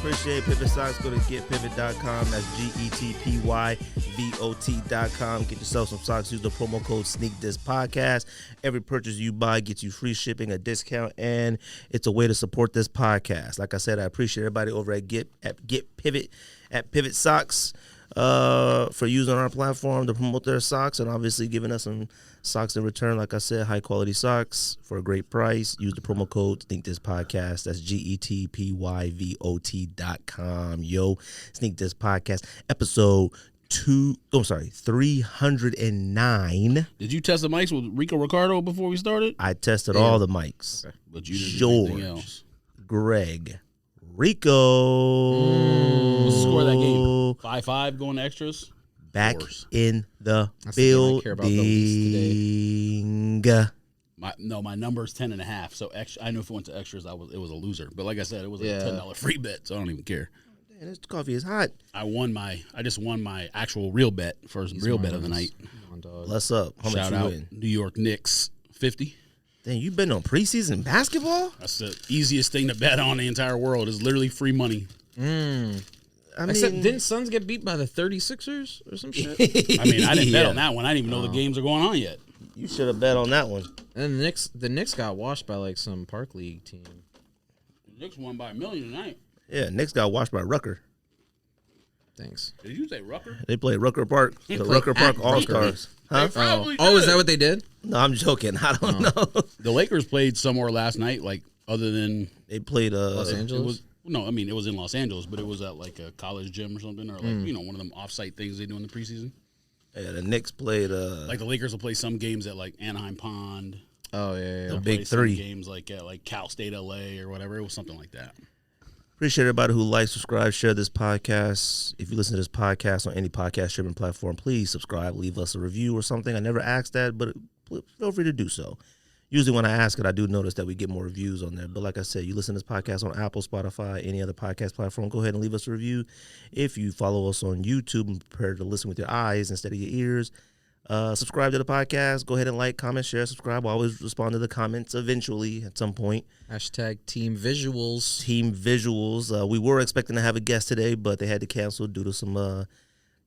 Appreciate Pivot Socks. Go to getpivot.com. That's GETPYVOT.com. Get yourself some socks. Use the promo code SneakThisPodcast. Every purchase you buy gets you free shipping, a discount, and it's a way to support this podcast. Like I said, I appreciate everybody over at Get Pivot at Pivot Socks for using our platform to promote their socks and obviously giving us some socks in return. Like I said, high quality socks for a great price. Use the promo code Sneak This Podcast. That's GETPYVOT.com. Yo, Sneak This Podcast, episode 309. Did you test the mics with Ricco Ricardo before we started? I tested all the mics. Okay. But you didn't do anything else. Greg, Ricco. What's the score of that game? 5-5 going to extras? Back in the building. My number's 10.5. So I knew if it went to extras, it was a loser. But like I said, it was like a $10 free bet, so I don't even care. Man, this coffee is hot. I just won my actual real bet, first real bet of the night. Bless up. How much you win? New York Knicks 50. Dang, you been on preseason basketball? That's the easiest thing to bet on in the entire world. It's literally free money. Except didn't Suns get beat by the 36ers or some shit? I mean, I didn't bet on that one. I didn't even know the games are going on yet. You should have bet on that one. And the Knicks got washed by like some Park League team. The Knicks won by $1 million tonight. Yeah, Knicks got washed by Rucker. Thanks. Did you say Rucker? They played Rucker Park. The Rucker Park All-Stars. Huh? Oh, is that what they did? No, I'm joking. I don't know. The Lakers played somewhere last night, like other than they played Los Angeles. It was in Los Angeles, but it was at like a college gym or something, or like one of them off-site things they do in the preseason. Yeah, the Knicks played. Like the Lakers will play some games at like Anaheim Pond. Oh yeah. The Big Three games like at like Cal State LA or whatever. It was something like that. Appreciate everybody who likes, subscribe, share this podcast. If you listen to this podcast on any podcast streaming platform, please subscribe, leave us a review or something. I never asked that, but feel free to do so. Usually when I ask it, I do notice that we get more reviews on there. But like I said, you listen to this podcast on Apple, Spotify, any other podcast platform, go ahead and leave us a review. If you follow us on YouTube and prepare to listen with your eyes instead of your ears, subscribe to the podcast. Go ahead and like, comment, share, subscribe. I'll always respond to the comments eventually at some point. Hashtag Team Visuals. Team Visuals. We were expecting to have a guest today, but they had to cancel due to some,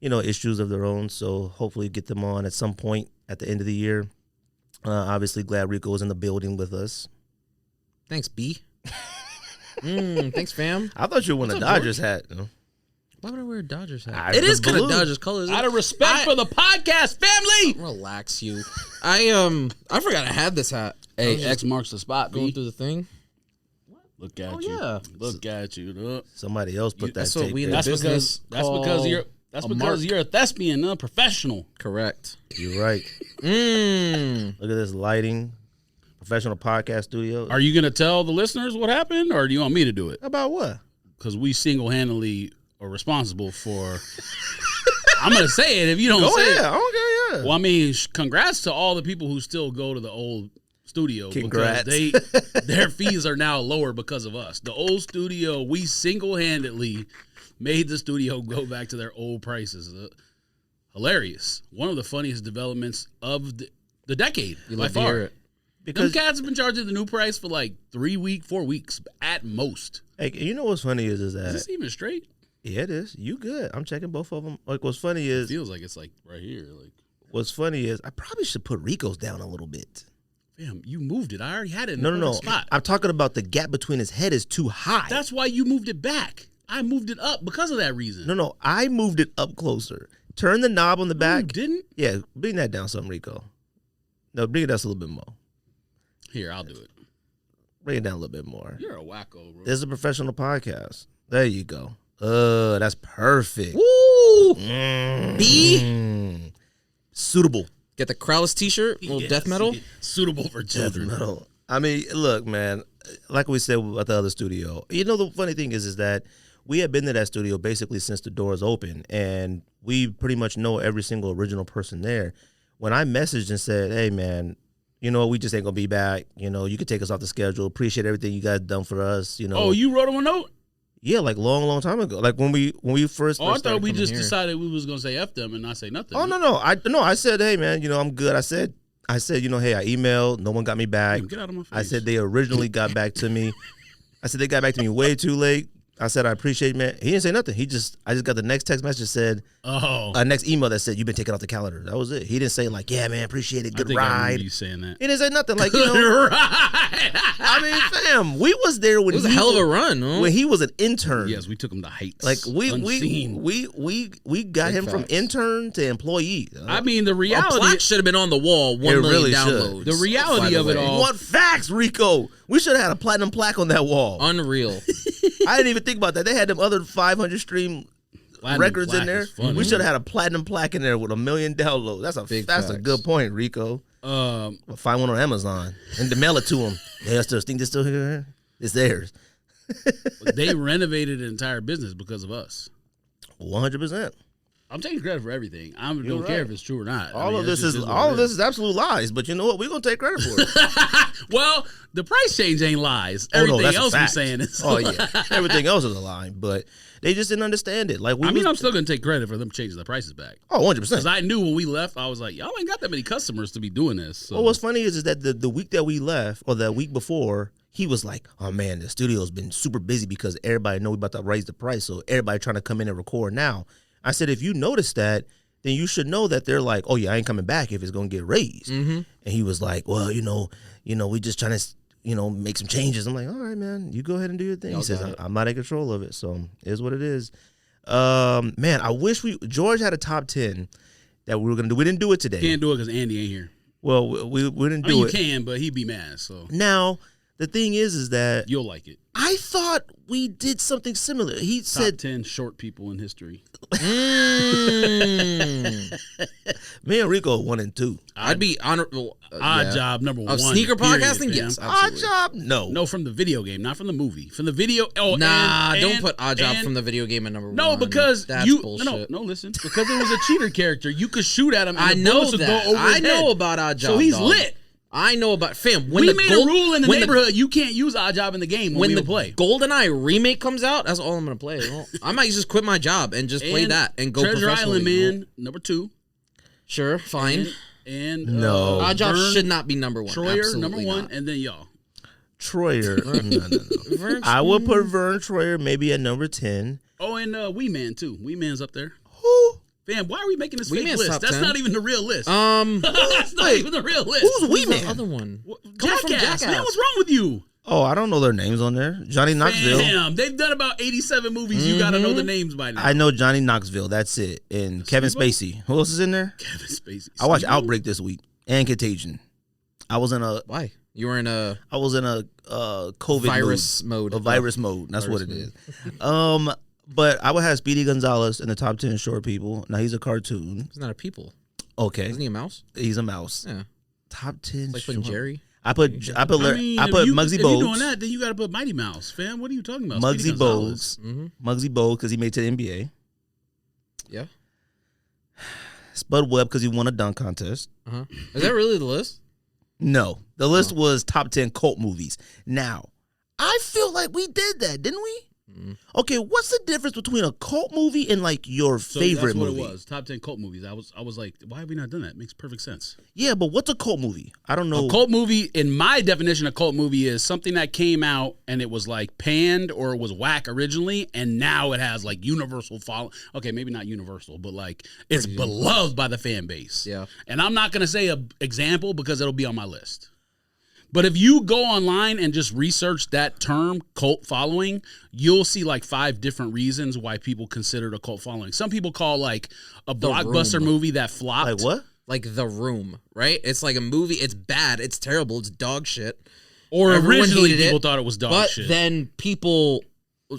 issues of their own. So hopefully get them on at some point at the end of the year. Obviously, glad Ricco is in the building with us. Thanks, B. Thanks, fam. I thought you were wearing a Dodgers hat. You know? Why would I wear a Dodgers hat? It is kind of Dodgers colors. Out of respect for the podcast family. Relax, you. I forgot I had this hat. Hey, X marks the spot. Going through the thing. Look at you. Yeah. Look at you. Look. Somebody else put that tape there. That's because you're a thespian, a professional. Correct. You're right. Look at this lighting. Professional podcast studio. Are you going to tell the listeners what happened, or do you want me to do it? About what? Because we single-handedly are responsible for... I'm going to say it if you don't say it. Okay, yeah. Well, I mean, congrats to all the people who still go to the old studio. Congrats. Because their fees are now lower because of us. The old studio, we single-handedly... made the studio go back to their old prices. Hilarious. One of the funniest developments of the decade. You by love to far. hear it. Because them cats have been charging the new price for like 4 weeks at most. Hey, you know what's funny is that... Is this even straight? Yeah, it is. You good. I'm checking both of them. Like, what's funny is... It feels like it's like right here. Like, what's funny is I probably should put Ricco's down a little bit. Fam, you moved it. I already had it in the spot. I'm talking about the gap between his head is too high. That's why you moved it back. I moved it up because of that reason. No, I moved it up closer. Turn the knob on the back. You didn't? Yeah, bring that down some, Ricco. No, bring it down a little bit more. Here, I'll do it. Bring it down a little bit more. You're a wacko, bro. This is a professional podcast. There you go. That's perfect. Woo! B. Suitable. Get the Kohl'S t-shirt, little death metal. Suitable for children. Death metal. I mean, look, man, like we said about the other studio, the funny thing is that we have been to that studio basically since the doors open, and we pretty much know every single original person there. When I messaged and said, hey, man, we just ain't going to be back. You could take us off the schedule. Appreciate everything you guys done for us. Oh, you wrote him a note? Yeah, like long time ago. Like when we first. I thought we just decided we was gonna say F them and not say nothing. Oh no. I said, hey man, I'm good. I said, hey, I emailed. No one got me back. Get out of my face. I said they originally got back to me. I said they got back to me way too late. I said, I appreciate it, man. He didn't say nothing. I just got the next text message that said, next email that said, you've been taken off the calendar. That was it. He didn't say like, yeah, man, appreciate it. Good ride. I remember you saying that. He didn't say nothing. Like, you know. I mean, fam, we was there when it was a hell of a run. Huh? When he was an intern. Yes, we took him to heights. Like we got him from intern to employee. I mean, the reality. A plaque should have been on the wall. 1 million downloads. The reality of it all. What facts, Ricco? We should have had a platinum plaque on that wall. Unreal. I didn't even think about that. They had them other 500 stream records in there. We should have had a platinum plaque in there with 1 million downloads. That's a good point, Ricco. We'll find one on Amazon and mail it to them. They still think this still here. It's theirs. They renovated an entire business because of us. 100%. I'm taking credit for everything. I don't care if it's true or not. All of this is absolute lies. But you know what? We're gonna take credit for it. Well, the price change ain't lies. Everything else we're saying is. Everything else is a lie. But they just didn't understand it. Like I'm still gonna take credit for them changing the prices back. Oh, 100%. Because I knew when we left, I was like, y'all ain't got that many customers to be doing this. So. Well, what's funny is that the week that we left, or the week before, he was like, oh man, the studio's been super busy because everybody know we about to raise the price, so everybody trying to come in and record now. I said, if you notice that, then you should know that they're like, oh yeah, I ain't coming back if it's gonna get raised. Mm-hmm. And he was like, well, you know, we just trying to, make some changes. I'm like, all right, man, you go ahead and do your thing. He says, I'm not in control of it, so it is what it is. Man, I wish George had a top 10 that we were gonna do. We didn't do it today. Can't do it because Andy ain't here. Well, we didn't do it. You can, but he'd be mad. So now the thing is that you'll like it. I thought we did something similar. He said 10 short people in history. Me and Ricco 1 and 2. I'd be honorable. Odd Job number 1. Sneaker podcasting, yes. Odd Job, no, from the video game, not from the movie. From the video. Oh, don't put Odd Job from the video game at number 1. No, because that's bullshit. No, listen, because it was a cheater character. You could shoot at him. And I know that. Go over I know about Odd Job. So he's lit. I know about fam. We made a rule in the neighborhood. You can't use Odd Job in the game when we play. GoldenEye remake comes out, that's all I'm gonna play. I might just quit my job and just play that and go Treasure professionally. Island, man, number 2. Sure, fine. And no, Odd Job should not be number 1. Troyer Absolutely number 1, not. and then y'all. Troyer, no. I would put Vern Troyer maybe at number 10. Oh, and Wee Man too. Wee Man's up there. Who? Fam, why are we making this fake list? That's not even the real list. That's not even the real list. Who's Wee Man? The other one. Jackass. Man, what's wrong with you? Oh, I don't know their names on there. Johnny Knoxville. Damn, they've done about 87 movies. You got to know the names by now. I know Johnny Knoxville. That's it. And Kevin Spacey. Who else is in there? Kevin Spacey. I watched Outbreak this week and Contagion. I was in a. Why? You were in a. I was in a COVID virus mode. A virus mode. That's what it is. But I would have Speedy Gonzalez in the top 10 short people. Now he's a cartoon. He's not a people. Okay. Isn't he a mouse? He's a mouse. Yeah. Top 10 like putting Jerry. I put Muggsy Bogues. If you're doing that, then you got to put Mighty Mouse, fam. What are you talking about? Muggsy Bogues. Muggsy Bogues because he made it to the NBA. Yeah. Spud Webb because he won a dunk contest. Is that really the list? No. The list was top 10 cult movies. Now, I feel like we did that, didn't we? Okay, what's the difference between a cult movie and like your favorite movie? That's what it was. Top 10 cult movies. I was like, why have we not done that? It makes perfect sense. Yeah, but what's a cult movie? I don't know. A cult movie, in my definition of cult movie, is something that came out and it was like panned or it was whack originally, and now it has like universal follow. Okay, maybe not universal, but like it's beloved by the fan base. Yeah. And I'm not gonna say an example because it'll be on my list. But if you go online and just research that term, cult following, you'll see like 5 different reasons why people consider it a cult following. Some people call like a blockbuster movie that flopped. Like what? Like The Room, right? It's like a movie. It's bad. It's terrible. It's dog shit. Or originally people thought it was dog shit. But then people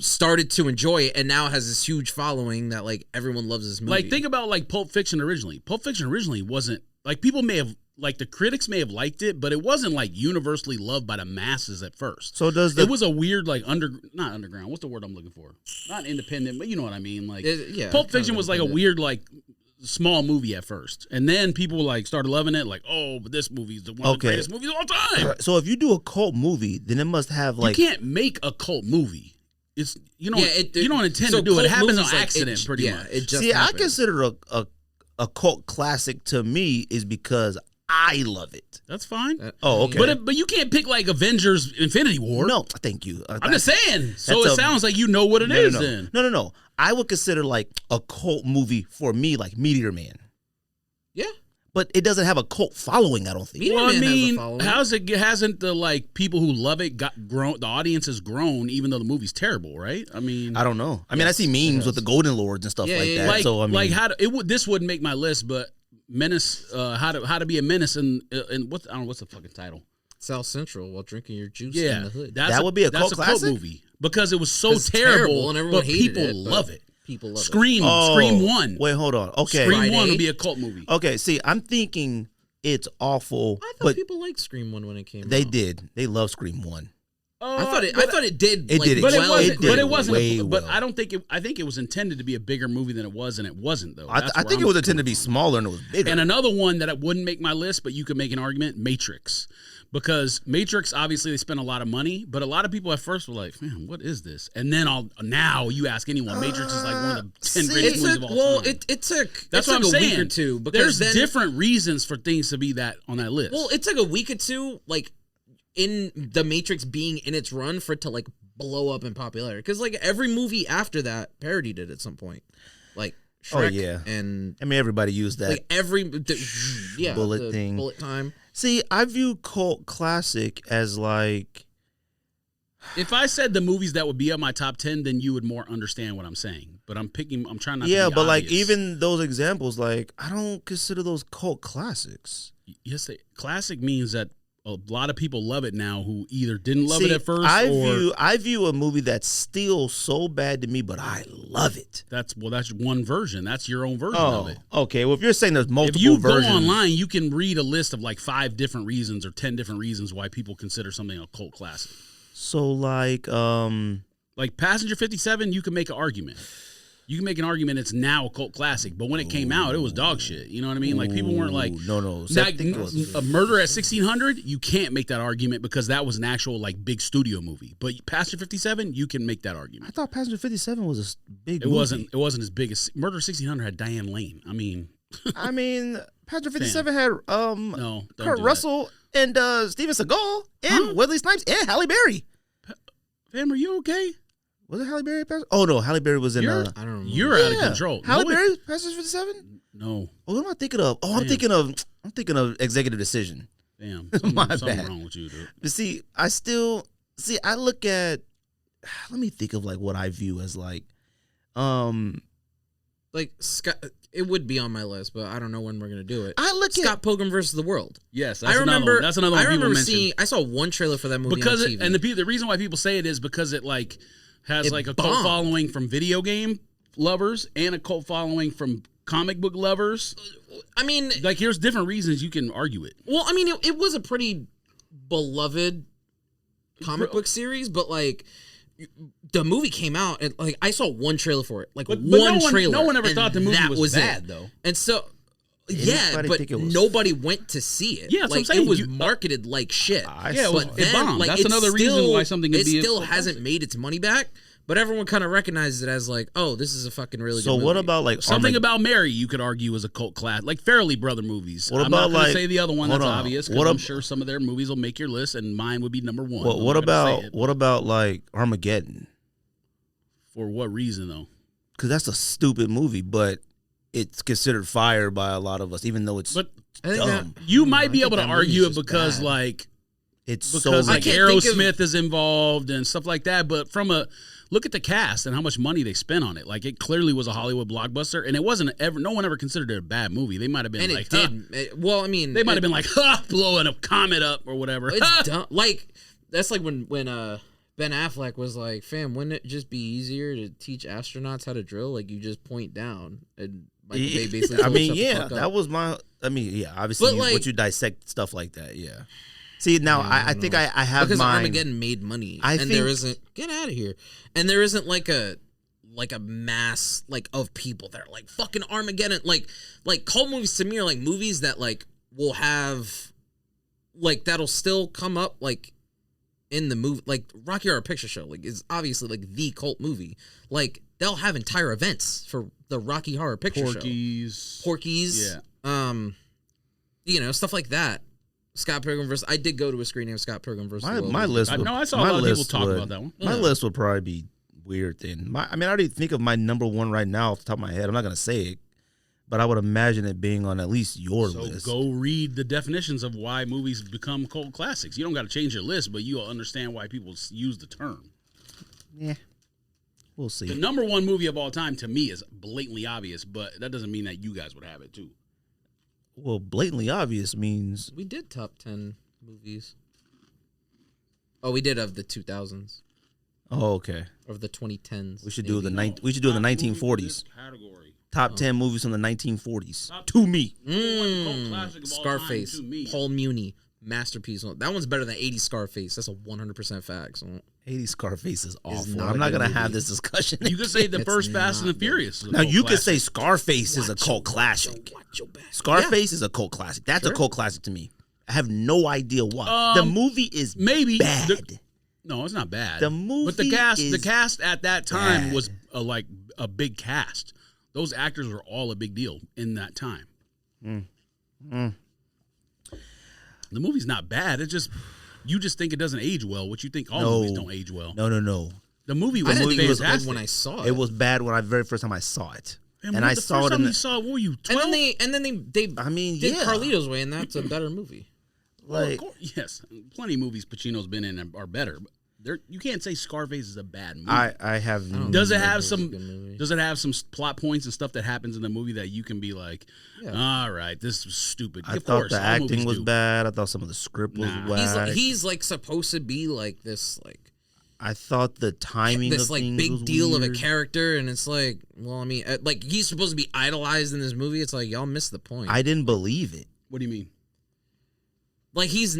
started to enjoy it, and now it has this huge following that like everyone loves this movie. Like think about like Pulp Fiction originally. Pulp Fiction originally wasn't like people may have. Like the critics may have liked it, but it wasn't like universally loved by the masses at first. So it was a weird like not underground. What's the word I'm looking for? Not independent, but you know what I mean. Like Pulp Fiction was like a weird like small movie at first, and then people like started loving it. Like, oh, but this movie's one of the greatest movies of all time. So if you do a cult movie, then it must have like you can't make a cult movie. It's you don't intend to do it. It happens on accident, pretty much. I consider a cult classic to me is because I love it. That's fine. Oh, okay. But you can't pick like Avengers Infinity War. No, thank you. I'm just saying. So it sounds like you know what it is then. No. I would consider like a cult movie for me, like Meteor Man. Yeah. But it doesn't have a cult following, I don't think. Meteor Well, I Man has a mean, following. hasn't the like people who love it got grown? The audience has grown, even though the movie's terrible, right? I mean, I don't know. I mean, I see memes with the Golden Lords and stuff like that. Like, so I mean, like this wouldn't make my list, but Menace, how to be a menace in what I don't know what's the fucking title? South Central while drinking your juice Yeah, in the hood. that would be a cult classic movie because it was so It's terrible and everyone but hated people it, love it. People love Scream 1. Wait, hold on. Okay. Scream Friday. 1 would be a cult movie. Okay, see, I'm thinking it's awful, I thought but people liked Scream 1 when it came out. they did. They love Scream 1. I thought it did. It like, did But well. it wasn't. way But well. I don't think it. I think it was intended to be a bigger movie than it was, and it wasn't though. I think it was intended to be smaller and it was bigger. And another one that wouldn't make my list, but you could make an argument: Matrix, because Matrix obviously they spent a lot of money, but a lot of people at first were like, "Man, what is this?" And then now you ask anyone, Matrix is like one of the 10 greatest movies of all time. It took. That's it what I'm took a saying. week or two because There's different reasons for things to be that on that list. Well, it took a week or two, like in the Matrix being in its run for it to like blow up in popularity. Because like every movie after that parodied it at some point, like Shrek and I mean, everybody used that. like bullet thing. bullet time. See, I view cult classic as like, if I said the movies that would be on my top 10, then you would more understand what I'm saying. But I'm trying not to be but like obvious. even those examples, like I don't consider those cult classics. Classic means that a lot of people love it now who either didn't love it at first I view a movie that's still so bad to me, but I love it. that's one version. That's your own version of it. Okay. Well, if you're saying there's multiple If you versions, go online, you can read a list of like 5 different reasons or 10 different reasons why people consider something a cult classic. so like Passenger 57, you can make an argument. You can make an argument it's now a cult classic, but when it came out, it was dog shit. You know what I mean? Like people weren't like, no. like, a Murder at 1600. You can't make that argument because that was an actual like big studio movie. But Passenger 57, you can make that I argument. thought Passenger 57 was a big. It movie. wasn't as big as Murder 1600 had Diane Lane. I mean, Passenger 57 had no, don't Kurt do Russell and Steven Seagal and Wesley Snipes and Halle Berry. Fam, are you okay? Was it Halle Berry? Oh no, Halle Berry was in. I don't remember. You're out of control. Halle No, Berry, Passenger 57. No, Oh, what am I thinking of? Oh, I'm Damn. thinking of Executive Decision. damn. My Something bad. wrong with you, dude. But see, I look at. Let me think of like what I view as like, Like Scott, it would be on my list, but I don't know when we're gonna do it. I look at Scott Pilgrim versus the World. Yes, I remember. That's another one. I remember people seeing. I saw one trailer for that movie because on TV. the reason why people say it is because it like has It like a bombed. cult following from video game lovers and a cult following from comic book lovers. I mean, Like here's different reasons you can argue it. well, I mean, it was a pretty beloved comic book series, but like the movie came out and like I saw one trailer for it, like But one trailer. no one ever and thought the movie that was it. bad though. And so, Anybody but think it was- nobody went to see it. Yeah, that's what like I'm saying. it was You- marketed like shit. Yeah, it was- But it then, bombed. like, That's it's another reason still- why something could it be a still cult hasn't classic. made its money back. But everyone kind of recognizes it as like, oh, this is a fucking really so good what movie. about like Something About Mary, you could argue, is a cult class, like Farrelly Brother movies. What I'm not about, going to like- say the other one. hold That's on. obvious. What Because I'm ab- sure some of their movies will make your list, and mine would be number one. What, I'm what not gonna about say it. what about like Armageddon? For what reason though? Because that's a stupid movie, but it's considered fire by a lot of us, even though it's But I think dumb. you I might be think able to that movie's argue it just because bad. like it's so because like like can't think of- Aerosmith is involved and stuff like that. But from a look at the cast and how much money they spent on it. Like it clearly was a Hollywood blockbuster, and it wasn't ever. No one ever considered it a bad movie. They might have been and like, it did. Well, I mean, They might have been like, blowing a comet up or whatever. It's dumb. Like that's like when Ben Affleck was like, "Fam, wouldn't it just be easier to teach astronauts how to drill? Like you just point down and Michael Bay basically." I told mean, us shut the yeah, fuck up. that was my. I mean, yeah, obviously, But, like- once you dissect stuff like that, yeah. See, now I think I have because mine. Armageddon made money, I and think- there isn't get out of here, and there isn't like a mass like of people that are like fucking Armageddon, like cult movies to me are like movies that like will have like that'll still come up like in the movie, like Rocky Horror Picture Show, like is obviously like the cult movie. Like they'll have entire events for the Rocky Horror Picture Show. Porky's. Porky's. Yeah. stuff like that. Scott Pilgrim versus. I did go to a screening of Scott Pilgrim versus. My list. I saw a lot of people talk about that one. My list would probably be weird. Then I already think of my number one right now off the top of my head. I'm not gonna say it, but I would imagine it being on at least your list. So go read the definitions of why movies become cult classics. You don't got to change your list, but you'll understand why people use the term. Yeah, we'll see. The number one movie of all time to me is blatantly obvious, but that doesn't mean that you guys would have it too. Well, blatantly obvious means we did top 10 movies. Oh, we did of the 2000s. Oh, okay. Of the 2010s. We should do the 1940s. Category. Top 10 movies from the 1940s. To me. Scarface. Paul Muni. Masterpiece. That one's better than 80s Scarface. That's a 100% fact. So 80s Scarface is awful. not I'm a not good going to have movie. this discussion. You could say the It's first Fast and not the Furious. Now, you could say Scarface is a cult classic. Scarface is a cult classic. That's a cult classic to me. I have no idea why. The movie is maybe bad. No, it's not bad. The movie but the is cast at that time bad. was like a big cast. Those actors were all a big deal in that time. The movie's not bad. It's just you just think it doesn't age well, which you think all movies don't age well. No. The movie I was didn't think it was fantastic. good when I saw it. It was bad when very first time I saw it. And I the saw first it time in you saw it, what were you, 12? And then they did Carlito's Way, and that's a better movie. Well, of course, yes, plenty of movies Pacino's been in are better. But you can't say Scarface is a bad movie. I have. Does it have some? Does it have some plot points and stuff that happens in the movie that you can be like, all right, this is stupid? I of thought course, the all acting movies was do. bad. I thought some of the script was whack. He's like supposed to be like this I thought the timing this of like things big was deal of a weird. character, and it's like, well, I mean, like he's supposed to be idolized in this movie. It's like y'all missed the point. I didn't believe it. What do you mean? Like he's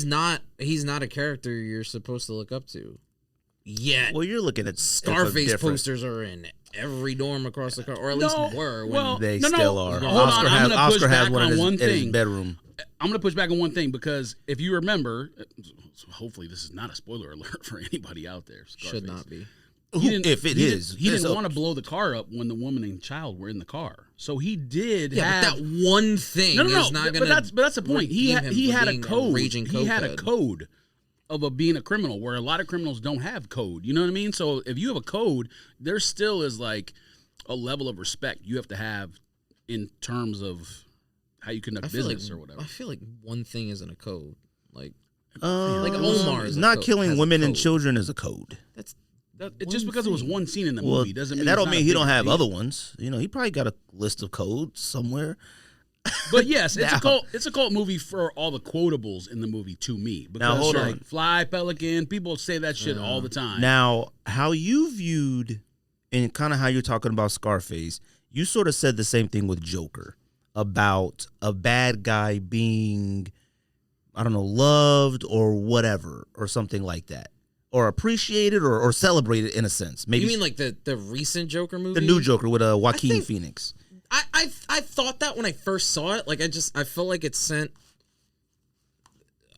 not a character you're supposed to look up to. Yet Well, you're looking at Scarface different- posters are in every dorm across the car, or at least were. When They No, still are. hold on, Oscar I'm has, gonna push Oscar has back one on in one his, in his thing. bedroom. I'm going to push back on one thing because if you remember, so hopefully this is not a spoiler alert for anybody out there. Scarface. should not be. If it is, he didn't want to blow the car up when the woman and child were in the car. So he did. Yeah, have, but that one thing is not going to. but that's the point. He had a code. Raging He had a cokehead. code of being a criminal, where a lot of criminals don't have code. You know what I mean? So if you have a code, there still is like a level of respect you have to have in terms of how you conduct business or whatever. I feel like one thing isn't a code. Like Like Omar is a not code- killing has a women and code. children is a code. That's Just because it was one scene in the Well, movie doesn't mean that it's don't not mean a he big don't have deal. other ones. You know, he probably got a list of codes somewhere. But yes, it's Now- a cult. It's a cult movie for all the quotables in the movie to me. Because Now, hold like on. Fly Pelican, people say that shit all the time. Now, how you viewed and kind of how you're talking about Scarface, you sort of said the same thing with Joker about a bad guy being, I don't know, loved or whatever or something like that, or appreciated or celebrated in a sense. Maybe you mean like the recent Joker movie, the new Joker with Joaquin think- Phoenix. I thought that when I first saw it. Like I felt like it sent.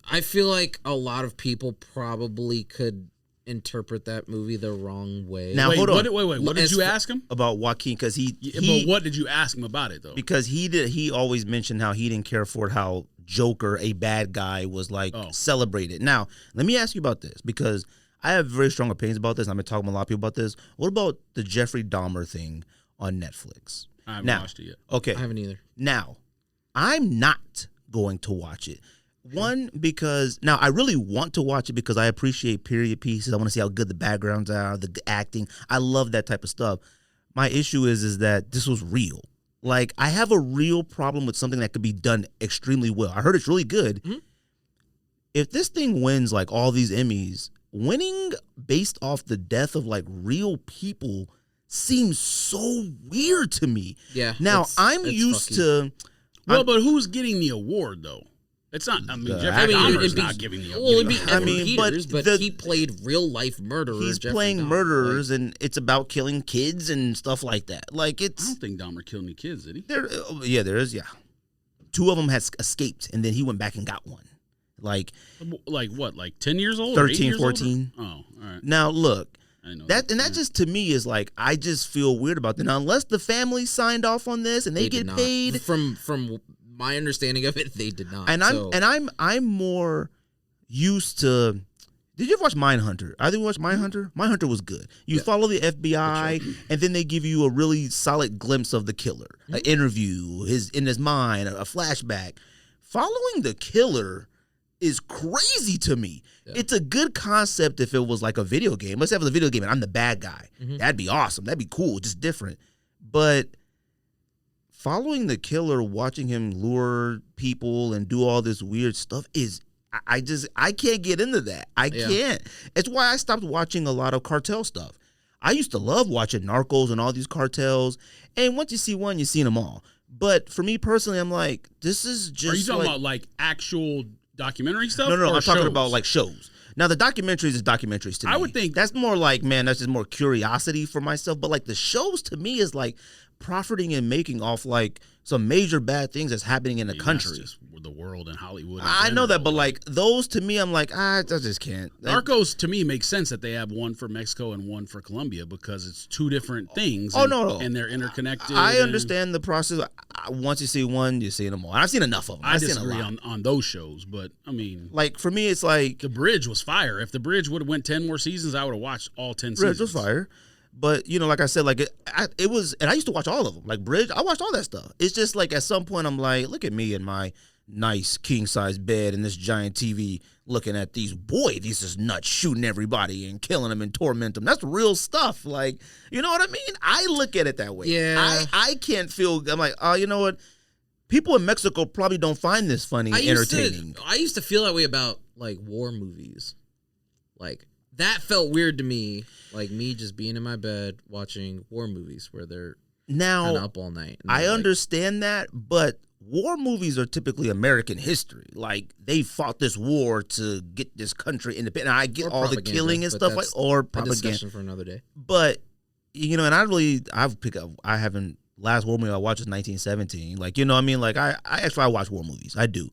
I feel like a lot of people probably could interpret that movie the wrong way. Now, hold on. Wait. What did you ask him? About Joaquin because But what did you ask him about it though? because he always mentioned how he didn't care for it, how Joker, a bad guy, was like celebrated. Now, let me ask you about this because I have very strong opinions about this. I've been talking to a lot of people about this. What about the Jeffrey Dahmer thing on Netflix? I haven't watched it yet. Okay. I haven't either. Now, I'm not going to watch it. One, because now I really want to watch it because I appreciate period pieces. I want to see how good the backgrounds are, the acting. I love that type of stuff. My issue is that this was real. Like, I have a real problem with something that could be done extremely well. I heard it's really good. Mm-hmm. If this thing wins like all these Emmys, winning based off the death of like real people seems so weird to me. Yeah. Now, I'm it's used fucky. to. Well, but who's getting the award though? It's not. I mean, Jeffrey I mean, Dahmer's it'd be- not giving the award. Well, it'd be I Evan mean, but Peters, but the- he played real life murderers. He's Jeffrey playing Dahmer. murderers, and it's about killing kids and stuff like that. Like I it's don't think Dahmer killed any kids, did he? there. Yeah, there is. Yeah, 2 of them had escaped, and then he went back and got one. Like Like what? Like 10 years old? or 8 13, years 14. older? Oh, all right. now, look. I know That and that just to me is like I just feel weird about that. Now, unless the family signed off on this and they They get did not. paid, From my understanding of it, they did not. And I'm more used to. Did you ever watch Mindhunter? Either watch Mindhunter? Mindhunter was good. You follow the FBI, and then they give you a really solid glimpse of the killer, an interview, in his mind, a flashback. Following the killer is crazy to me. Yeah. It's a good concept if it was like a video game. Let's have a video game and I'm the bad guy. That'd be awesome. That'd be cool, just different. But following the killer, watching him lure people and do all this weird stuff is, I can't get into that. I can't. It's why I stopped watching a lot of cartel stuff. I used to love watching Narcos and all these cartels. And once you see one, you've seen them all. But for me personally, I'm like, this is just. Are you talking about like actual documentary stuff? No, I'm talking about like shows. Now the documentaries is documentaries to me. I would think that's more like, man, that's just more curiosity for myself. But like the shows to me is like profiting and making off like some major bad things that's happening in the country. That's just the world and Hollywood. I know that, but like those to me, I'm like, I just can't. Narcos to me makes sense that they have one for Mexico and one for Colombia because it's two different things. No. And they're interconnected. I understand the process. Once you see one, you see them all. I've seen enough of them. I disagree on those shows, but I mean, like for me, it's like The Bridge was fire. If The Bridge would have went 10 more seasons, I would have watched all 10 seasons. Bridge was fire. But, you know, like I said, like it was, and I used to watch all of them. Like Bridge, I watched all that stuff. It's just like at some point I'm like, look at me in my nice king-size bed and this giant TV looking at these is nuts shooting everybody and killing them and torment them. That's real stuff. Like, you know what I mean? I look at it that way. Yeah. I can't feel, I'm like, oh, you know what? People in Mexico probably don't find this funny and entertaining. I used to feel that way about, like, war movies. Like, that felt weird to me, like me just being in my bed watching war movies where they're kind of up all night. I understand that, but war movies are typically American history. Like they fought this war to get this country independent. I get all the killing and stuff like, or propaganda. Discussion for another day. But you know, and I haven't. Last war movie I watched was 1917. Like, you know what I mean? Like I watch war movies. I do,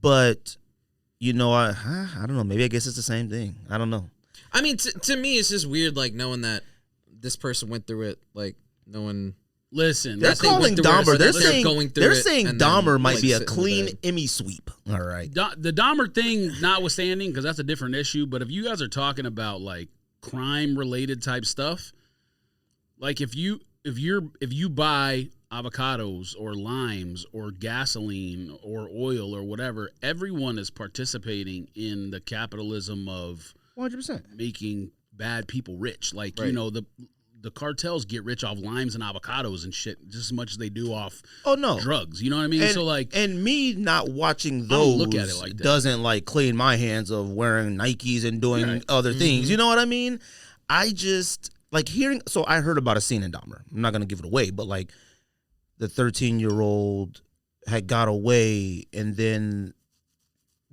but you know, I don't know. Maybe I guess it's the same thing. I don't know. I mean, to me, it's just weird, like, knowing that this person went through it, like, knowing... Listen, they're calling Dahmer. They're saying Dahmer might be a clean Emmy sweep. All right. The Dahmer thing notwithstanding, because that's a different issue, but if you guys are talking about, like, crime-related type stuff, like, if you buy avocados or limes or gasoline or oil or whatever, everyone is participating in the capitalism of... 100%. Making bad people rich. Like, you know, the cartels get rich off limes and avocados and shit just as much as they do off drugs. You know what I mean? And, so like, and me not watching those look at it like that. Doesn't like clean my hands of wearing Nikes and doing other things. You know what I mean? I just like hearing. So I heard about a scene in Dahmer. I'm not going to give it away, but like the 13-year-old had got away and then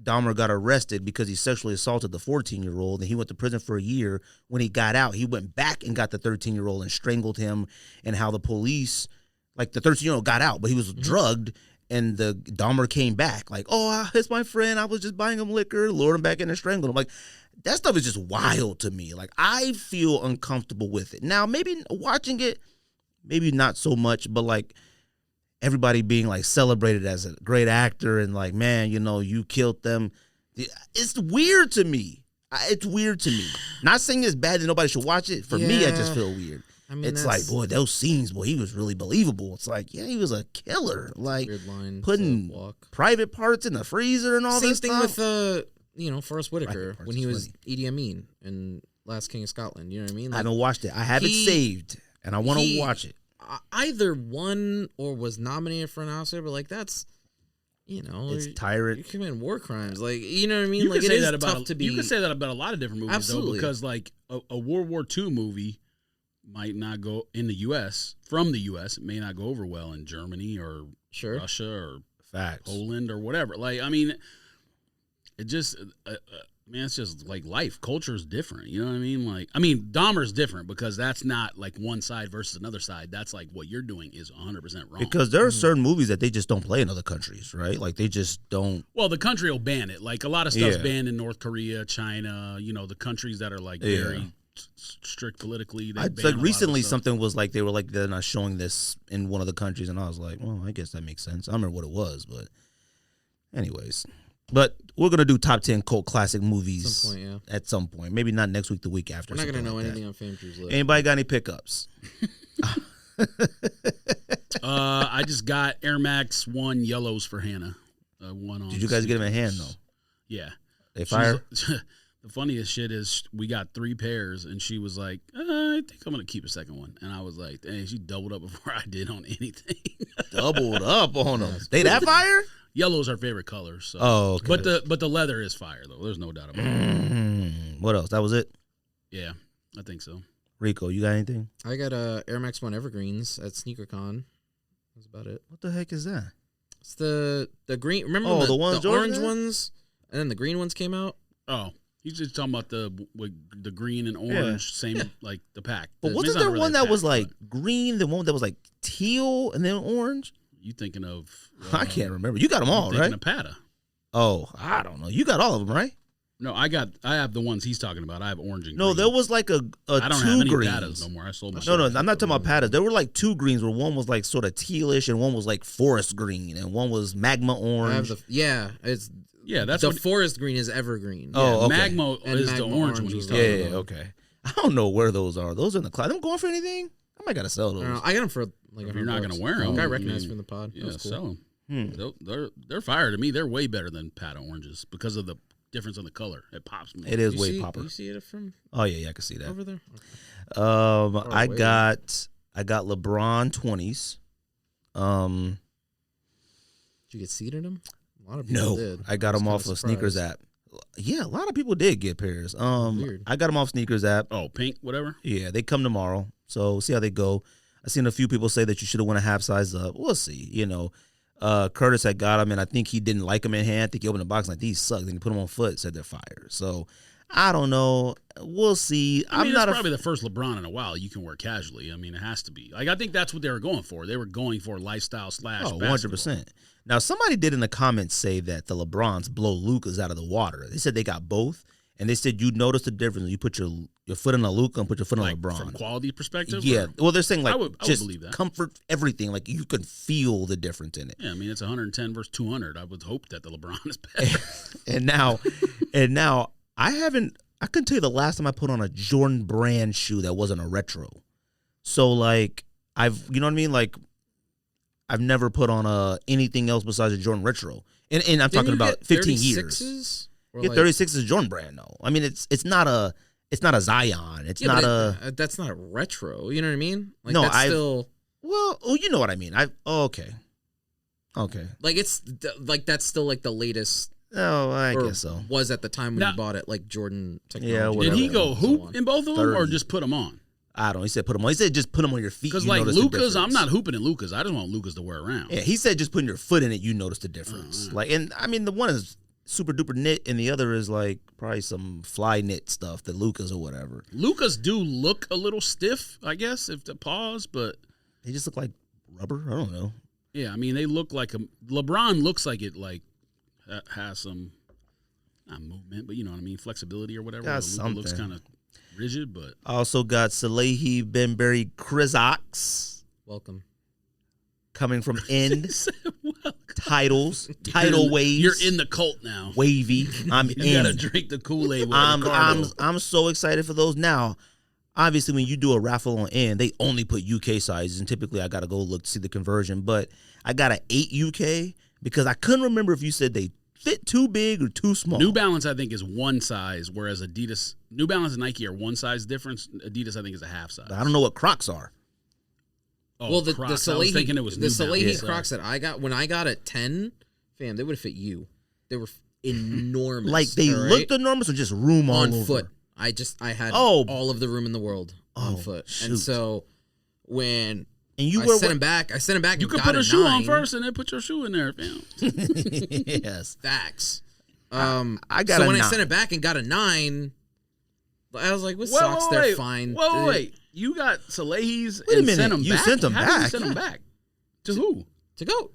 Dahmer got arrested because he sexually assaulted the 14-year-old, and he went to prison for a year. When he got out, he went back and got the 13-year-old and strangled him, and how the police, like the 13-year-old got out, but he was drugged, and the Dahmer came back. Like, oh, it's my friend. I was just buying him liquor, lured him back in and strangled him. Like, that stuff is just wild to me. Like, I feel uncomfortable with it. Now, maybe watching it, maybe not so much, but like, everybody being like celebrated as a great actor and like, man, you know, you killed them. It's weird to me. It's weird to me. Not saying it's bad that nobody should watch it. For me, I just feel weird. I mean, it's like, boy, those scenes, boy, he was really believable. It's like, yeah, he was a killer. Like putting private parts in the freezer and all this stuff. Same thing with, Forrest Whitaker when he was Idi Amin in Last King of Scotland. You know what I mean? Like, I haven't watched it. I have it saved, and I want to watch it. Either won or was nominated for an Oscar, but like that's, it's tyrant. You commit war crimes, like you know what I mean. You like can it say is that about tough to be. You can say that about a lot of different movies, Absolutely. Though, because like a World War II movie might not go in the U.S. from the U.S. It may not go over well in Germany or Russia or Poland or whatever. Like, I mean, it just. Man, it's just like life. Culture is different. You know what I mean? Like, I mean, Dahmer's different because that's not like one side versus another side. That's like what you're doing is 100% wrong. Because there are certain movies that they just don't play in other countries, right? Like they just don't. Well, the country will ban it. Like a lot of stuff's banned in North Korea, China. You know, the countries that are like very strict politically. They like ban a lot of recently stuff. something was like they were like they're not showing this in one of the countries, and I was like, well, I guess that makes sense. I don't remember what it was, but anyways. But we're gonna do top 10 cult classic movies Some point, yeah. at some point. Maybe not next week, the week after. We're not gonna something know like anything that. on Fam Drew's list. Anybody got any pickups? I just got Air Max 1 yellows for Hannah. One on. Did you guys get them in hand though? Yeah. They fire. The funniest shit is we got 3 pairs, and she was like, I think I'm going to keep a second one. And I was like, dang, she doubled up before I did on anything. Doubled up on them. They that fire? Yellow's our favorite color. So. Oh, okay. But the leather is fire, though. There's no doubt about it. What else? That was it? Yeah, I think so. Rico, you got anything? I got Air Max 1 Evergreens at SneakerCon. That's about it. What the heck is that? It's the green. Remember Oh, when the ones the Jordan orange had? ones, and then the green ones came out. Oh, he's just talking about the green and orange, same like the pack. But It's wasn't not there really one a that pack, was like but green, the one that was like teal, and then orange? you thinking of? I can't remember. You got them all, thinking right? of Pata. Oh, I don't know. You got all of them, right? No, I have the ones he's talking about. I have orange and No, green. there was like a I don't two have any greens. Patas no more. I sold my No, I'm not talking about pattas. There were like 2 greens where one was like sort of tealish and one was like forest green and one was magma I orange. have it's that's the what, forest green is evergreen. Oh, okay. Magma And is Magma the orange one orange he's is talking yeah, about. okay. I don't know where those are. Those are in the cloud. Them going for anything? I might gotta sell I those. don't know. I got them for like If you're not $100. gonna wear 'em, I I recognize mean, from the pod. That Yeah, was cool. sell them. They're fire to me. They're way better than Pata oranges because of the difference in the color. It pops more. It is You way see, popper. You see it from Oh yeah, I can see that. over there. I way. got LeBron 20s. Did you get seated them? A lot of people No, did. I got was them kinda off of Sneakers surprised. app. Yeah, a lot of people did get pairs. Weird. I got them off Sneakers app. Oh, pink, whatever. Yeah, they come tomorrow. So see how they go. I seen a few people say that you should have went a half size up. We'll see. You know, Curtis had got them, and I think he didn't like them in hand. I think he opened the box like these suck. Then he put them on foot, said they're fire. So I don't know. We'll see. I mean, I'm not it's probably the first LeBron in a while you can wear casually. I mean, it has to be. Like, I think that's what they were going for. They were going for lifestyle / basketball. 100%. Now, somebody did in the comments say that the LeBrons blow Lukas out of the water. They said they got both, and they said you notice the difference when you put your foot in a Luka and put your foot Like, on LeBron. from quality perspective? Yeah. or- Well, they're saying like I would just believe that. comfort, everything. Like you can feel the difference in it. Yeah, I mean, it's 110 versus 200. I would hope that the LeBron is better. And now I couldn't tell you the last time I put on a Jordan brand shoe that wasn't a retro. So like you know what I mean? Like I've never put on anything else besides a Jordan retro. And I'm Didn't talking you about get 15 years. 36s? Or Yeah, like- 36 is Jordan brand though. I mean it's not a Zion. It's Yeah, not but that's not a retro. You know what I mean? Like No, that's I've- still you know what I mean. Okay. like that's still like the latest. Oh, I or guess so. was at the time when Now- you bought it, like Jordan technology. Yeah, Did whatever. he go and so hoop on. in both of them or 30. just put them on? I don't know. He said put them on. He said just put them on your feet. Because you like notice the Lukas, I'm difference. not hooping in Lukas. I just want Lukas to wear around. Yeah, he said just putting your foot in it, you notice the difference. Like, and I mean, the one is super duper knit, and the other is like probably some fly knit stuff, the Lucas or whatever. Lukas do look a little stiff, I guess, if to pause, but They just look like rubber. I don't know. yeah, I mean they look like LeBron looks like it like has some not movement, but you know what I mean, flexibility or whatever. Got Luka looks something. kind of rigid, but I also got Salehi Benberry Krizox Welcome. coming from End well, Titles, Tidal Waves. You're in the cult now. Wavy. I'm You gotta in. drink the Kool-Aid with I'm so excited for those now. Obviously, when you do a raffle on End, they only put UK sizes, and typically I got to go look to see the conversion. But I got an 8 UK because I couldn't remember if you said they fit too big or too small. New Balance, I think, is one size, whereas Adidas, New Balance and Nike are one size difference. Adidas, I think, is a half size. I don't know what Crocs are. Oh, Well, the Crocs. I was Salehi, thinking it was the New Salehi Balance. Crocs that I got when I got at 10, fam, they would have fit you. They were enormous. Like they all right? looked enormous or just room all on over? foot. I had Oh. all of the room in the world on foot. shoot. And so when And you I were sent him back, and You could got put a shoe on 9. first and then put your shoe in there, fam. Yes. Facts. I got so a when 9. I sent it back and got a 9, I was like, with Whoa, socks, whoa, they're wait. fine. Whoa, wait. You got Salehi's Wait a and minute. sent them You back? sent 'em How did you back? send them back? To who? To go.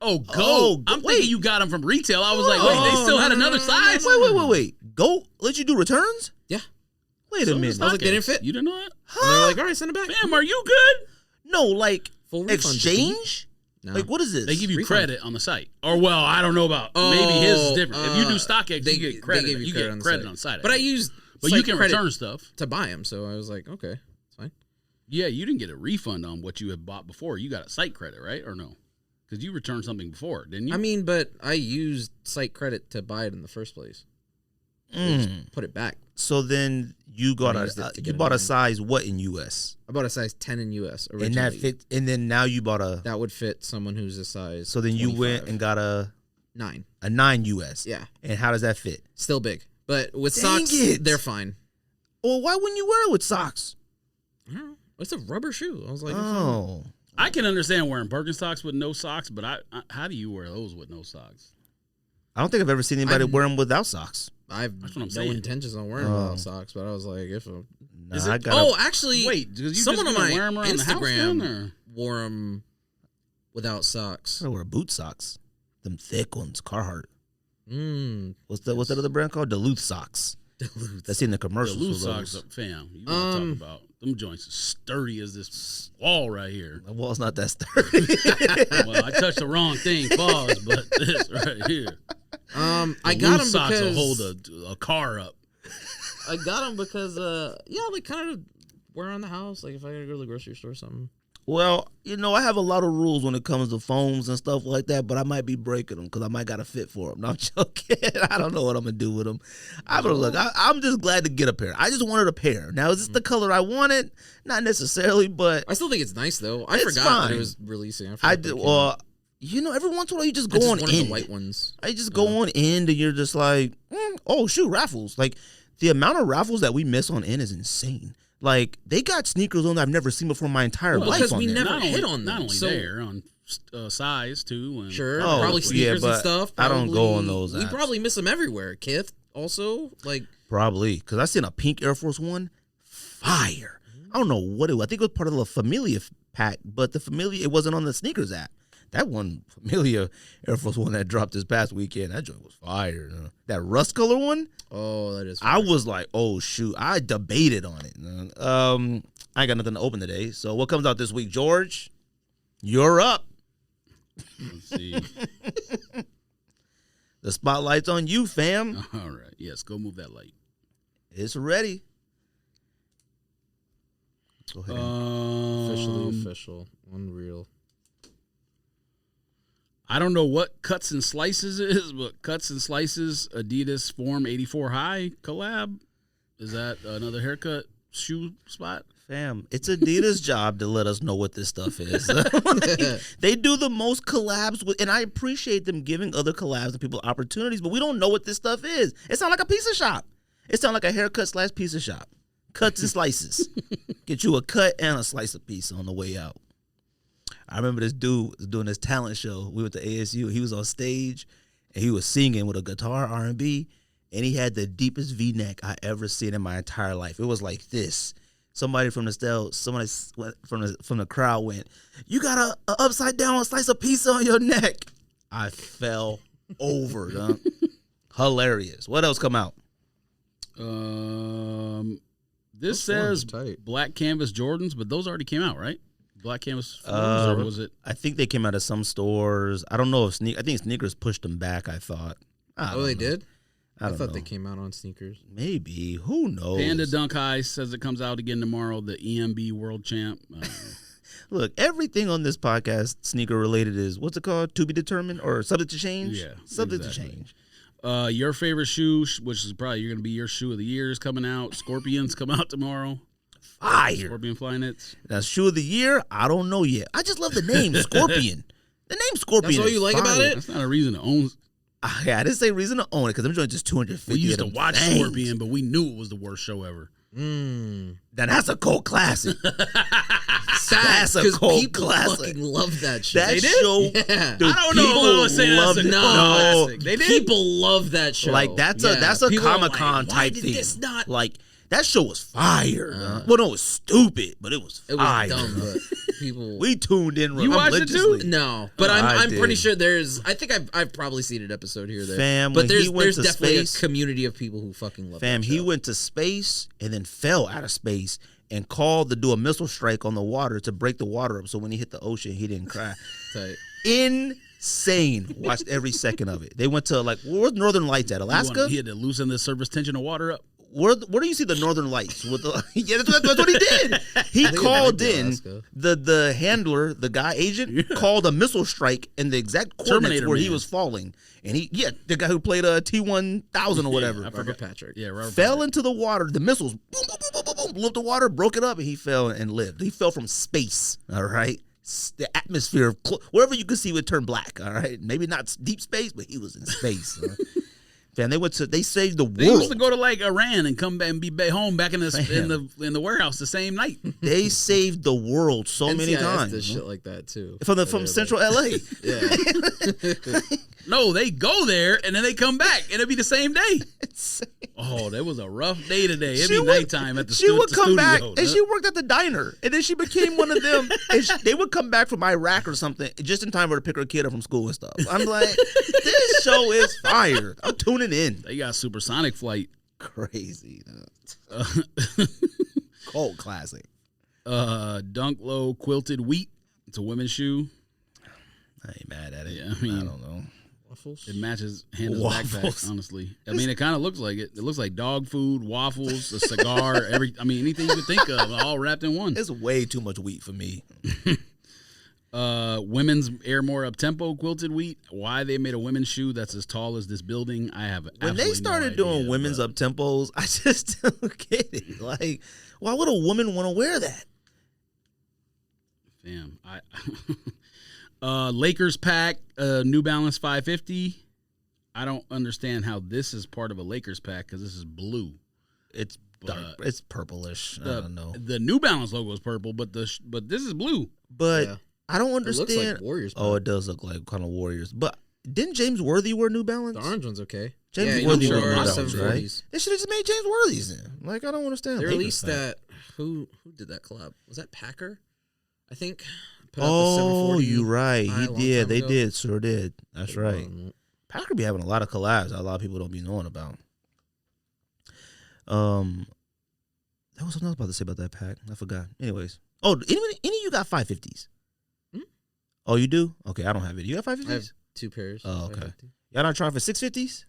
Oh, Go. Oh, I'm wait. thinking you got them from retail. I was like, wait, they still had another size? Wait. Go let you do returns? Yeah. Wait a minute. I was like, they didn't fit. You didn't know that? And they were like, all right, send it back. Fam, are you good? No, like Full refund, exchange. No. Like what is this? They give you Refund. credit on the site. Or, well, I don't know about. Maybe his is different. If you do StockX, you get credit. They give you credit get on the credit site. on the site. But I used But you site can credit return stuff. to buy them, so I was like, okay, it's fine. Yeah, you didn't get a refund on what you had bought before. You got a site credit, right? Or no? Because you returned something before, didn't you? I mean, but I used site credit to buy it in the first place. Mm. Put it back. So then you got used it to you get bought it a size what in US? I bought a size 10 in US originally. And that fit. And then now you bought a. That would fit someone who's a size. So then you 25. went and got a 9. 9 US. Yeah, And how does that fit? still big, but with Dang socks, it. they're fine. Well, why wouldn't you wear it with socks? I don't know. It's a rubber shoe. I was like, Oh, I can understand wearing Birkenstocks with no socks, but I how do you wear those with no socks? I don't think I've ever seen anybody wear them without socks. I've That's what I'm no saying. intentions on wearing without socks, but I was like, if a, Nah, Is it- I got. oh, actually, Wait, because you someone just on gonna my wear them around the house Instagram then, or? wore them without socks. I wear boot socks. Them thick ones, Carhartt. What's What's that other brand called? Duluth socks. Duluth. That's in the The commercials. loose for socks those. up, fam. You want to talk about them joints as sturdy as this wall right here. The wall's not that sturdy. Well, I touched the wrong thing, pause, but this right here. I The got loose them socks because will hold a car up. I got them because like kind of wear around the house. Like if I gotta go to the grocery store or something. Well, I have a lot of rules when it comes to phones and stuff like that, but I might be breaking them because I might got a fit for them. No, I'm joking. I don't know what I'm going to do with them. I'm just glad to get a pair. I just wanted a pair. Now, is this the color I wanted? Not necessarily, but I still think it's nice though. I It's forgot fine. that it was releasing. I did. Well, every once in a while you just go on wanted in. the white ones. I just go on in and you're just like, oh, shoot, raffles. Like, the amount of raffles that we miss on in is insane. Like, they got sneakers on that I've never seen before in my entire life because on we there. never hit on them. Not only So- there, on size too. And Sure, Oh, probably yeah, sneakers and but stuff. I don't go on probably- those We apps. probably miss them everywhere. Kith also like. Probably. Because I seen a pink Air Force One. Fire. I don't know what it was. I think it was part of the Familia pack, but the Familia, it wasn't on the sneakers app. That one, Familia Air Force One that dropped this past weekend, that joint was fire. That rust color one, Oh, that is. I was like, oh, shoot. I debated on it. I ain't got nothing to open today. So what comes out this week, George? You're up. let's see. The spotlight's on you, fam. All right, yes, go move that light. It's ready. Go ahead. officially official. Unreal. I don't know what Cuts and Slices is, but Cuts and Slices Adidas Form 84 High collab. Is that another haircut shoe spot? Fam, it's Adidas' job to let us know what this stuff is. Like, they do the most collabs with, and I appreciate them giving other collabs and people opportunities, but we don't know what this stuff is. It sounds like a pizza shop. It sounds like a haircut / pizza shop. Cuts and slices. Get you a cut and a slice of pizza on the way out. I remember this dude was doing this talent show. We went to ASU. He was on stage, and he was singing with a guitar, R&B, and he had the deepest V-neck I ever seen in my entire life. It was like this. Somebody from the stage, somebody from the crowd went, "You got a upside down slice of pizza on your neck." I fell over. Dog. Hilarious. What else come out? This Those says tight. Black Canvas Jordans, but those already came out, right? Black Canvas Jordans, or was it? I think they came out of some stores. I don't know if I think Sneakers pushed them back. I thought. Oh, they did? I thought know. they came out on sneakers. Maybe. Who knows? Panda Dunk High says it comes out again tomorrow. The EMB World Champ. Look, everything on this podcast, sneaker related, is what's it called? To be determined or subject to change? Yeah, Subject exactly. to change. Your favorite shoe, which is probably you're going to be your shoe of the year, is coming out. Scorpions come out tomorrow. Fire. Scorpion Flyknits. Now, shoe of the year, I don't know yet. I just love the name, Scorpion. The name Scorpion. That's all is you like about fire. it? That's not a reason to own. Yeah, I didn't say reason to own it because I'm doing just 250. We used to of them watch things. Scorpion, but we knew it was the worst show ever. Now, that's a cult classic. Sad, That's a because cult people classic. fucking love that shit. That They did? show, Yeah. dude, I don't know if I people would say that's love a it. cult No, classic. They did. People love that show. like that's Yeah. a People are Comic-Con like, why type did thing. this not? Like That show was fire. Well, no, it was stupid, but it was fire. It was dumb, but people. We tuned in. You watched it too? No, but I'm pretty sure there's. I think I've probably seen an episode here or there. Fam, but there's definitely space, a community of people who fucking love. Fam, that he show. went to space and then fell out of space and called to do a missile strike on the water to break the water up. So when he hit the ocean, he didn't cry. Tight. Insane. Watched every second of it. They went to where's Northern Lights at? Alaska? He had to loosen the surface tension of water up. Where do you see the Northern Lights? With the, yeah, that's what he did. He called in the handler, the guy agent, called a missile strike in the exact coordinates where he was falling, and the guy who played T-1000 or whatever, Robert Patrick, fell into the water. The missiles boom, boom, boom, boom, boom, blew up the water, broke it up, and he fell and lived. He fell from space. All right. The atmosphere of wherever you could see would turn black. All right, maybe not deep space, but he was in space. Fam, they saved the world. They used to go to Iran and come back and be home back in the warehouse the same night. They saved the world so many times. Does shit like that too. From Central LA. Yeah. No, they go there and then they come back and it'd be the same day. Oh, that was a rough day today. It'd be nighttime at the studio. She would come back and she worked at the diner, and then she became one of them. And they would come back from Iraq or something just in time for her to pick her kid up from school and stuff. I'm like, this show is fire. I'm tuning in. They got supersonic flight. Crazy. Cult classic. Dunk Low quilted wheat. It's a women's shoe. I ain't mad at it. Yeah, I don't know. It matches Hannah's backpack, honestly. I mean, it kind of looks like it. It looks like dog food, waffles, a cigar, anything you could think of, all wrapped in one. It's way too much wheat for me. Women's Airmore Up-Tempo quilted wheat. Why they made a women's shoe that's as tall as this building, I have when they started doing women's up-tempos, I just don't get it. Like, why would a woman want to wear that? Damn, Lakers pack, New Balance 550. I don't understand how this is part of a Lakers pack because this is blue. It's dark. It's purplish. I don't know. The New Balance logo is purple, but this is blue. But I don't understand. It looks like Warriors. Oh, it does look like kind of Warriors. But didn't James Worthy wear New Balance? The orange one's okay. James Worthy wore New Balance, right? They should have just made James Worthy's then. Like, I don't understand. They released that. Who did that collab? Was that Packer? I think. Oh, you're right. He did. They did. Sure did. That's right. Packer be having a lot of collabs that a lot of people don't be knowing about. There was something else about to say about that pack. I forgot. Anyways. Oh, any of you got 550s? Oh, you do? Okay, I don't have it. You got 550s? I have 2 pairs. Oh, okay. Y'all not trying for 650s?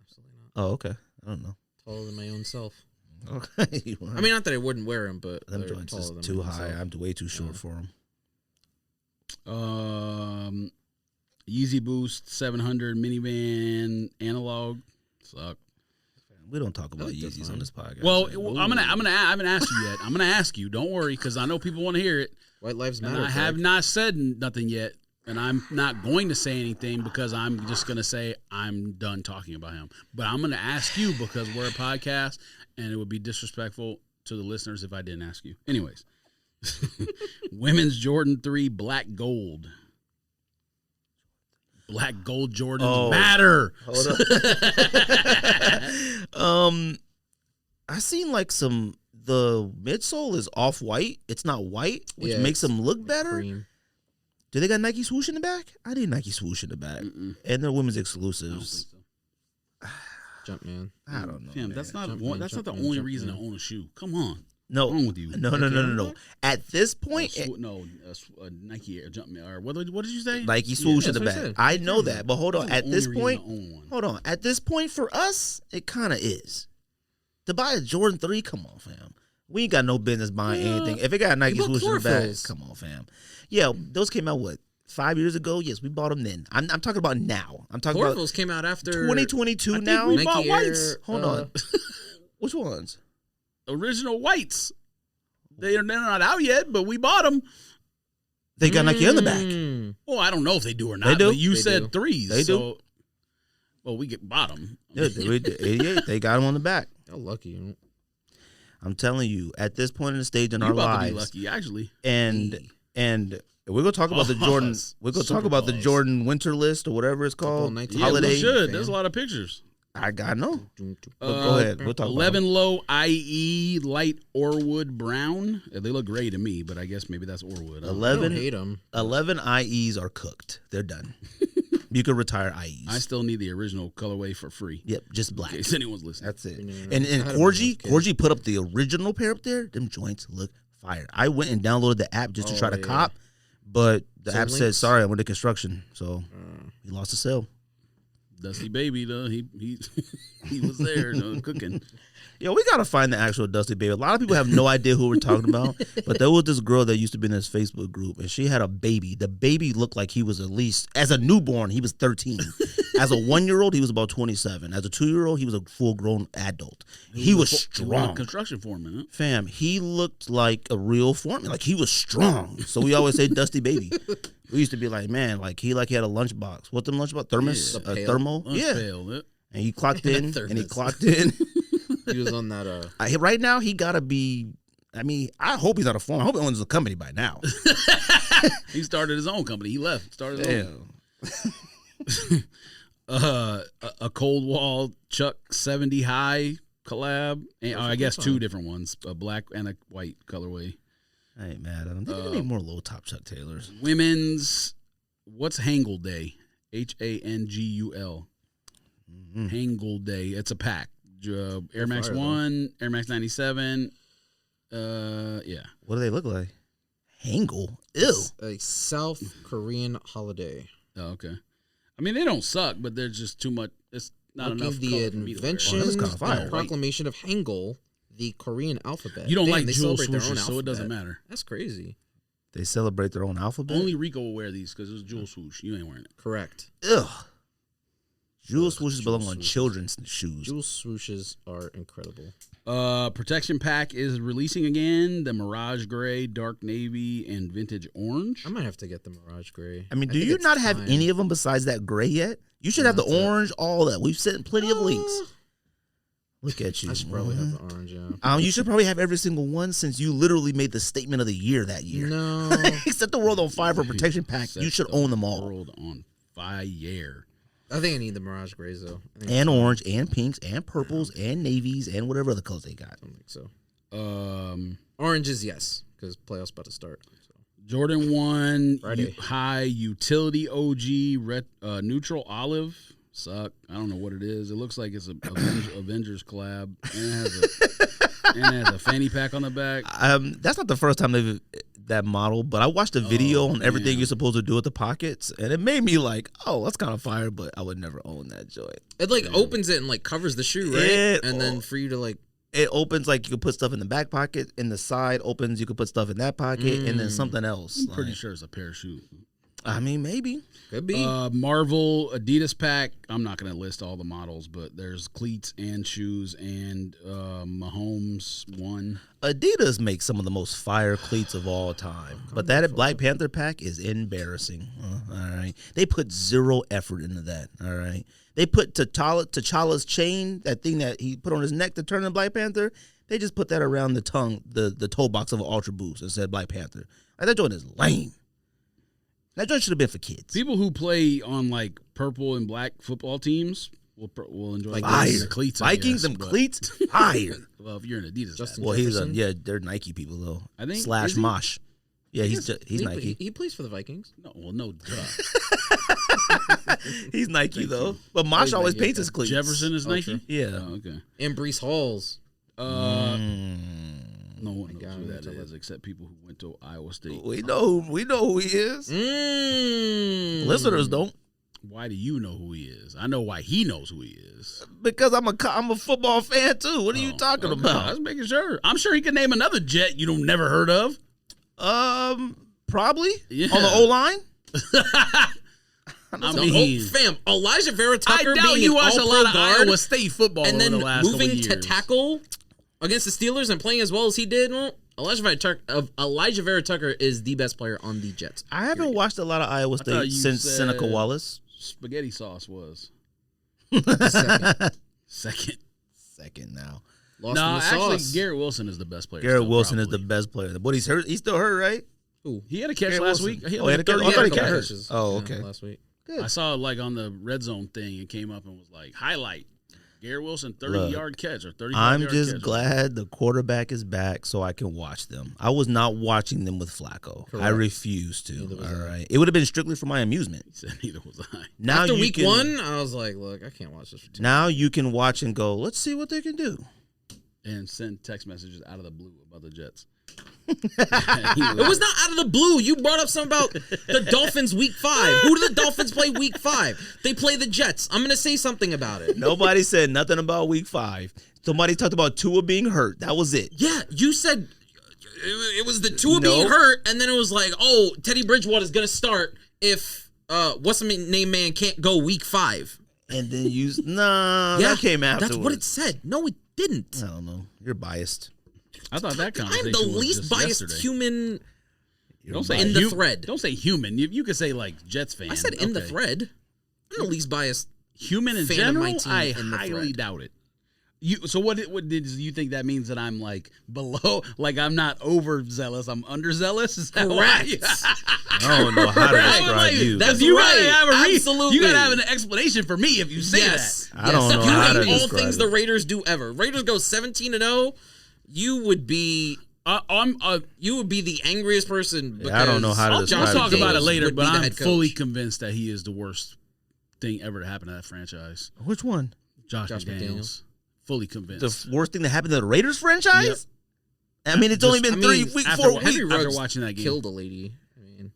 Absolutely not. Oh, okay. I don't know. Taller than my own self. Okay. I mean, not that I wouldn't wear them, but them joints is too high. I'm way too short for them. Yeezy Boost 700 minivan analog suck. We don't talk about Yeezys on this podcast. Well, I haven't asked you yet. I'm gonna ask you. Don't worry, because I know people want to hear it. White Lives Matter. And I have not said nothing yet, and I'm not going to say anything because I'm just gonna say I'm done talking about him. But I'm gonna ask you because we're a podcast, and it would be disrespectful to the listeners if I didn't ask you. Anyways. Women's Jordan 3 black gold. Black gold Jordans matter. Hold up. I seen the midsole is off white. It's not white, which makes them look better. Cream. Do they got Nike swoosh in the back? I need Nike swoosh in the back. And they're women's exclusives. Jumpman. I don't know. Damn, that's not the only reason to own a shoe. Come on. No, what's wrong with you? No. At this point, Nike Air Jumpman. Or what did you say? Nike swoosh in the back. I know that, but hold on. At this point, At this point, for us, it kind of is. To buy a Jordan 3, come on, fam. We ain't got no business buying anything. If it got Nike swoosh in the back, come on, fam. Yeah, those came out 5 years ago? Yes, we bought them then. I'm talking about now. I'm talking about came out after 2022 now. We bought whites. Hold on. Which ones? Original whites. They're not out yet, but we bought them. They got Nike on the back. Well, I don't know if they do or not. They do. But you said 3s. They do. Well, we get bottom. Yeah, they got them on the back. How lucky. I'm telling you, at this point in the stage in you our about lives, to be lucky, actually. And we're gonna talk about the Jordan. We're gonna talk about the Jordan winter list or whatever it's called. Yeah, holiday. we should. There's a lot of pictures. I know. Go ahead. We'll talk 11 low IE light Orwood brown. They look gray to me, but I guess maybe that's Orwood. 11 hate them. 11 IEs are cooked. They're done. You can retire IEs. I still need the original colorway for free. Yep, just black. In case anyone's listening. That's it. And Corgi put up the original pair up there. Them joints look fire. I went and downloaded the app just to try to cop, but the app said, sorry, I went to construction. So he lost the sale. Dusty Baby, though, he was there cooking. Yo, we got to find the actual Dusty Baby. A lot of people have no idea who we're talking about, but there was this girl that used to be in this Facebook group, and she had a baby. The baby looked like he was at least, as a newborn, he was 13. As a 1-year-old, he was about 27. As a 2-year-old, he was a full-grown adult. He was strong. Construction foreman, huh? Fam, he looked like a real foreman. Like, he was strong. So we always say Dusty Baby. We used to be like, man, like he had a lunchbox. What's the lunchbox? Thermos? Yeah. A thermal? Yeah. And he clocked in. And he clocked in. He was on that. Right now, he got to be, I mean, I hope he's not a foreman. I hope he owns a company by now. He started his own company. He left. Started his own. A Cold Wall Chuck 70 High collab. And, I guess 2 different ones, a black and a white colorway. I ain't mad at him. They need more low top Chuck Taylors. Women's, what's Hangle Day? HANGUL. Mm-hmm. Hangle Day. It's a pack. Air Max 1, Air Max 97. Yeah. What do they look like? Hangle. Ew. It's a South Korean holiday. Oh, okay. I mean, they don't suck, but they're just too much. It's not enough. The invention and proclamation of Hangul, the Korean alphabet. You don't like jewel swooshes, so it doesn't matter. That's crazy. They celebrate their own alphabet? Only Ricco will wear these because it's jewel swoosh. You ain't wearing it. Correct. Ugh. Jewel swooshes belong on children's shoes. Jewel swooshes are incredible. Protection pack is releasing again. The Mirage Gray, Dark Navy, and Vintage Orange. I might have to get the Mirage Gray. I mean, do you not have any of them besides that gray yet? You should have the orange, all that. We've sent plenty of links. Look at you. I should probably have the orange, yeah. You should probably have every single one since you literally made the statement of the year that year. No. Set the world on fire for protection pack. You should own them all. World on fire. I think I need the Mirage Grays, though. And orange, and pinks, and purples, and navies, and whatever other colors they got. I don't think so. Oranges, yes, because playoffs about to start. So. Jordan 1 Friday. High Utility OG Neutral Olive. Suck. I don't know what it is. It looks like it's a Avengers collab, and it has a fanny pack on the back. That's not the first time they've that model, but I watched a video on everything you're supposed to do with the pockets, and it made me like, oh, that's kind of fire, but I would never own that joint. It opens it and covers the shoe, right? And then for you to it opens like you can put stuff in the back pocket, in the side opens you can put stuff in that pocket, and then something else. I'm pretty sure it's a parachute. I mean, maybe. Could be. Marvel Adidas pack. I'm not going to list all the models, but there's cleats and shoes and Mahomes one. Adidas makes some of the most fire cleats of all time. But that Black Panther pack is embarrassing. All right. They put zero effort into that. All right. They put T'Challa's chain, that thing that he put on his neck to turn into Black Panther. They just put that around the tongue, the toe box of an Ultra Boost and said Black Panther. Like, that joint is lame. That joint should have been for kids. People who play on like purple and black football teams will enjoy the cleats. Vikings, them cleats, fire. Well, if you're an Adidas, well, they're Nike people though. I think / Mosh. Yeah, he's Nike. He plays for the Vikings. No, duh. He's Nike though, but Mosh always paints his cleats. Jefferson is Nike. Yeah. Oh, okay. And Brees Halls. No one knows who that is except people who went to Iowa State. We know who he is. Listeners don't. Why do you know who he is? I know why he knows who he is. Because I'm a football fan too. What are you talking about? I was making sure. I'm sure he could name another Jet you don't never heard of. Probably. Yeah. On the O-line. Fam, Elijah Vera Tucker. I doubt you watch a lot of Iowa State football and then over the last moving couple to years. tackle against the Steelers and playing as well as he did. Well, Elijah Vera Tucker is the best player on the Jets. I haven't watched a lot of Iowa State since Seneca Wallace. Spaghetti sauce was second now. Lost in the actually, sauce. Garrett Wilson is the best player. Garrett Wilson is the best player. But he's hurt. He's still hurt, right? Ooh. He had a catch last week. He had a catch. Oh, okay. Last week. I saw it like on the red zone thing. It came up and was like highlight. Garrett Wilson, 30-yard catch or 35-yard catch. I'm just glad the quarterback is back so I can watch them. I was not watching them with Flacco. Correct. I refuse to. All right. It would have been strictly for my amusement. He said neither was I. Now After week 1, I was like, look, I can't watch this for 2 Now you can watch and go, let's see what they can do. And send text messages out of the blue about the Jets. It was not out of the blue. You brought up something about the Dolphins week 5. Who do the Dolphins play week 5? They play the Jets. I'm going to say something about it. Nobody said nothing about week 5. Somebody talked about Tua being hurt. That was it. Yeah, you said it was the Tua being hurt, and then it was like, oh, Teddy Bridgewater is going to start if what's the name man can't go week 5. And then that came afterwards. That's what it said. No, it didn't. I don't know. You're biased. I thought that conversation I'm the was least just biased yesterday. human Don't say in the thread. Don't say human. You could say like Jets fan. I said in the thread. I'm the least biased. Human in fan general, of my team I in the highly thread. doubt it. So what did you think that means that I'm like below? Like I'm not overzealous. I'm underzealous. Is that Correct. I don't know how to describe you. That's you right. gotta have Absolutely. You gotta have an explanation for me if you say Yes. that. I don't know how to You hate all describe things it. the Raiders do ever. Raiders go 17-0. You would be you would be the angriest person. Yeah, I don't know how to because describe I'll talk it. about it later, would be but the I'm head coach. fully convinced that he is the worst thing ever to happen to that franchise. Which one? Josh McDaniels. McDaniels. Fully convinced. The worst thing that happened to the Raiders franchise? Yep. I mean, it's only been 4 after weeks. Henry after Ruggs watching that game. killed a lady. I mean,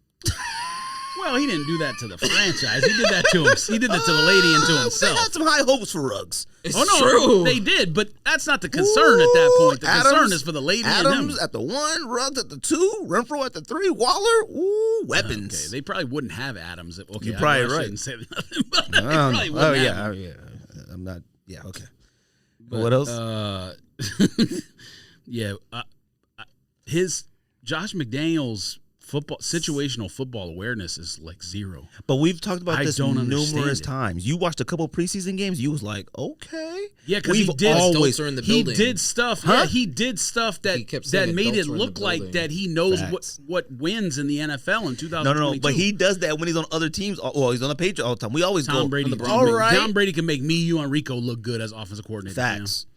Well, he didn't do that to the franchise. He did that to him. He did that to the lady and to They himself. had some high hopes for Ruggs. it's Oh no, true. they did, but that's not the concern at that point. The concern Adams- is for the lady and him. Adams at the 1, Ruggs at the 2, Renfro at the 3, Waller. Ooh, weapons. Okay, they probably wouldn't have Adams. Okay, You're probably I right. shouldn't say nothing, but they I don't probably know. wouldn't Oh, have him. yeah. I'm not. Yeah, okay. But, What else? Yeah, his Josh McDaniels situational football awareness is like zero. But we've talked about I this don't understand numerous it. times. You watched a couple preseason games. You was like, okay. Yeah, because We've he did. always- Adults are in the He building. did stuff. Huh? Yeah, he did stuff that He kept saying that made it adults were in the look like building. that he knows Facts. what wins in the NFL in 2022. No. But he does that when he's on other teams. Well, he's on the Patriots all the time. We always Tom go. Brady. All right. Tom Brady can make me, you, and Rico look good as offensive coordinator. Facts.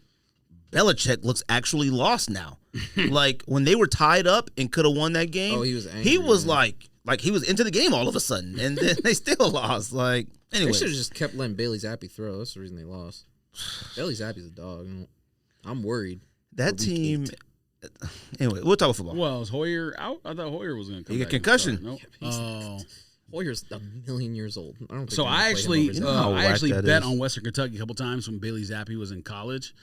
Belichick looks actually lost now. Like when they were tied up and could have won that game. Oh, he was angry, He was man. like he was into the game all of a sudden, and then they still lost. Like They anyway, should have just kept letting Bailey Zappi throw. That's the reason they lost. Bailey Zappi's a dog. I'm worried. that for week team. 8. Anyway, we'll talk about football. Well, is Hoyer out? I thought Hoyer was going to come He back. got concussion. and start. Nope. Oh. Hoyer's a million years old. I don't think So they're gonna I play actually, him over You know how I whack actually that bet is. on Western Kentucky a couple times when Bailey Zappi was in college,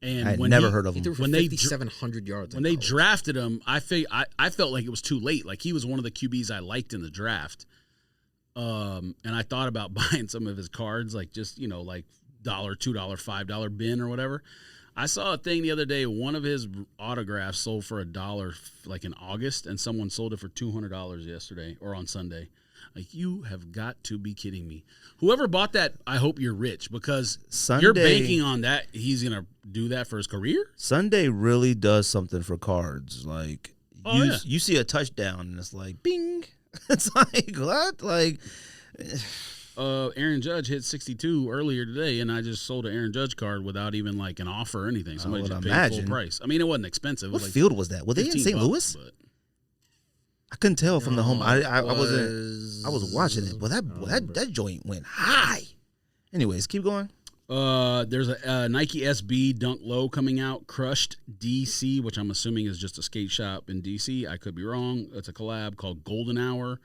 and I had when never he- heard of He him. threw for When they 5,700 yards. When in they college. drafted him, I felt like it was too late. Like he was one of the QBs I liked in the draft, and I thought about buying some of his cards, like just like $1, $2, $5 bin or whatever. I saw a thing the other day. One of his autographs sold for $1, like in August, and someone sold it for $200 yesterday or on Sunday. Like, you have got to be kidding me. Whoever bought that, I hope you're rich, because you're Sunday- banking on that he's gonna do that for his career. Sunday really does something for cards. Like Oh, yeah. you see a touchdown and it's like bing. It's like what? Like Aaron Judge hit 62 earlier today, and I just sold an Aaron Judge card without even like an offer or anything. Somebody would just paid imagine. full price. I mean, it wasn't expensive. It what was like field was that? Were they in 15 St. bucks, Louis? but- I couldn't tell from the home. I No, it wasn't. I was watching it, but that joint went high. Anyways, keep going. There's a Nike SB Dunk Low coming out, Crushed DC, which I'm assuming is just a skate shop in DC. I could be wrong. It's a collab called Golden Hour.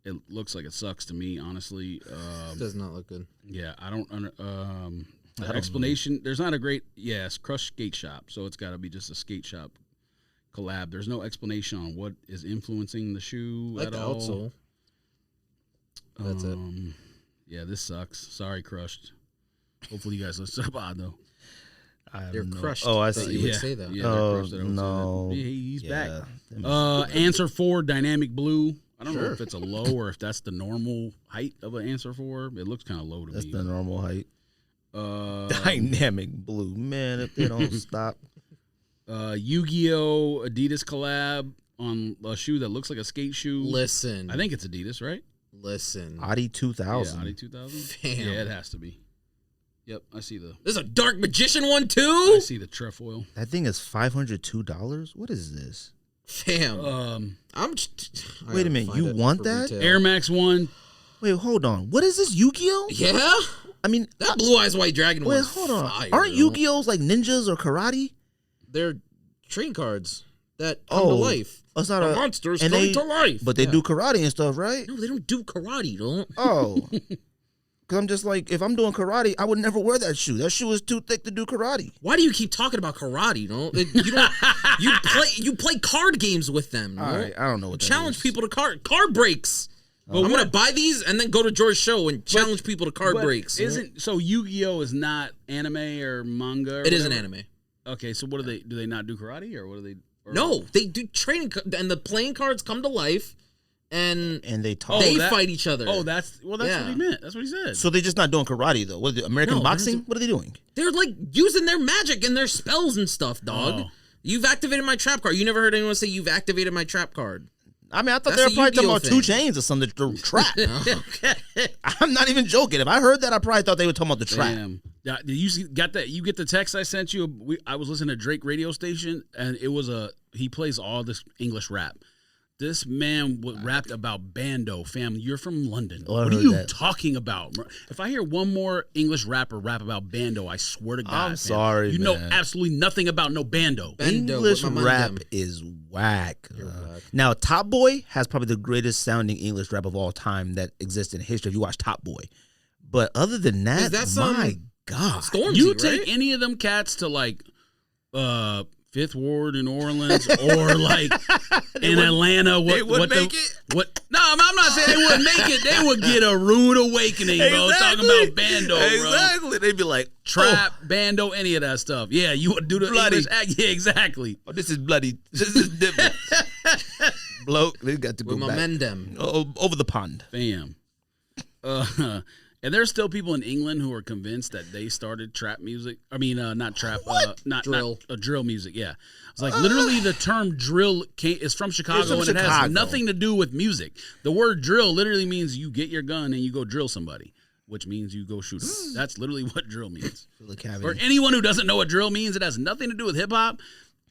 It looks like it sucks to me, honestly. Does not look good. Yeah, I don't. The explanation. There's not a great. Yes, Crushed Skate Shop. So it's got to be just a skate shop collab. There's no explanation on what is influencing the shoe Like at the all. outsole. That's it. Yeah, this sucks. Sorry, Crushed. Hopefully you guys listen to the pod though. They're crushed. Oh, I but see. You would say that. Yeah, they're Oh crushed. I would say no. that. Yeah, he's Yeah. back. Answer 4 Dynamic Blue. I don't know if it's a low or if that's the normal height of an Answer 4. It looks kind of low to That's me. the normal height. Dynamic blue, man. If they don't stop, Yu-Gi-Oh! Adidas collab on a shoe that looks like a skate shoe. Listen. I think it's Adidas, right? Listen. Audi Yeah, 2000. Audi 2000. Fam. Yeah, it has to be. Yep, I see the. There's a Dark Magician one I too. see the trefoil. That thing is $502. What is this? Fam, Wait a minute, you want that? Air Max 1. Wait, hold on. What is this? Yu-Gi-Oh? Yeah, I mean, that Blue Eyes White Dragon wait, was hold on. fire, Aren't yo. Yu-Gi-Ohs like ninjas or karate? They're trading cards that come to life. It's not The a monsters and come they- to life. But they do karate and stuff, right? No, they don't do karate, don't. Oh. Because I'm just like, if I'm doing karate, I would never wear that shoe. That shoe is too thick to do karate. Why do you keep talking about karate? No, you play card games with them. No? All right, I don't know what that Challenge is. people to card breaks. But I'm gonna buy these and then go to George's show and challenge people to card breaks. Isn't so? Yu-Gi-Oh is not anime or manga. Or It is an whatever? anime. Okay, so what do they? Do they not do karate or what do they? Or, No, they do training, and the playing cards come to life, and And they talk. they that- fight each other. that's what Yeah. he meant. That's what he said. So they're just not doing karate, though. What are they, American No, they're boxing? just- What are they doing? They're like using their magic and their spells and stuff, dog. Oh. You've activated my trap card. You never heard anyone say you've activated my trap card. I mean, I thought That's they were a probably talking Yu-Gi-Oh about 2 thing. Chains or something to trap. Okay. I'm not even joking. If I heard that, I probably thought they were talking about the trap. Damn. Yeah, did you got that? You get the text I sent you? I was listening to Drake radio station, and it was he plays all this English rap. This man rapped about bando, fam. You're from London. Oh, I what are heard you that. talking about? If I hear one more English rapper rap about bando, I swear to God, I'm fam, sorry, you know man. absolutely nothing about no bando. Bando English with my rap mandem. is whack. whack. Now, Top Boy has probably the greatest sounding English rap of all time that exists in history. If you watch Top Boy, but other than that, Is that some my God, Stormzy, You right? take any of them cats to like Fifth Ward in New Orleans or like in Atlanta. they would make it. What? No, I'm not saying they wouldn't make it. They would get a rude awakening, bro. Talking about bando, bro. Exactly. They'd be like, Trap, bando, any of that stuff. Yeah, you would do the Bloody. English act. Yeah, exactly. oh, this is bloody. This is different. Bloke, they got to go With my back. mandem. Over the pond. Fam. And there's still people in England who are convinced that they started trap music. I mean, not trap, not Drill. not, drill music. Yeah, it's like literally the term drill is from Chicago, from and it has Chicago. nothing to do with music. The word drill literally means you get your gun and you go drill somebody, which means you go shoot them. That's literally what drill means. For anyone who doesn't know what drill means, it has nothing to do with hip hop.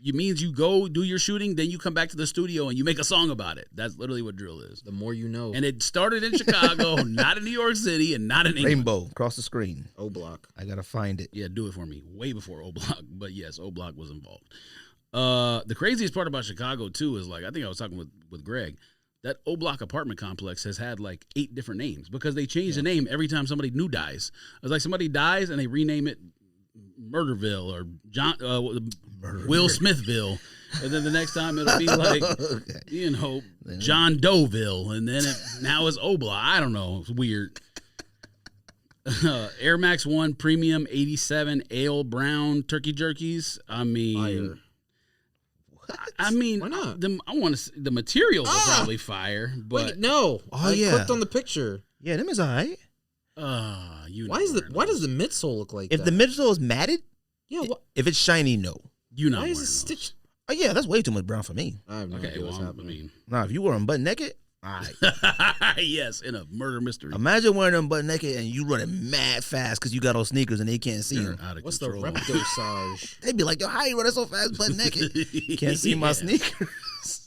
It means you go do your shooting, then you come back to the studio and you make a song about it. That's literally what drill is. The more you know. And it started in Chicago, not in New York City, and not in England. Rainbow across the screen. O Block. I gotta find it. Yeah, do it for me. Way before O Block, but yes, O Block was involved. The craziest part about Chicago too is like I think I was talking with Greg. That O Block apartment complex has had like 8 different names because they change the name every time somebody new dies. It's like somebody dies and they rename it Murderville or Will Smithville, and then the next time it'll be like John Doeville, and then now it's O Block. I don't know. It's weird. Air Max 1 Premium 87 Ale Brown Turkey Jerkies. I mean, Fire. I mean, Why not? I want to. The materials are probably fire, but Wait, no. Oh, I yeah. clicked on the picture. Yeah, them is alright. you Why does the midsole look like If that? the midsole is matted, yeah, if it's shiny, no. you know why is wearing it those. stitched? Oh yeah, that's way too much brown for me. I have no Okay, idea well, what's I happening. mean, Nah, if you wear them butt naked, all right. yes, in a murder mystery. Imagine wearing them butt naked and you running mad fast because you got on sneakers and they can't see They're them. out of What's the control. rep dosage? They'd be like, yo, how you running so fast butt naked? Can't see my Yeah. sneakers.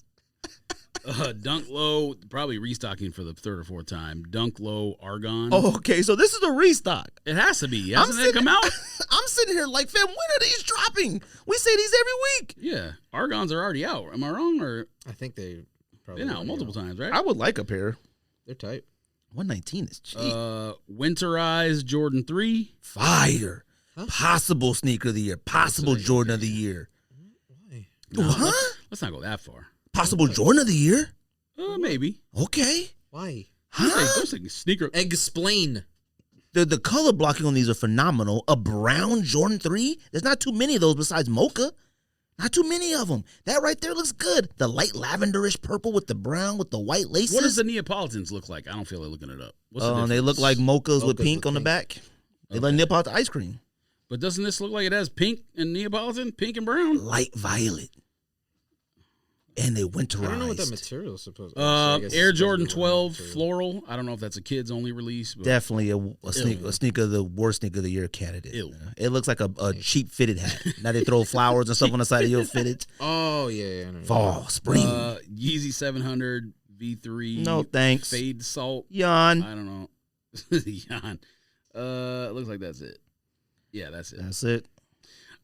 Dunk Low, probably restocking for the 3rd or 4th time. Dunk Low Argon. Oh, okay, so this is a restock. It has to be. Hasn't it sitting- come out? I'm sitting here like, fam, when are these dropping? We say these every week. Yeah. Argons are already out. Am I wrong? Or I think they probably been out already multiple times, right? I would like a pair. They're tight. 119 is cheap. Winterized Jordan 3. Fire. Huh? Possible sneaker of the year. Possible Jordan of the year. Why? No, Huh? let's not go that far. Possible Jordan of the year? Maybe. Okay. Why? Huh? Don't say sneaker. Explain. The color blocking on these are phenomenal. A brown Jordan 3? There's not too many of those besides Mocha. Not too many of them. That right there looks good. The light lavenderish purple with the brown with the white laces. What does the Neapolitans look like? I don't feel like looking it up. What's the They look like difference? mochas with Mochas pink with on the pink. back. They like Neapolitan ice cream. But doesn't this look like it has pink and Neapolitan? Pink and brown? Light violet. and they winterized. I don't know what that material is supposed to be. I guess Air it's supposed Jordan to be warm 12 material. floral. I don't know if that's a kids only release. But Definitely a sneaker, the worst sneaker of the year candidate. Ew. Man. It looks like a cheap fitted hat. Now they throw flowers and stuff on the side of your fitted. Oh yeah. I know. Fall, spring. Yeezy 700 V3. No thanks. Fade salt. Yawn. I don't know. Yawn. Looks like that's it. Yeah, that's it. That's it.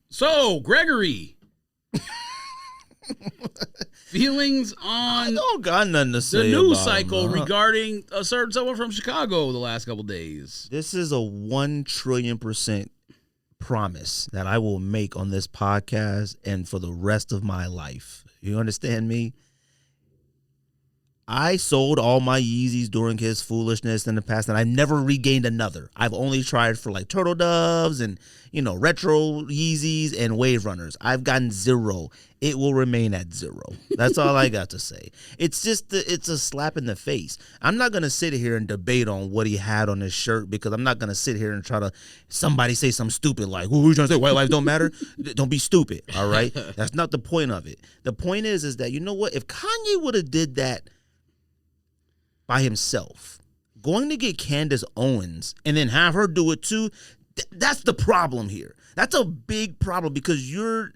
So, Gregory. Feelings I on don't got nothing to say the news about cycle him, huh? regarding a certain someone from Chicago the last couple days. This is a 1 trillion% promise that I will make on this podcast and for the rest of my life. You understand me? I sold all my Yeezys during his foolishness in the past, and I never regained another. I've only tried for like Turtle Doves and, retro Yeezys and Wave Runners. I've gotten 0. It will remain at 0. That's all I got to say. It's just, it's a slap in the face. I'm not going to sit here and debate on what he had on his shirt because I'm not going to sit here and try to, somebody say something stupid like, who are you trying to say, white lives don't matter? Don't be stupid, all right? That's not the point of it. The point is that, you know what? If Kanye would have did that by himself, going to get Candace Owens and then have her do it too, that's the problem here. That's a big problem because you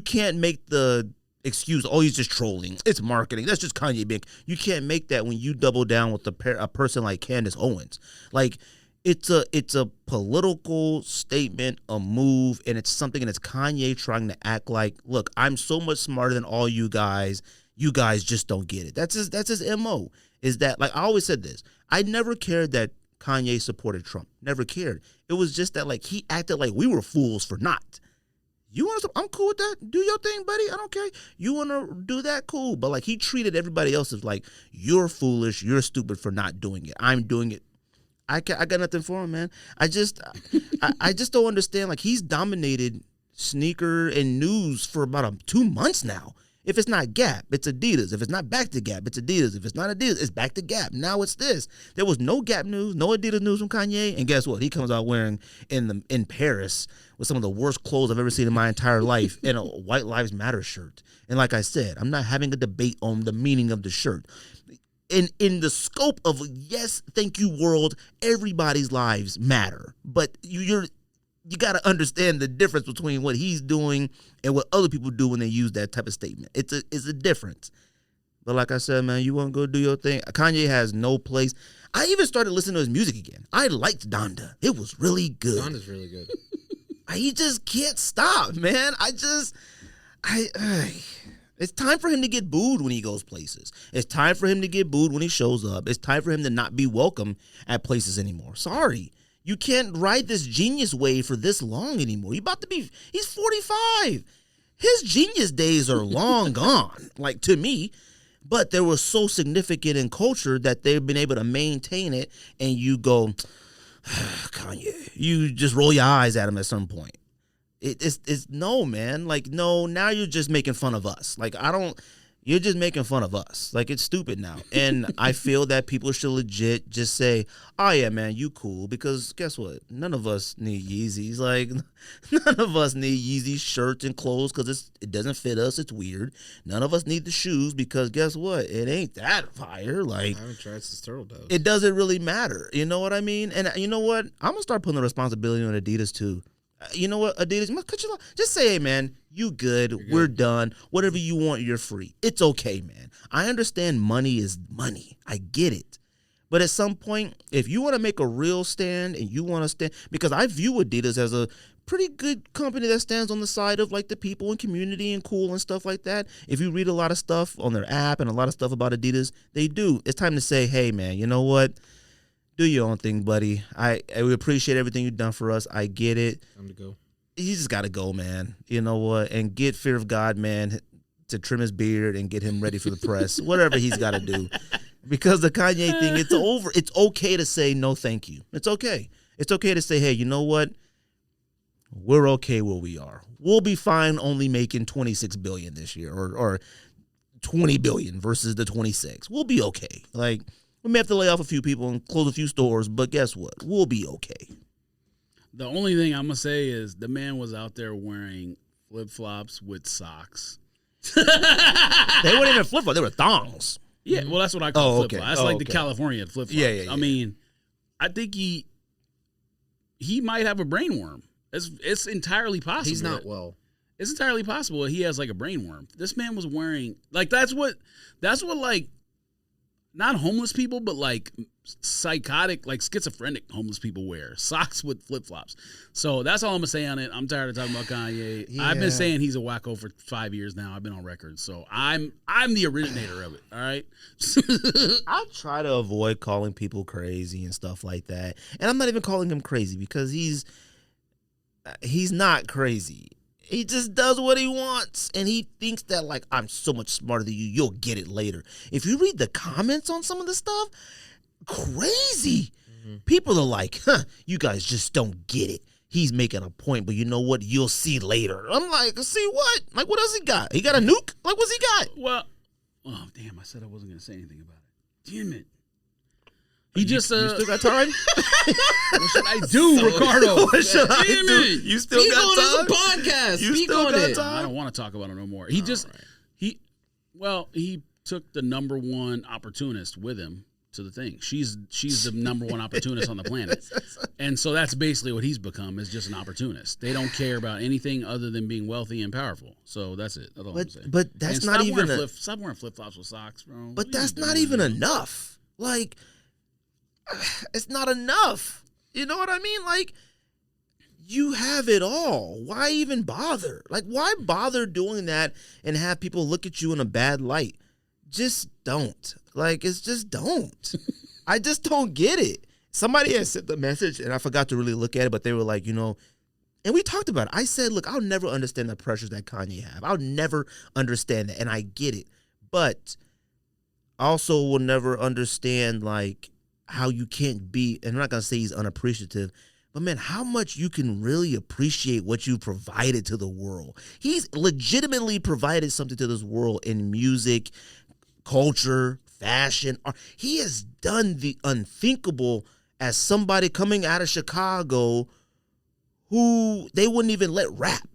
can't make the excuse, oh, he's just trolling. It's marketing. That's just Kanye being. You can't make that when you double down with a person like Candace Owens. Like, it's a political statement, a move, and it's something, and it's Kanye trying to act like, look, I'm so much smarter than all you guys. You guys just don't get it. That's his MO. Is that, like, I always said this. I never cared that Kanye supported Trump. Never cared. It was just that, like, he acted like we were fools for not. You want to? I'm cool with that. Do your thing, buddy. I don't care. You want to do that? Cool. But, like, he treated everybody else as like, you're foolish. You're stupid for not doing it. I'm doing it. I got nothing for him, man. I just don't understand. Like, he's dominated sneaker and news for about 2 months now. If it's not Gap, it's Adidas. If it's not back to Gap, it's Adidas. If it's not Adidas, it's back to Gap. Now it's this. There was no Gap news, no Adidas news from Kanye, and guess what? He comes out wearing in Paris with some of the worst clothes I've ever seen in my entire life, and a White Lives Matter shirt. And like I said, I'm not having a debate on the meaning of the shirt. In the scope of, yes, thank you, world, everybody's lives matter, but you got to understand the difference between what he's doing and what other people do when they use that type of statement. It's a difference. But like I said, man, you want to go do your thing. Kanye has no place. I even started listening to his music again. I liked Donda. It was really good. Donda's really good. He just can't stop, man. It's time for him to get booed when he goes places. It's time for him to get booed when he shows up. It's time for him to not be welcome at places anymore. Sorry. You can't ride this genius wave for this long anymore. He's 45. His genius days are long gone, like, to me. But they were so significant in culture that they've been able to maintain it, and you go, Kanye. You just roll your eyes at him at some point. It's no, man. Like, no, now you're just making fun of us. Like, you're just making fun of us. Like, it's stupid now. And I feel that people should legit just say, oh, yeah, man, you cool. Because guess what? None of us need Yeezys. Like, none of us need Yeezy shirts and clothes because it doesn't fit us. It's weird. None of us need the shoes because guess what? It ain't that fire. Like, I haven't tried since Turtle Doves. It doesn't really matter. You know what I mean? And you know what? I'm going to start putting the responsibility on Adidas, too. You know what, Adidas, just say, hey, man, you good. We're done. Whatever you want, you're free. It's okay, man. I understand money is money. I get it. But at some point, if you want to make a real stand and you want to stand, because I view Adidas as a pretty good company that stands on the side of, like, the people and community and cool and stuff like that. If you read a lot of stuff on their app and a lot of stuff about Adidas, they do. It's time to say, hey, man, you know what? Do your own thing, buddy. We appreciate everything you've done for us. I get it. Time to go. You just got to go, man. You know what? And get fear of God, man, to trim his beard and get him ready for the press. Whatever he's got to do. Because the Kanye thing, it's over. It's okay to say no thank you. It's okay. It's okay to say, hey, you know what? We're okay where we are. We'll be fine only making $26 billion this year or $20 billion versus the 26. We'll be okay. Like, we may have to lay off a few people and close a few stores, but guess what? We'll be okay. The only thing I'm going to say is the man was out there wearing flip-flops with socks. They weren't even flip flops. They were thongs. Yeah, well, that's what I call flip flop. That's like the okay. California flip flop. Yeah. I mean, I think he might have a brain worm. It's entirely possible. He's not well. It's entirely possible that he has like a brain worm. This man was wearing like that's what like not homeless people, but like psychotic, like schizophrenic homeless people wear socks with flip flops. So that's all I'm gonna say on it. I'm tired of talking about Kanye. Yeah. I've been saying he's a wacko for 5 years now. I've been on record, so I'm the originator of it. All right. I try to avoid calling people crazy and stuff like that, and I'm not even calling him crazy because he's not crazy. He just does what he wants, and he thinks that, like, I'm so much smarter than you, you'll get it later. If you read the comments on some of the stuff, crazy. Mm-hmm. People are like, you guys just don't get it. He's making a point, but you know what? You'll see later. I'm like, see what? Like, what else he got? He got a nuke? Like, what's he got? Well, oh, damn, I said I wasn't going to say anything about it. Damn it. He you still got time? What should I do, Ricardo? What should I do? You still Speak got on time? his podcast. You Speak still on got it. time? I don't want to talk about it no more. He took the number one opportunist with him to the thing. She's the number one opportunist on the planet. And so that's basically what he's become, is just an opportunist. They don't care about anything other than being wealthy and powerful. So that's it. That's all I'm saying. But that's not even stop wearing flip-flops with socks, bro. But that's not even enough. Like, it's not enough. You know what I mean? Like, you have it all. Why even bother? Like, why bother doing that and have people look at you in a bad light? Just don't. Like, it's just don't. I just don't get it. Somebody had sent the message, and I forgot to really look at it, but they were like, you know, and we talked about it. I said, look, I'll never understand the pressures that Kanye have. I'll never understand that, and I get it. But I also will never understand, like, how you can't be, and I'm not going to say he's unappreciative, but man, how much you can really appreciate what you provided to the world. He's legitimately provided something to this world in music, culture, fashion, art. He has done the unthinkable as somebody coming out of Chicago who they wouldn't even let rap.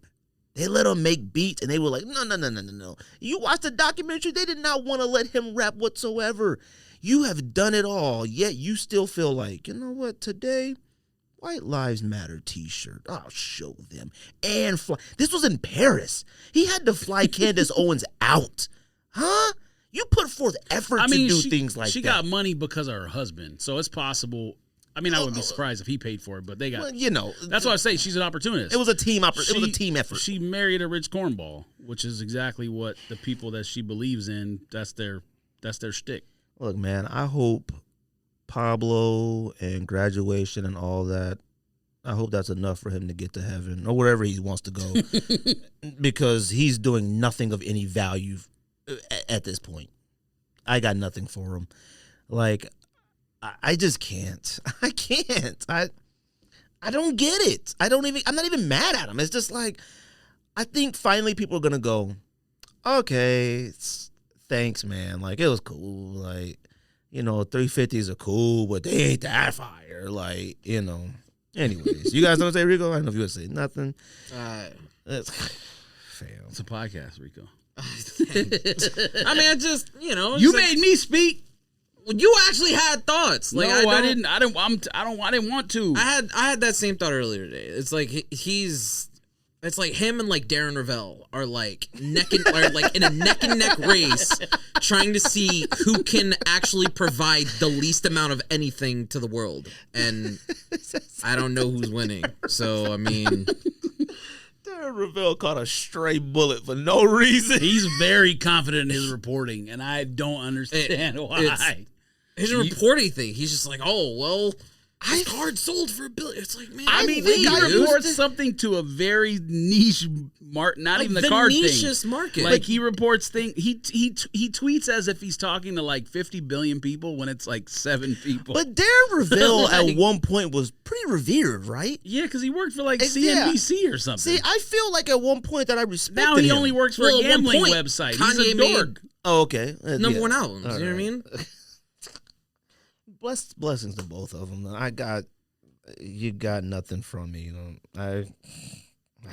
They let him make beats, and they were like, no. You watch the documentary, they did not want to let him rap whatsoever. You have done it all, yet you still feel like, you know what, today, White Lives Matter t-shirt. I'll show them. And fly. This was in Paris. He had to fly Candace Owens out. Huh? You put forth effort to do things like that. She got money because of her husband, so it's possible. I mean, I wouldn't be surprised if he paid for it, but they got. Well, you know, that's why I say she's an opportunist. It was a team it was a team effort. She married a rich cornball, which is exactly what the people that she believes in. That's their shtick. Look, man, I hope Pablo and graduation and all that, I hope that's enough for him to get to heaven or wherever he wants to go, because he's doing nothing of any value at this point. I got nothing for him. Like, I just can't. I can't. I don't get it. I'm not even mad at him. It's just like, I think finally people are going to go, okay, thanks, man. Like, it was cool. Like, you know, 350s are cool, but they ain't that fire. Like, you know. Anyways, you guys don't say Rico? I don't know if you would say nothing. Fail. It's a podcast, Rico. I mean, I just, you know. You made me speak. You actually had thoughts. Like, no, I didn't. I didn't want to. I had that same thought earlier today. It's like it's like him and like Darren Ravel are like in a neck and neck race, trying to see who can actually provide the least amount of anything to the world, and I don't know who's winning. So I mean, Darren Ravel caught a stray bullet for no reason. He's very confident in his reporting, and I don't understand why. His reporting thing, he's just like, oh well. His card sold for $1 billion. It's like, man, I mean, he reports something to a very niche not even the card thing. Nichest market. Like, he reports things. He tweets as if he's talking to like 50 billion people when it's like 7 people. But Darren Ravel at one point was pretty revered, right? Yeah, because he worked for like CNBC or something. See, I feel like at one point that I respected Now he him. only works for a gambling website. Kanye He's a dork. Oh, okay. Number one albums. You know what I mean? Blessings to both of them. You got nothing from me. You know, I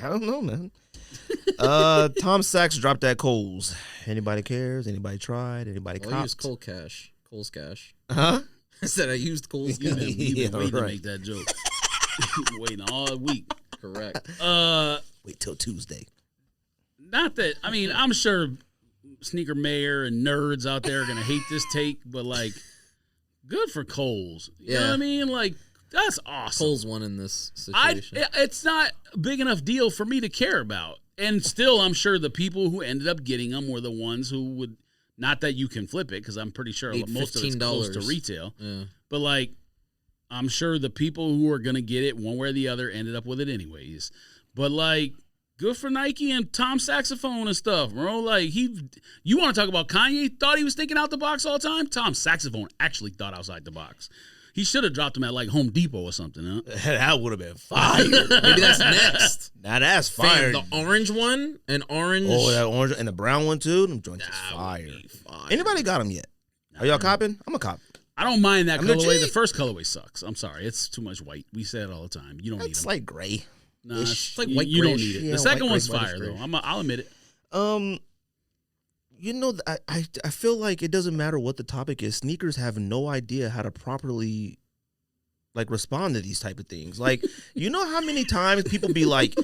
don't know, man. Tom Sachs dropped that Kohl'S. Anybody cares? Anybody tried? Anybody I used copped? Kohl's Cash. Huh? I said I used Kohl's You've Cash. been waiting to make that joke. Waiting all week. Correct. Wait till Tuesday. Not that, I mean, I'm sure sneaker mayor and nerds out there are going to hate this take, but like, good for Kohl's. You know what I mean? Like, that's awesome. Kohl's won in this situation. It's not a big enough deal for me to care about. And still, I'm sure the people who ended up getting them were the ones who would, not that you can flip it, because I'm pretty sure most of it's close to retail. Yeah. But like, I'm sure the people who are going to get it one way or the other ended up with it anyways. But like, good for Nike and Tom Saxophone and stuff, bro. Like, you want to talk about Kanye thought he was thinking out the box all the time? Tom Saxophone actually thought outside the box. He should have dropped him at like Home Depot or something, huh? That would have been fire. Maybe that's next. Now that's fire. The orange one and orange. Oh, that orange and the brown one too. Them joints is fire. Anybody got them yet? Are y'all copping? I'm a cop. I don't mind that colorway. The first colorway sucks. I'm sorry. It's too much white. We say it all the time. You don't need them. It's like gray. Nah, it's like white. You don't need it. The second one's fire though. I'll admit it. You know, I feel like it doesn't matter what the topic is. Sneakers have no idea how to properly like respond to these type of things. Like, you know how many times people be like,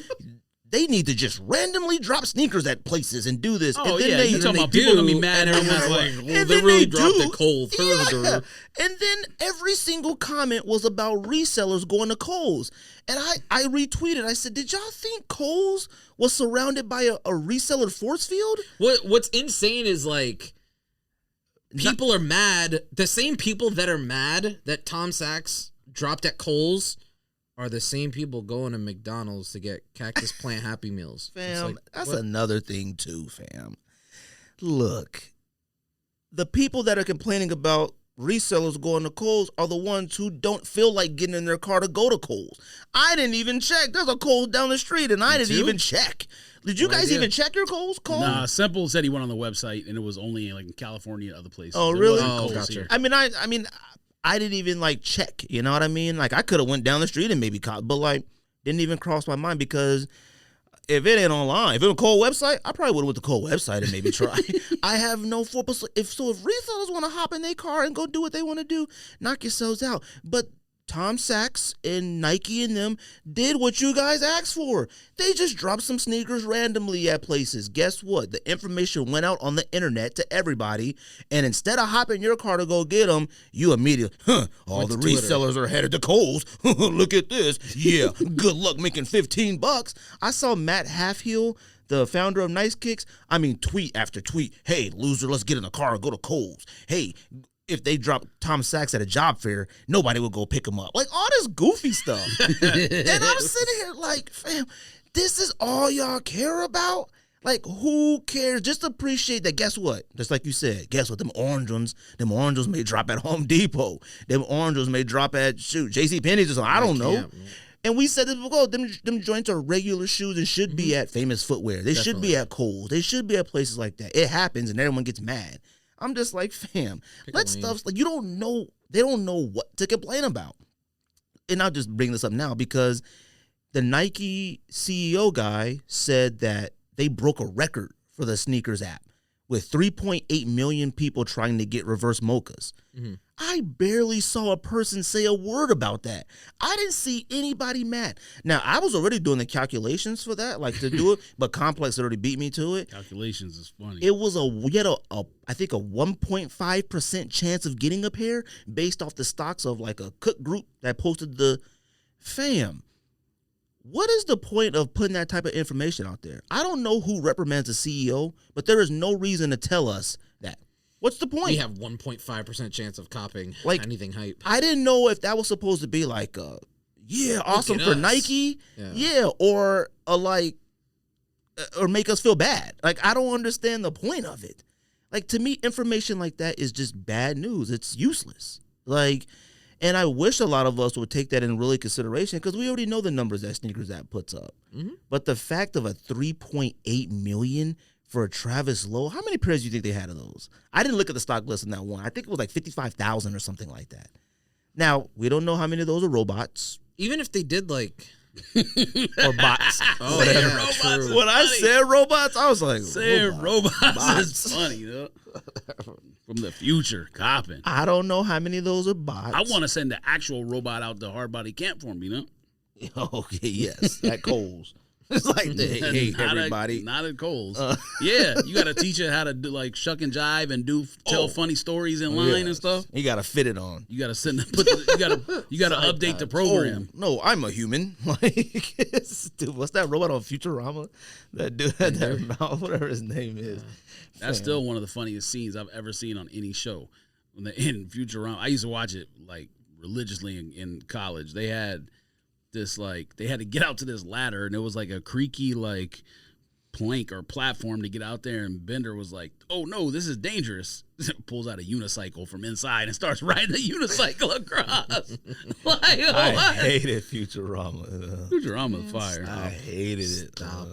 they need to just randomly drop sneakers at places and do this. Oh, and then yeah. they Talking about people are going to be mad. And everyone's like, well, they really dropped it cold. Yeah. And then every single comment was about resellers going to Kohl's. And I retweeted. I said, did y'all think Kohl's was surrounded by a reseller force field? What's insane is like, people are mad. The same people that are mad that Tom Sachs dropped at Kohl's are the same people going to McDonald's to get Cactus Plant Happy Meals. Fam, like, that's another thing too, fam. Look, the people that are complaining about resellers going to Kohl's are the ones who don't feel like getting in their car to go to Kohl's. I didn't even check. There's a Kohl's down the street, and I didn't even check. Did you guys even check your Kohl's? Nah, Simple said he went on the website, and it was only like in California and other places. Oh, really? Oh, gotcha. I mean, I didn't even like check, you know what I mean? Like I could have went down the street and maybe caught, but like didn't even cross my mind because if it ain't online, if it was a Kohl's website, I probably would have went to Kohl's website and maybe try. I have no foreperspective. If resellers want to hop in their car and go do what they want to do, knock yourselves out. But Tom Sachs and Nike and them did what you guys asked for. They just dropped some sneakers randomly at places. Guess what? The information went out on the internet to everybody, and instead of hopping your car to go get them, you immediately, all the resellers are headed to Kohl's. Look at this. Yeah, good luck making $15. I saw Matt Halfheel, the founder of Nice Kicks, tweet after tweet. Hey, loser, let's get in the car and go to Kohl's. Hey, if they dropped Tom Sachs at a job fair, nobody would go pick him up. Like, all this goofy stuff. And I'm sitting here like, fam, this is all y'all care about? Like, who cares? Just appreciate that. Guess what? Just like you said, guess what? Them orange ones may drop at Home Depot. Them orange ones may drop at, JCPenney's or something. I don't know. And we said this before, them joints are regular shoes and should be at Famous Footwear. They should be at Kohl's. They should be at places like that. It happens and everyone gets mad. I'm just like, fam, let stuff, like, you don't know, they don't know what to complain about. And I'll just bring this up now because the Nike CEO guy said that they broke a record for the sneakers app with 3.8 million people trying to get reverse mochas. Mm-hmm. I barely saw a person say a word about that. I didn't see anybody mad. Now, I was already doing the calculations for that, like to do it, but Complex already beat me to it. Calculations is funny. It was I think a 1.5% chance of getting a pair based off the stocks of like a cook group that posted the fam. What is the point of putting that type of information out there? I don't know who reprimands the CEO, but there is no reason to tell us that. What's the point? We have 1.5% chance of copying anything hype. I didn't know if that was supposed to be like, awesome for Nike, or or make us feel bad. Like, I don't understand the point of it. Like, to me, information like that is just bad news. It's useless. Like, and I wish a lot of us would take that in really consideration because we already know the numbers that Sneakers App puts up. Mm-hmm. But the fact of a 3.8 million for a Travis Lowe, how many pairs do you think they had of those? I didn't look at the stock list in that one. I think it was like 55,000 or something like that. Now, we don't know how many of those are robots. Even if they did like or bots. Oh, Saying yeah, robots true. is When I funny. said robots, I was like, Saying robots bots. is funny, though. From the future, copping. I don't know how many of those are bots. I want to send the actual robot out to hard body camp for him, you know? Okay, yes, at Kohl's. It's like, hey, Not everybody. not at Kohl's. Yeah, you got to teach it how to do like shuck and jive and tell funny stories in line and stuff. You got to fit it on. You got to send you got to update the program. Oh, no, I'm a human. Like, dude, what's that robot on Futurama? That dude had that mouth, whatever his name is. That's still one of the funniest scenes I've ever seen on any show. In Futurama, I used to watch it like religiously in college. They had this like they had to get out to this ladder, and it was like a creaky like plank or platform to get out there. And Bender was like, "Oh no, this is dangerous!" Pulls out a unicycle from inside and starts riding the unicycle across. Like, I hated Futurama. Futurama's fire. I hated it. Stop.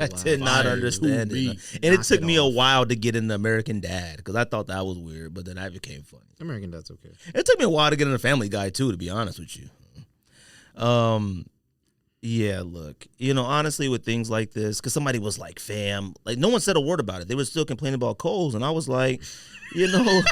I did not Fire understand to it. me. And it Knock took it me a off. while to get into American Dad because I thought that was weird, but then that became funny. American Dad's okay. It took me a while to get into Family Guy too, to be honest with you. Yeah, look, honestly, with things like this, because somebody was like, fam, like no one said a word about it. They were still complaining about Kohl's, and I was like, I don't know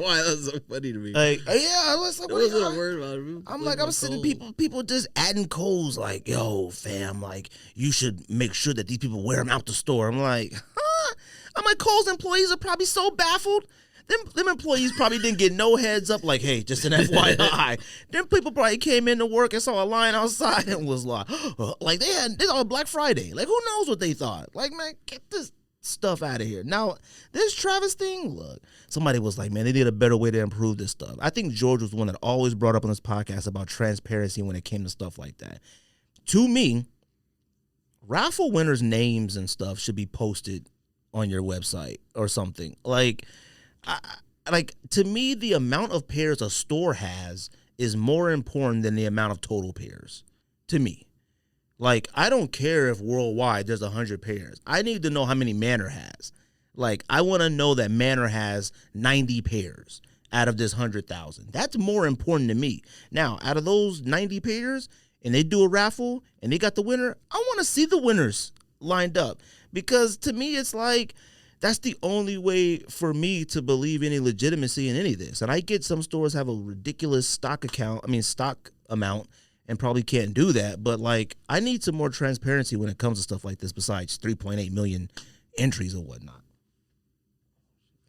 why that's so funny to me. like, yeah, I was like, There wasn't a word about it. I'm like, I was sitting people just adding Kohl's, like, yo, fam, like, you should make sure that these people wear them out the store. I'm like, huh? I'm like, Kohl's employees are probably so baffled. Them employees probably didn't get no heads up, like, hey, just an FYI. Them people probably came into work and saw a line outside and was like, like this on Black Friday. Like, who knows what they thought? Like, man, get this stuff out of here. Now, this Travis thing, look, somebody was like, man, they need a better way to improve this stuff. I think George was the one that always brought up on this podcast about transparency when it came to stuff like that. To me, raffle winners' names and stuff should be posted on your website or something. Like to me, the amount of pairs a store has is more important than the amount of total pairs. To me, like, I don't care if worldwide there's 100 pairs. I need to know how many Manor has. Like, I want to know that Manor has 90 pairs out of this 100,000. That's more important to me. Now, out of those 90 pairs, and they do a raffle and they got the winner, I want to see the winners lined up, because to me, it's like, that's the only way for me to believe any legitimacy in any of this. And I get some stores have a ridiculous stock amount and probably can't do that. But, like, I need some more transparency when it comes to stuff like this besides 3.8 million entries or whatnot.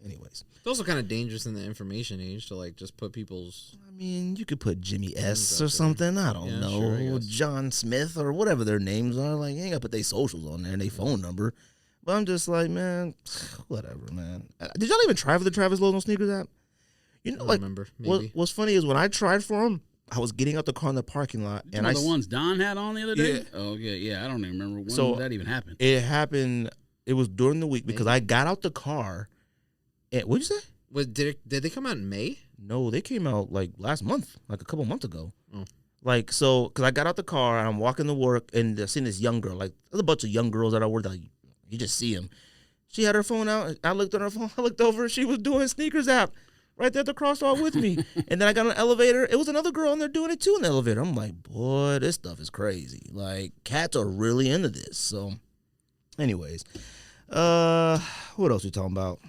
Anyways. It's also kind of dangerous in the information age to, like, just put people's... I mean, you could put Jimmy S. or out there. something. I don't know. Sure, I guess. John Smith or whatever their names are. Like, you ain't got to put their socials on there and their phone number. But I'm just like, man, whatever, man. Did y'all even try for the Travis Lowe's on Sneakers app? I don't remember. Maybe. What's funny is when I tried for them, I was getting out the car in the parking lot, and the ones Don had on the other day. Yeah. Oh yeah. I don't even remember when that even happened. It happened. It was during the week because I got out the car. And what'd you say? Did they come out in May? No, they came out like last month, like a couple months ago. Oh. Like, so, because I got out the car and I'm walking to work, and I seen this young girl. Like, there's a bunch of young girls at our work that, like, you just see them. She had her phone out. I looked at her phone. I looked over. She was doing Sneakers app right there at the crosswalk with me. And then I got on the elevator. It was another girl in there doing it too in the elevator. I'm like, boy, this stuff is crazy. Like, cats are really into this. So, anyways, what else we talking about?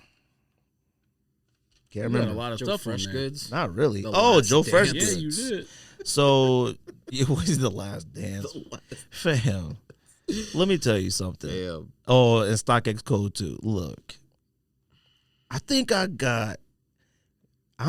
Can't You got remember. a lot of Joe stuff Fresh on there. Goods. Not really. The Oh, Last Joe Dance. Fresh Yeah, Goods. you did. So, it was the last dance. Fam, let me tell you something. Damn. Oh, and StockX code too. Look, I think I'm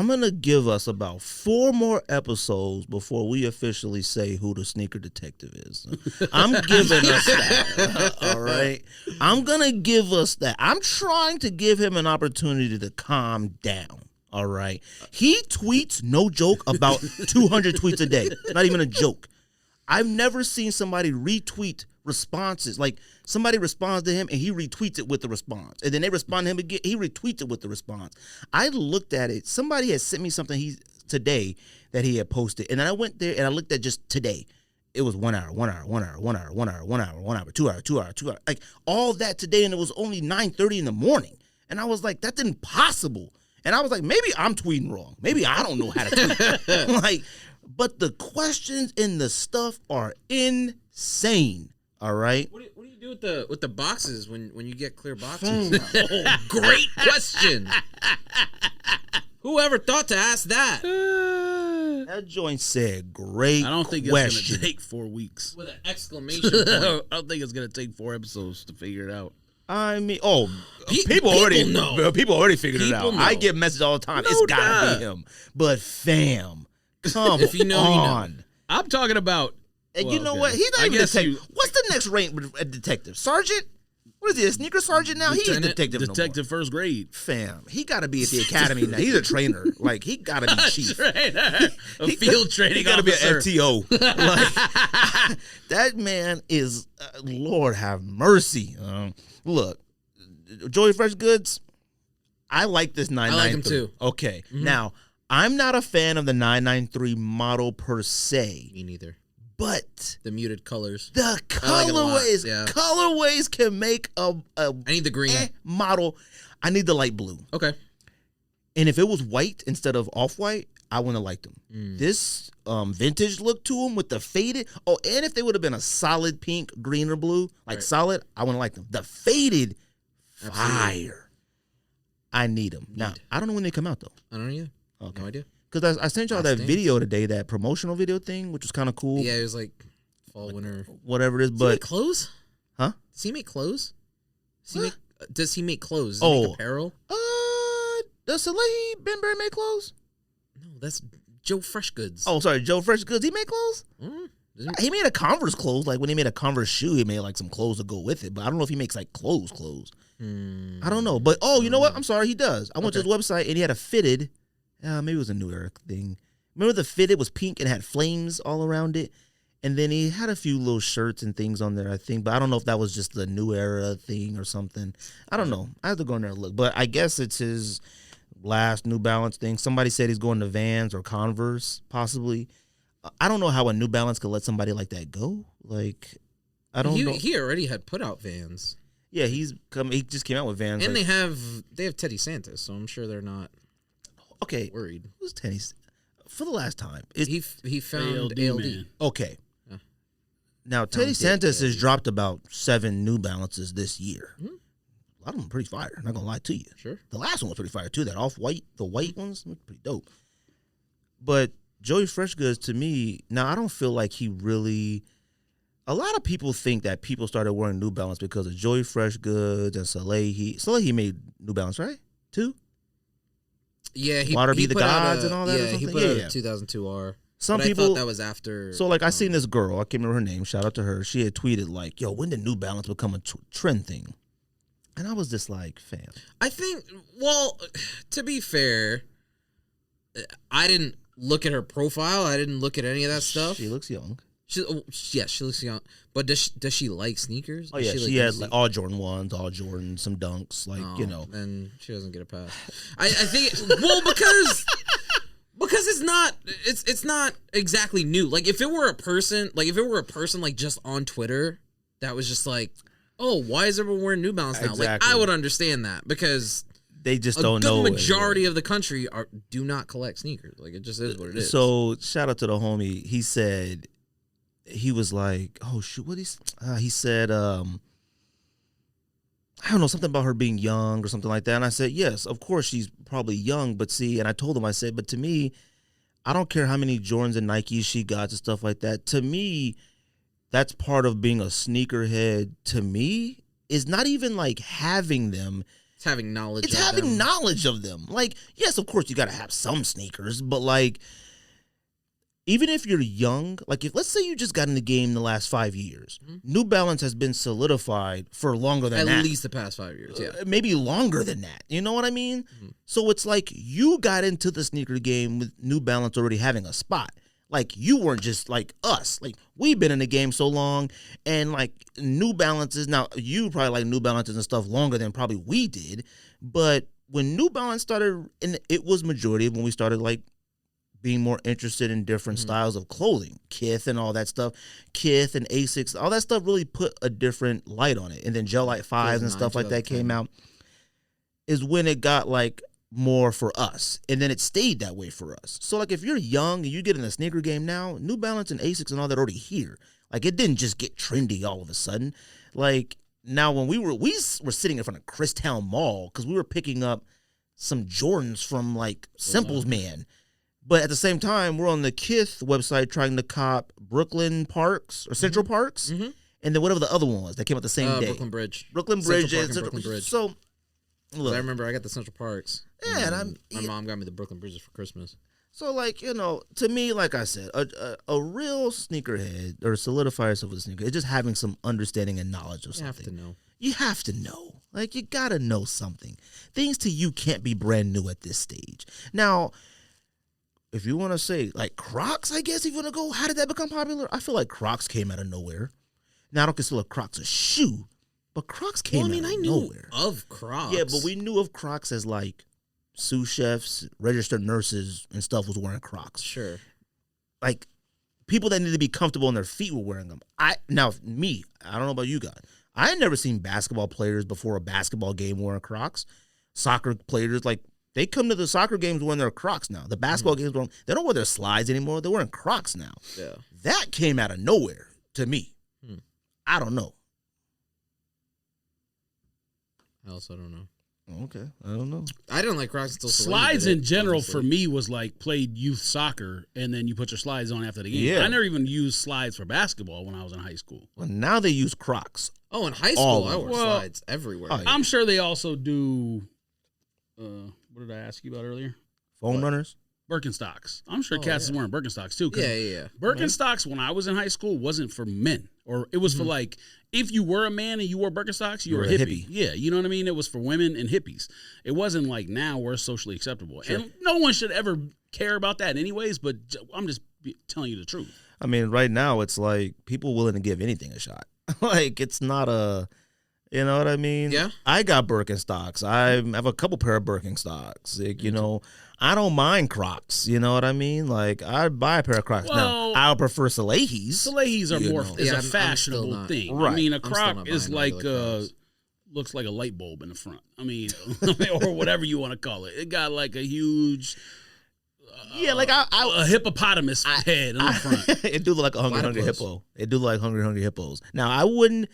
going to give us about 4 more episodes before we officially say who the sneaker detective is. I'm giving us that. All right. I'm going to give us that. I'm trying to give him an opportunity to calm down. All right. He tweets, no joke, about 200 tweets a day. Not even a joke. I've never seen somebody retweet responses. Like, somebody responds to him and he retweets it with the response. And then they respond to him again. He retweets it with the response. I looked at it. Somebody had sent me something today that he had posted. And then I went there and I looked at just today. It was 1 hour, 1 hour, 1 hour, 1 hour, 1 hour, 1 hour, 1 hour, 2 hours, 2 hours, 2 hours. Like, all that today, and it was only 9:30 in the morning. And I was like, that's impossible. And I was like, maybe I'm tweeting wrong. Maybe I don't know how to tweet. Like, but the questions and the stuff are insane. All right. What do you do with the boxes when you get clear boxes? Oh, great question. Whoever thought to ask that? That joint said great. I don't think question. it's going to take 4 weeks. With an exclamation point. I don't think it's going to take 4 episodes to figure it out. I mean, people people already know. People already figured it out. People know. I get messages all the time. No It's gotta doubt. be him. But fam, come If you know, you know. on. I'm talking about. And well, you know okay. what? He's not I even a guess detective. What's the next rank with a detective? Sergeant? What is he? A sneaker sergeant now? He's Lieutenant? detective. no more. Detective first grade. Fam, he got to be at the academy now. He's a trainer. Like he got to be chief. A field training He got to be an officer. FTO. Like, that man is, Lord have mercy. Look, Joey Fresh Goods, I like this 993. I like him too. Okay. Mm-hmm. Now, I'm not a fan of the 993 model per se, Me neither. but The muted colors. the I like it a lot, colorways, yeah. colorways can make a I need the green. model. I need the light blue. Okay. And if it was white instead of off-white, I wouldn't have liked them. Mm. This vintage look to them with the faded. Oh, and if they would have been a solid pink, green, or blue, like Right. solid, I wouldn't like them. The faded, Absolutely. fire. I need them. Now, I don't know when they come out, though. I don't know either. Okay. No idea. Because I sent y'all that Outstanding. video today, that promotional video thing, which was kind of cool. Yeah, it was like fall, winter. Whatever it is. Does he make But, clothes? huh? Does he make clothes? What? Does he make clothes? Does he make apparel? Does Salehi Benberry make clothes? No, that's Joe Fresh Goods. Oh, sorry, Joe Fresh Goods. He make clothes? Mm, doesn't He made a Converse clothes. Like when he made a Converse shoe, he made like some clothes to go with it. But I don't know if he makes like clothes. he- I don't know. But you know what? I'm sorry, he does. I went to Okay. his website and he had a fitted. Maybe it was a New Era thing. Remember the fitted was pink and had flames all around it? And then he had a few little shirts and things on there, I think. But I don't know if that was just the New Era thing or something. I don't know. I have to go in there and look. But I guess it's his last New Balance thing. Somebody said he's going to Vans or Converse, possibly. I don't know how a New Balance could let somebody like that go. Like, I don't know. He already had put out Vans, Yeah, he just came out with Vans. and like, they have Teddy Santis, so I'm sure they're not okay, worried. who's Teddy's? For the last time. He found ALD, ALD. man. Okay. Yeah. Now, Teddy Dick, Santis has ALD. dropped about 7 New Balances this year. Mhm. A lot of them pretty fire. Not gonna lie to you. Sure. The last one was pretty fire too. That off-white, the white ones, look pretty dope. But Joey Fresh Goods, to me, now I don't feel like he really. A lot of people think that people started wearing New Balance because of Joey Fresh Goods and Salehi. Salehi made New Balance, right? Too. Yeah, he Water Be he the put out Gods a- and all that or Yeah, he something? put Yeah, out yeah. a 2002 R. Some But I people. thought that was after. So, like, I seen this girl. I can't remember her name. Shout out to her. She had tweeted like, "Yo, when did New Balance become a trend thing?" And I was just like, "Fam." I think. Well, to be fair, I didn't look at her profile. I didn't look at any of that stuff. She looks young. She looks young. But does she like sneakers? Oh Does yeah, she she like had like all Jordan 1s, all Jordan, some dunks, like Oh, you know. then she doesn't get a pass. I think because it's not exactly new. Like if it were a person like just on Twitter that was just like, oh, why is everyone wearing New Balance now? Like Exactly. I would understand that because They just a don't good know. majority of the country do not collect sneakers. Like it just is what it is. So shout out to the homie. He said he was like, oh shoot, what he said. I don't know, something about her being young or something like that. And I said, yes, of course she's probably young, but see, and I told him, I said, but to me, I don't care how many Jordans and Nikes she got and stuff like that. To me, that's part of being a sneakerhead. To me, is not even like having them. it's having knowledge. It's of having them. knowledge of them. Like, yes, of course, you got to have some sneakers, but like, even if you're young, like if let's say you just got in the game the last 5 years, New Balance has been solidified for longer than At that. least the past 5 years. Yeah. Maybe longer than that. You know what I mean? Mm-hmm. So it's like you got into the sneaker game with New Balance already having a spot. Like you weren't just like us. Like we've been in the game so long, and like New Balances. Now you probably like New Balances and stuff longer than probably we did. But when New Balance started, and it was majority when we started like being more interested in different styles of clothing, Kith and all that stuff, Kith and Asics, all that stuff really put a different light on it. And then Gel Light 5s and stuff like that came out. Is when it got like more for us, and then it stayed that way for us. So like if you're young and you get in a sneaker game now, New Balance and Asics and all that already here. Like it didn't just get trendy all of a sudden. Like now when we were sitting in front of Christown Mall because we were picking up some Jordans from like Simples Man. But at the same time, we're on the Kith website trying to cop Brooklyn Parks or Central Parks, and then whatever the other one was that came out the same day. Brooklyn Bridge. Brooklyn Bridge. Brooklyn Bridge. So, look, I remember I got the Central Parks. Yeah, and my mom got me the Brooklyn Bridges for Christmas. So, like, you know, to me, like I said, a real sneakerhead or solidifier yourself with a sneaker is just having some understanding and knowledge of something. You have to know. You have to know. Like, you got to know something. Things to you can't be brand new at this stage. Now, if you want to say, like, Crocs, I guess, if you want to go, how did that become popular? I feel like Crocs came out of nowhere. Now, I don't consider Crocs a shoe, but Crocs came out of nowhere. Of Crocs. Yeah, but we knew of Crocs as, like, sous chefs, registered nurses, and stuff was wearing Crocs. Sure. Like, people that need to be comfortable in their feet were wearing them. I don't know about you guys. I had never seen basketball players before a basketball game wearing Crocs. Soccer players, like, they come to the soccer games wearing their Crocs now. The basketball games, they don't wear their slides anymore. They're wearing Crocs now. Yeah. That came out of nowhere to me. I don't know. I also don't know. Okay, I don't know. I didn't like Crocs until slides in general for me was like played youth soccer and then you put your slides on after the game. Yeah. I never even used slides for basketball when I was in high school. Well, now they use Crocs. Oh, in high school I wore slides everywhere. Oh, yeah. I'm sure they also do. What did I ask you about earlier? Foam runners. Birkenstocks. I'm sure cats is wearing Birkenstocks too. Yeah. Birkenstocks when I was in high school wasn't for men, or it was for like if you were a man and you wore Birkenstocks, you were a hippie. Yeah, you know what I mean. It was for women and hippies. It wasn't like now where it's socially acceptable, and no one should ever care about that, anyways. But I'm just telling you the truth. I mean, right now it's like people willing to give anything a shot. Like it's not a. You know what I mean? Yeah. I got Birkenstocks. I have a couple pair of Birkenstocks. Like, you know, I don't mind Crocs. You know what I mean? Like, I'd buy a pair of Crocs. Now, I'll prefer Salehis. Salehis are more is a fashionable I'm thing. Right. I mean, a Croc is like looks like a light bulb in the front. I mean, or whatever you want to call it. It got like a huge like a hippopotamus head in the front. It do look like a hungry hippo. It do look like hungry hippos. Now, I wouldn't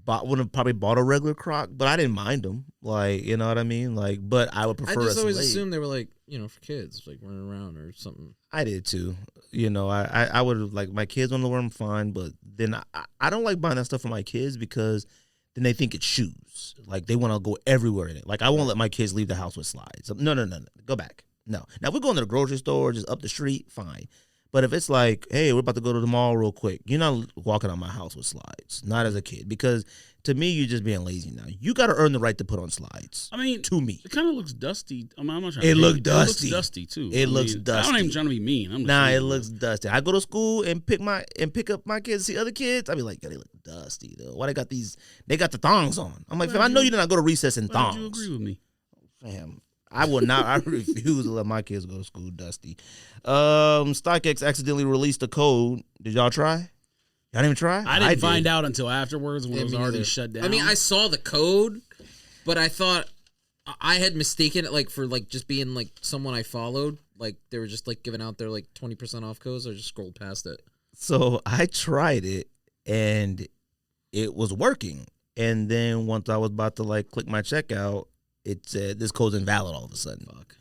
have probably bought a regular Croc, but I didn't mind them. Like, you know what I mean? Like, but I would prefer. I just always assumed they were like, you know, for kids, like running around or something. I did too. You know, I would like my kids want to wear them fine, but then I don't like buying that stuff for my kids because then they think it's shoes. Like they want to go everywhere in it. Like I won't let my kids leave the house with slides. No. Go back. No. Now if we're going to the grocery store, just up the street, fine. But if it's like, hey, we're about to go to the mall real quick, you're not walking out my house with slides. Not as a kid. Because to me, you're just being lazy now. You got to earn the right to put on slides. I mean, to me. It kind of looks dusty. I'm not trying it to looked dusty. It looks dusty, too. It looks dusty. I'm not even trying to be mean. I'm just it looks dusty. I go to school and pick up my kids, see other kids. I be like, yeah, they look dusty, though. Why they got the thongs on? I'm like, fam, I know you did not go to recess in thongs. Why do you agree with me? Fam. I will not. I refuse to let my kids go to school dusty. StockX accidentally released a code. Did y'all try? Y'all didn't even try? I didn't find out until afterwards when it was already shut down. I mean, I saw the code, but I thought I had mistaken it like for like just being like someone I followed. Like they were just like giving out their like 20% off codes. I just scrolled past it. So I tried it and it was working. And then once I was about to like click my checkout, it said this code's invalid all of a sudden. Fuck.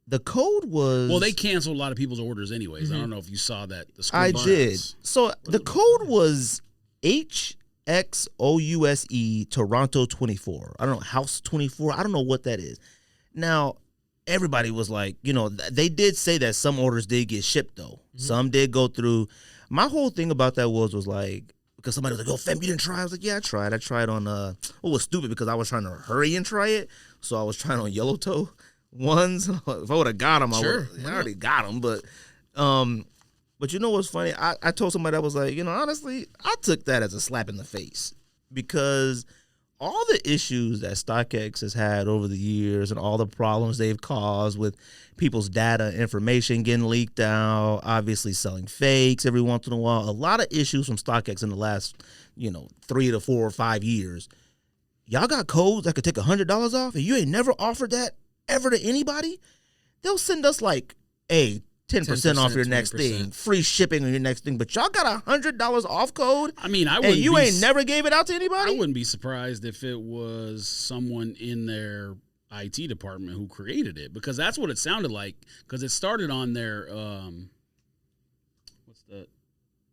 The code was... Well, they canceled a lot of people's orders anyways. I don't know if you saw that. I did. So the code was HXOUSE Toronto 24. I don't know, House 24. I don't know what that is. Now, everybody was like, you know, they did say that some orders did get shipped, though. Some did go through. My whole thing about that was like, because somebody was like, "Oh, fam, you didn't try?" I was like, "Yeah, I tried. I tried on." It was stupid because I was trying to hurry and try it, so I was trying on yellow toe ones. If I would have got them, I already got them. But you know what's funny? I told somebody, I was like, you know, honestly, I took that as a slap in the face because all the issues that StockX has had over the years and all the problems they've caused with people's data information getting leaked out, obviously selling fakes every once in a while, a lot of issues from StockX in the last, 3 to 4 or 5 years. Y'all got codes that could take $100 off and you ain't never offered that ever to anybody, they'll send us like, hey, 10% off your next 20%. thing, free shipping on your next thing, but y'all got $100 off code. I mean, and you ain't never gave it out to anybody. I wouldn't be surprised if it was someone in their IT department who created it, because that's what it sounded like. Because it started on their what's the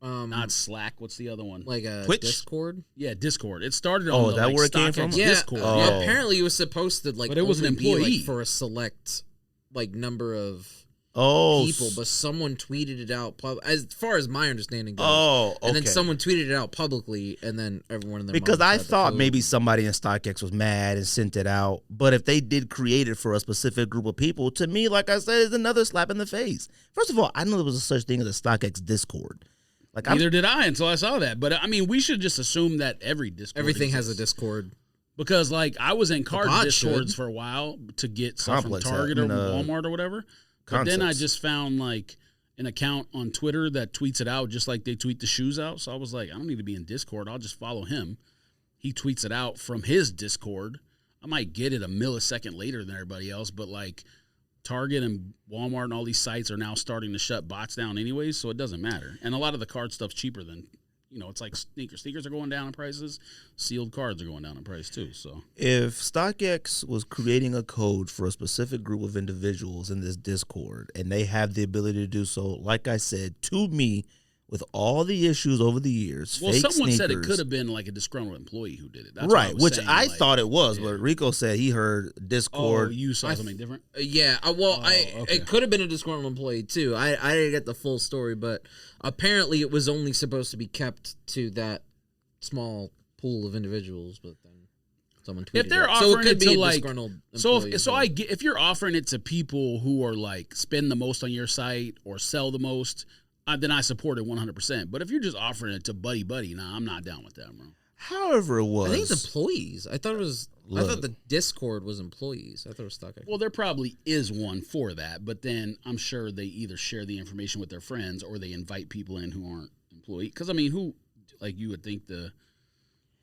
not Slack? What's the other one? Like a Twitch? Discord. Yeah, Discord. It started on is that where it came from? Yeah, Discord. Oh. yeah. Apparently, it was supposed to But it was an only be, employee. for a select number of Oh, people, but someone tweeted it out. As far as my understanding goes, oh, okay. and then someone tweeted it out publicly, and then everyone in their because mom I had the thought code. maybe somebody in StockX was mad and sent it out. But if they did create it for a specific group of people, to me, like I said, it's another slap in the face. First of all, I know there was a such thing as a StockX Discord. Like, Neither did I until I saw that. But I mean, we should just assume that every Discord everything has a exists. Discord. Because like I was in card bot Discords should. for a while to get stuff Complex from Target or having, Walmart or whatever. But then I concepts. just found like an account on Twitter that tweets it out just like they tweet the shoes out. So I was like, I don't need to be in Discord. I'll just follow him. He tweets it out from his Discord. I might get it a millisecond later than everybody else, but like Target and Walmart and all these sites are now starting to shut bots down anyways, so it doesn't matter. And a lot of the card stuff's cheaper than, it's like sneakers. Sneakers are going down in prices. Sealed cards are going down in price too. So if StockX was creating a code for a specific group of individuals in this Discord, and they have the ability to do so, like I said, to me, with all the issues over the years, well, fake someone said it sneakers- could have been like a disgruntled employee who did it. That's what right, was which saying, I like, thought it was, yeah. but Rico said he heard Oh, Discord. you saw something different? Yeah, okay. it could have been a disgruntled employee too. I didn't get the full story, but apparently it was only supposed to be kept to that small pool of individuals. But then someone tweeted If they're it. So it offering could it be to a like, disgruntled so employee. if you're offering it to people who are like spend the most on your site or sell the most, then I support it 100%. But if you're just offering it to buddy, nah, I'm not down with that, bro. However it was. I think it's employees. I thought it was. I Look. thought the Discord was employees. I thought it was StockX. Well, there probably is one for that, but then I'm sure they either share the information with their friends or they invite people in who aren't employees. Because I mean, you would think the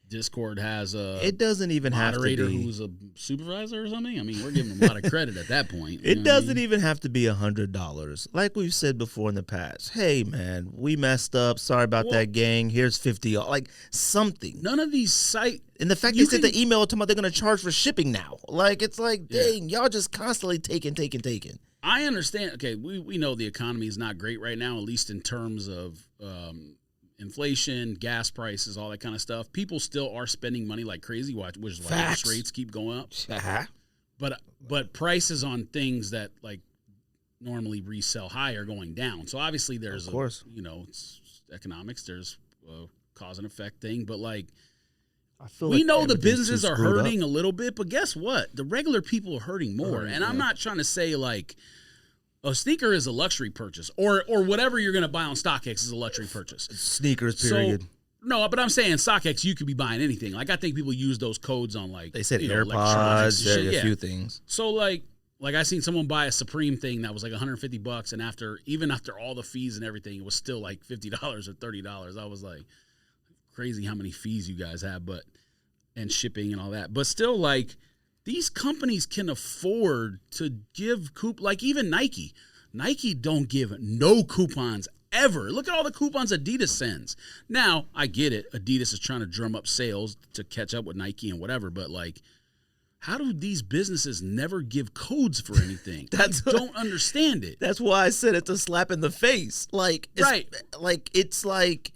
Discord has a it doesn't even have to moderator be. who's a supervisor or something. I mean, we're giving them a lot of credit at that point. It doesn't even have to be $100. Like we've said before in the past. Hey, man, we messed up. Sorry about that, gang. Here's $50. Like something. None of these sites. And the fact they sent the email talking about they're going to charge for shipping now. Like, it's like, dang, y'all just constantly taking. I understand. Okay, we know the economy is not great right now, at least in terms of inflation, gas prices, all that kind of stuff. People still are spending money like crazy, which is why Facts. interest rates keep going up. Uh-huh. But prices on things that like normally resell high are going down. So obviously there's Of course. it's economics. There's a cause and effect thing. But like I feel we like know the everything's businesses too are screwed up. hurting a little bit, but guess what? The regular people are hurting more. And I'm not trying to say like a sneaker is a luxury purchase or whatever you're going to buy on StockX is a luxury purchase. Sneakers, period. So, no, but I'm saying StockX, you could be buying anything. Like I think people use those codes on like They said electronics AirPods, and shit. a few things. So like I seen someone buy a Supreme thing that was like $150, and even after all the fees and everything, it was still like $50 or $30. I was like, crazy how many fees you guys have, and shipping and all that. But still, like these companies can afford to give like even Nike. Nike don't give no coupons ever. Look at all the coupons Adidas sends. Now, I get it. Adidas is trying to drum up sales to catch up with Nike and whatever, but like, how do these businesses never give codes for anything? I don't understand it. That's why I said it's a slap in the face. Like, it's like.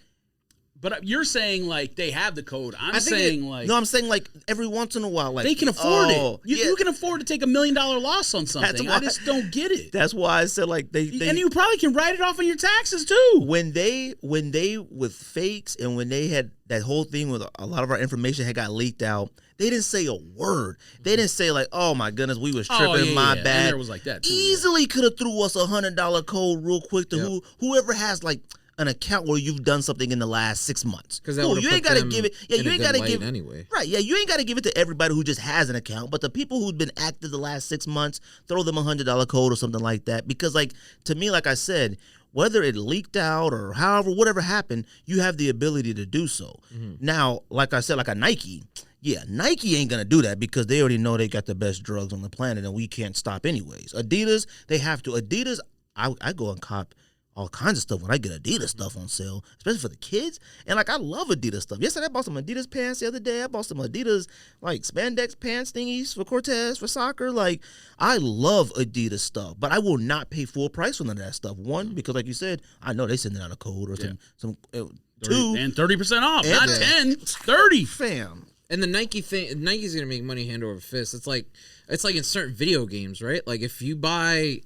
But you're saying like they have the code. I'm I'm saying like every once in a while, like they can afford it. You can afford to take $1 million loss on something. I just don't get it. That's why I said like they and you probably can write it off on your taxes too. When they with fakes and when they had that whole thing with a lot of our information had got leaked out, they didn't say a word. They didn't say like, "Oh my goodness, we was tripping, my bad." And there was like that too. Easily could have threw us $100 code real quick to whoever has like an account where you've done something in the last 6 months. Because you ain't got to give it. Yeah, you ain't got to give anyway. Right. Yeah, you ain't got to give it to everybody who just has an account, but the people who've been active the last 6 months, throw them $100 code or something like that. Because like to me, like I said, whether it leaked out or however, whatever happened, you have the ability to do so. Mm-hmm. Now, like I said, like a Nike, Yeah, Nike ain't gonna do that because they already know they got the best drugs on the planet and we can't stop anyways. Adidas, they have to. Adidas, I go and cop all kinds of stuff when I get Adidas stuff on sale, especially for the kids. And like I love Adidas stuff. Yesterday I bought some Adidas pants the other day. I bought some Adidas like spandex pants thingies for Cortez for soccer. Like I love Adidas stuff, but I will not pay full price for none of that stuff. One, because like you said, I know they sending out a code or some 2 and 30% off, and not 10, it's 30. Fam. And the Nike thing, Nike's gonna make money hand over fist. It's like in certain video games, right? Like if you buy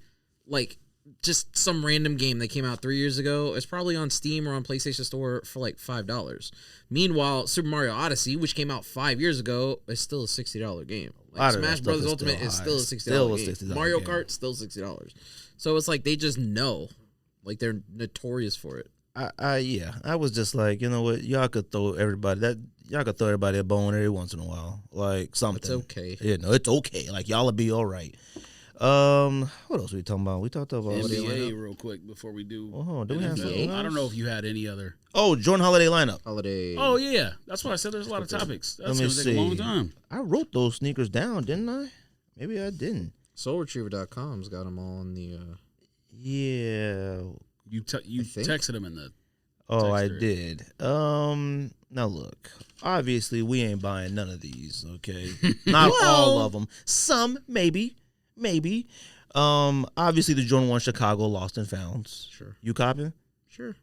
like just some random game that came out 3 years ago, it's probably on Steam or on PlayStation Store for like $5. Meanwhile, Super Mario Odyssey, which came out 5 years ago, is still a $60 game. Like Smash Brothers Ultimate is still a $60 game. Mario Kart still $60. So it's like they just know, like they're notorious for it. I was just like, you know what, y'all could throw everybody a bone every once in a while, like something. It's okay. Yeah, no, it's okay. Like y'all will be all right. What else were we talking about? We talked about NBA real quick before we do. Oh, do we have something else? I don't know if you had any other. Oh, Jordan Holiday lineup. Oh yeah, that's why I said there's a lot of topics. That's gonna take a long time. I wrote those sneakers down, didn't I? Maybe I didn't. SoulRetriever.com's got them all in the. Yeah. You texted them in the. Oh, I did. Now look, obviously we ain't buying none of these, okay? Not all of them. Some, maybe. Obviously the Jordan 1 Chicago Lost and Founds. Sure. You copying? Sure.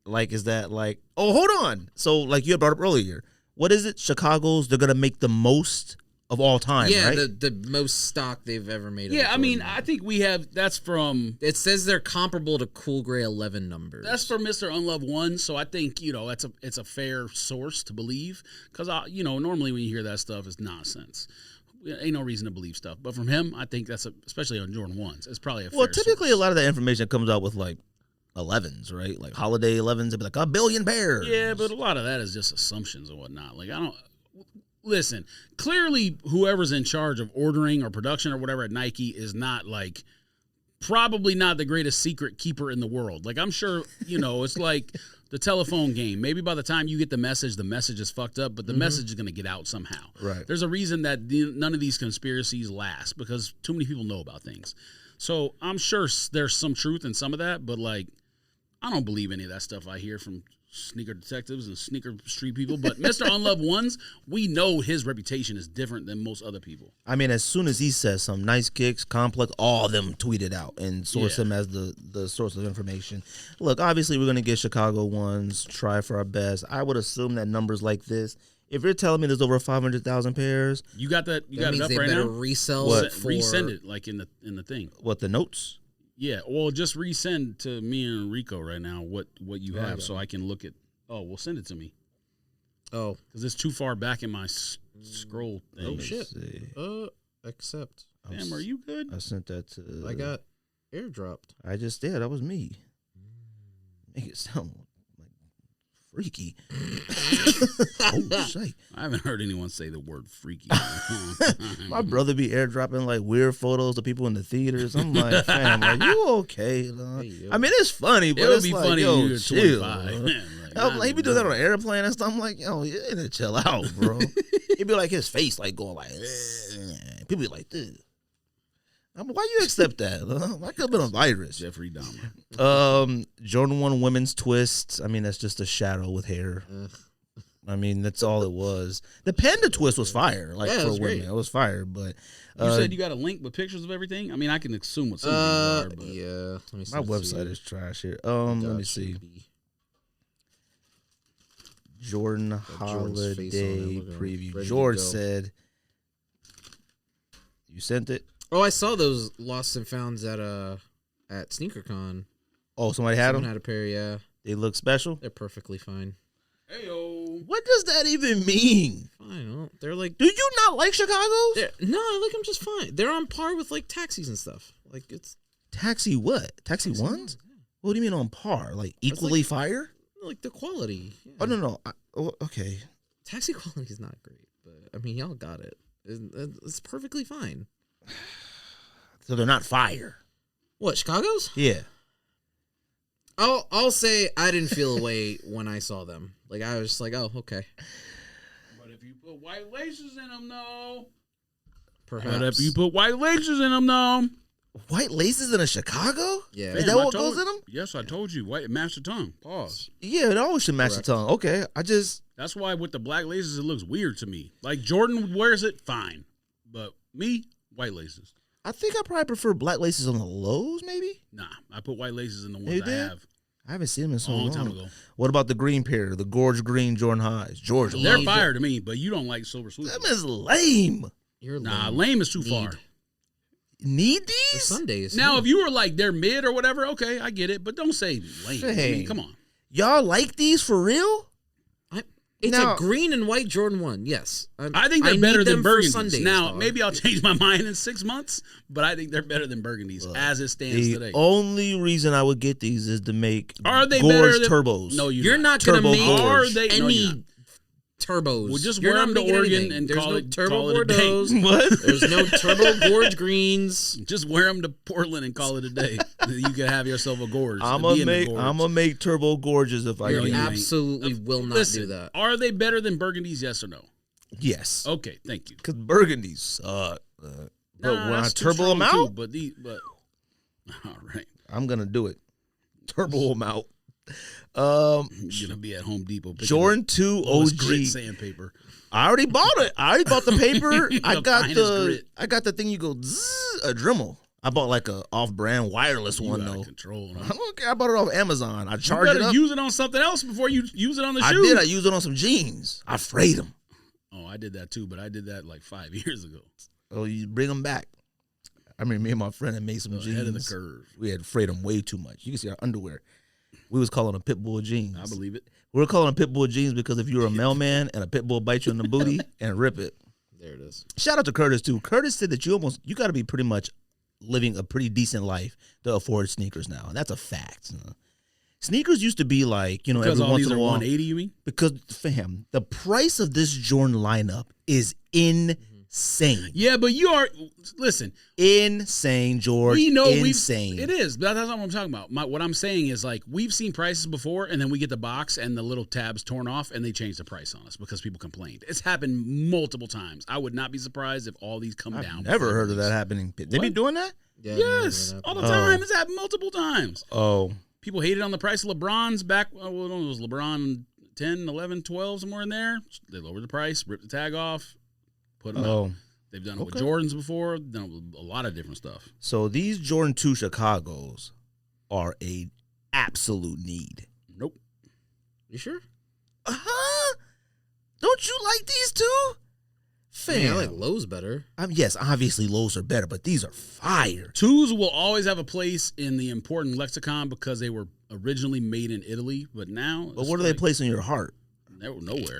Like, is that like, oh, hold on. So, like you had brought up earlier, what is it? Chicago's, they're going to make the most of all time, yeah, right? the most stock they've ever made. Yeah, I mean, I think we have, that's from. It says they're comparable to Cool Gray 11 numbers. That's from Mr. Unloved 1, so I think, it's a fair source to believe. Because, normally when you hear that stuff, it's nonsense. Ain't no reason to believe stuff. But from him, I think that's, especially on Jordan 1s, it's probably a fair typically source. A lot of that information comes out with, like, 11s, right? Like holiday 11s, it'd be like a billion pairs. Yeah, but a lot of that is just assumptions and whatnot. Like, listen, clearly whoever's in charge of ordering or production or whatever at Nike is not like, probably not the greatest secret keeper in the world. Like, I'm sure, it's like the telephone game. Maybe by the time you get the message is fucked up, but the message is going to get out somehow. Right. There's a reason that none of these conspiracies last because too many people know about things. So I'm sure there's some truth in some of that, but like, I don't believe any of that stuff I hear from sneaker detectives and sneaker street people. But Mr. Unloved 1s, we know his reputation is different than most other people. I mean, as soon as he says some nice kicks, complex, all of them tweet it out and source him as the source of information. Look, obviously we're going to get Chicago 1s, try for our best. I would assume that numbers like this, if you're telling me there's over 500,000 pairs. You got that? You got it up right now? Resend it like in the thing. What, the notes? Yeah, well, just resend to me and Ricco right now what you have so I can look at. Oh, well, send it to me. Oh, because it's too far back in my scroll thing. Oh shit. Accept. Damn, are you good? I sent that to. I got airdropped. I just did. That was me. Make it sound like freaky. Oh shit! I haven't heard anyone say the word freaky. My brother be airdropping like weird photos of people in the theaters. I'm like, fam, are you okay? I mean, it's funny, but it'll it's be like, funny yo, when you're chill. 25. I'm like, he be doing that on an airplane and stuff. I'm like, yo, you need to chill out, bro. He'd be like his face like going like, people be like, this. I'm like, why you accept that? I could have been a virus. Jeffrey Dahmer. Jordan 1 women's twist. I mean, that's just a shadow with hair. I mean, that's all it was. The panda twist was fire. Like for women, great. It was fire. But you said you got a link with pictures of everything. I mean, I can assume what some of these are. But yeah, let me see my website is trash here. Let me see. Jordan Holiday preview. George said, "You sent it." Oh, I saw those lost and founds at SneakerCon. Oh, somebody had them? Someone had a pair, yeah. They look special? They're perfectly fine. Heyo. What does that even mean? Fine. Well, they're like... Do you not like Chicago's? No, I like them just fine. They're on par with, like, taxis and stuff. Like, it's... Taxi what? Taxi ones? Yeah. What do you mean on par? Like, equally fire? Like, the quality. Yeah. Oh, no. Okay. Taxi quality is not great, but, I mean, y'all got it. It's perfectly fine. So they're not fire. What, Chicago's? Yeah. I'll say I didn't feel a way when I saw them. Like, I was just like, oh, okay. But if you Put white laces in them, though. Perhaps. You put white laces in them, though. White laces in a Chicago? Yeah. Is that what goes in them? Yes, I told you. White match the tongue. Pause. Yeah, it always should match the tongue. Okay, That's why with the black laces, it looks weird to me. Like Jordan wears it, fine. But me, white laces. I think I probably prefer black laces on the lows, maybe? Nah, I put white laces in the ones You I did? have. I haven't seen them in so Long long. time ago. What about the green pair, the Gorge Green Jordan Highs? George, They're fire to me, but you don't like silver swoop. Them is lame. You're Nah, lame is too far. Need The these? Sundays. Now, if you were like they're mid or whatever, okay, I get it. But don't say lame. I Hey. mean, come on. Y'all like these for real? It's Now- a green and white Jordan 1. Yes. I think they're need better them than for burgundies. Sundays, Now, dog. maybe I'll change my mind in 6 months, but I think they're better than burgundies as it stands The today. only reason I would get these is to make Are they Gorge better than turbos. No, You're not going to Turbo make Gorge. Are they? No, you're not. any turbos. Well, just You're wear not them to making Oregon anything. and There's call no it- turbo call it a day. Bordeaux. What? There's no turbo Gorge greens. Just wear them to Portland and call it a day. You can have yourself a gorge. I'm Be gonna in the gorge. make turbo gorges if I No, can. you ain't. Absolutely will not Listen, do that. Are they better than burgundies? Yes or no? Yes, Okay, thank you. because burgundies suck. But when I that's too turbo them strong, out, too, but all right, I'm gonna do it. Turbo them out. you're gonna be at Home Depot. picking Jordan up 2 lowest grit OG. sandpaper. I already bought it. I already bought the paper. I The got finest grit. the thing you go zzz, a Dremel. I bought like a off-brand wireless You one out of though. control. I Huh? don't care. I bought it off Amazon. I You charged it better up. use it on something else before you use it on the I shoe. did. I used it on some jeans. I frayed them. Oh, I did that too, but I did that like 5 years ago. Oh, you bring them back. I mean, me and my friend had made some jeans. Ahead of the curve. We had frayed them way too much. You can see our underwear. We was calling them pit bull jeans. I believe it. We were calling them pit bull jeans because if you were a mailman and a pit bull bites you in the booty and rip it. There it is. Shout out to Curtis too. Curtis said that you got to be pretty much living a pretty decent life to afford sneakers now. And that's a fact. Sneakers used to be like, Because every all once these in a are while. 180, you mean? Because, fam, the price of this Jordan lineup is insane. Yeah, but you are. Listen, Insane, George. we know insane. it is, but that's not what I'm talking about. What I'm saying is like we've seen prices before, and then we get the box and the little tabs torn off, and they change the price on us because people complained. It's happened multiple times. I would not be surprised if all these come down. Never before heard of release. that happening. They be What? doing that? Yeah, Yes, all the time. It's happened multiple times. Oh. People hated on the price of LeBron's back. Well, it was LeBron 10, 11, 12, somewhere in there. They lowered the price, ripped the tag off, put them out. They've done it with Jordans before. Done it with a lot of different stuff. So these Jordan 2 Chicagos are a absolute need. Nope. You sure? Uh-huh. Don't you like these two? Fam. I like Lowe's better. Yes, obviously Lowe's are better, but these are fire. Twos will always have a place in the important lexicon because they were originally made in Italy, but now. But where do they place in your heart? They were nowhere.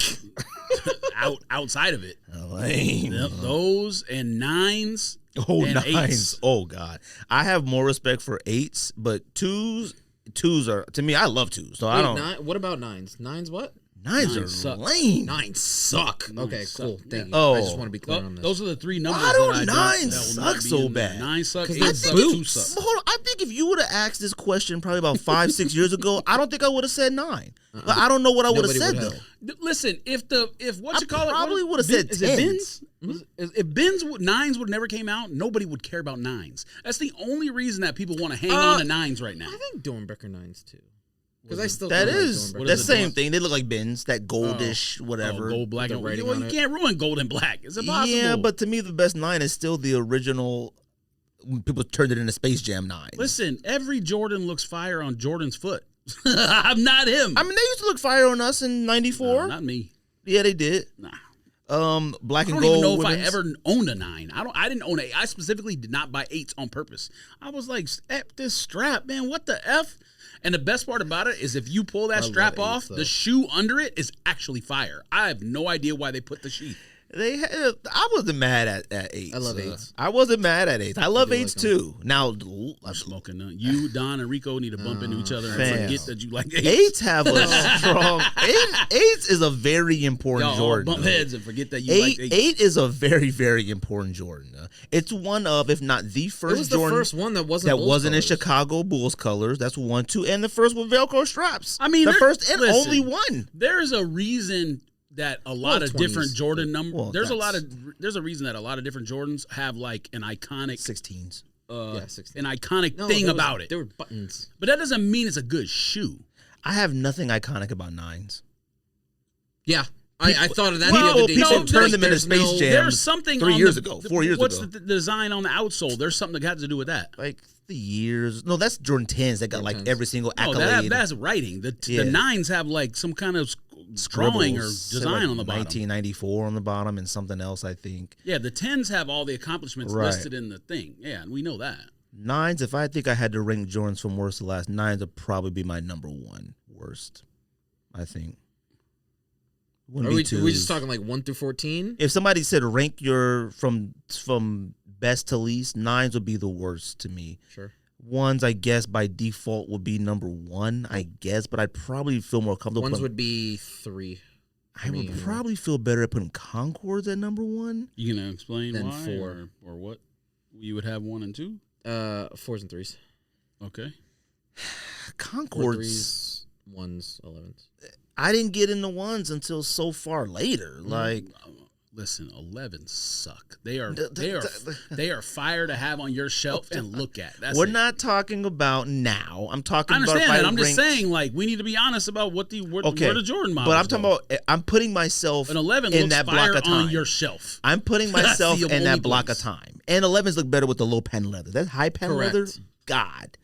outside of it. Lame. Those and nines. Oh, and nines. eights. Oh, God. I have more respect for eights, but twos are, to me, I love twos. So I don't. What about nines? Nines what? Nines Nines are suck. lame. Nines suck. Okay, Nines cool. suck. Thank you. Oh. I just want to be clear on this. Those are the three numbers. Why do that I don't- nines that will not suck be so in there. bad? Nine suck. 'Cause Eight they're suck. boots. Two suck. But hold on, I think if you would have asked this question probably about 5-6 years ago, I don't think I would have said 9. But I don't know what I would have Nobody said would though. have. Listen, if what I you call it, probably what- would've said Is it 10s. bins? If bins nines would never came out, nobody would care about nines. That's the only reason that people want to hang on to nines right now. I think Dornbecker nines too. Because I still That kinda like is Dornbecker. that is it same doing? thing. They look like bins, that goldish, whatever. Gold, black, the and writing well, on you it. can't ruin gold and black. It's impossible. Yeah, but to me, the best 9 is still the original. When people turned it into Space Jam 9. Listen, every Jordan looks fire on Jordan's foot. I'm not him. I mean, they used to look fire on us in '94. No, not me. Yeah, they did. Nah. Black I and don't even gold. know if women's. I ever owned a 9. I didn't own 8. I specifically did not buy 8s on purpose. I was like, this strap, man, what the F? And the best part about it is if you pull that strap love off, 8s, though. the shoe under it is actually fire. I have no idea why they put the sheath. I wasn't mad at 8s. I love 8s. I wasn't mad at 8s. I love do 8s like them. too. Now, I'm smoking none. You, Don, and Rico need to bump into each other and fam. forget that you like 8s. 8s have a strong. 8s is a very important Y'all Jordan. bump though. heads and forget that you like 8s. 8 is a very, very important Jordan. It's one of, if not the It first was the Jordan first one that wasn't that Bulls wasn't in colors. Chicago Bulls colors. That's 1, 2, and the first with Velcro straps. I mean, the there- first and listen. only one. There's a reason that a lot of 20s, different Jordan but- numbers. Well, There's a reason that a lot of different Jordans have like an iconic 16s. Yeah, 16. an iconic No, thing there was- about it. There were buttons. But that doesn't mean it's a good shoe. I have nothing iconic about 9s. Yeah. I thought of that Well, the other day. people too. turned them into There's Space no- Jam. There's something 3 on years the- ago, 4 years what's ago. the design on the outsole? There's something that has to do with that. Like the years. No, that's Jordan 10s that got like 10s. every single No, accolade. that's writing. The Yeah. 9s have like some kind of drawing or Scribbles. Say, design like on the bottom. 1994 on the bottom and something else, I think. Yeah, the 10s have all the accomplishments Right. listed in the thing. Yeah, and we know that. 9s, if I think I had to rank Jordans from worst to last, 9s would probably be my number one worst, I think. Wouldn't Are be we 2s. just talking like 1 through 14? If somebody said rank your from best to least, 9s would be the worst to me. Sure. 1s, I guess, by default would be number 1, I guess, but I'd probably feel more comfortable. Ones putting- would be 3. I would probably feel better at putting Concords at number 1. You gonna explain Then why 4. or what you would have 1 and 2? 4s and 3s. Okay. 4 Concords. 3s, 1s, 11s. I didn't get into 1s until so far later. Like, Listen, 11s suck. They are fire to have on your shelf and look at. That's we're it. not talking about now. I'm talking I understand about if that. I I'm just ranked- saying, like, we need to be honest about where the Jordan models But I'm talking go. about, I'm putting myself An 11 in looks that fire block of time. on your shelf. I'm putting That's myself the in only that block place. of time. And 11s look better with the low pen leather. That high pen Correct. leather, God.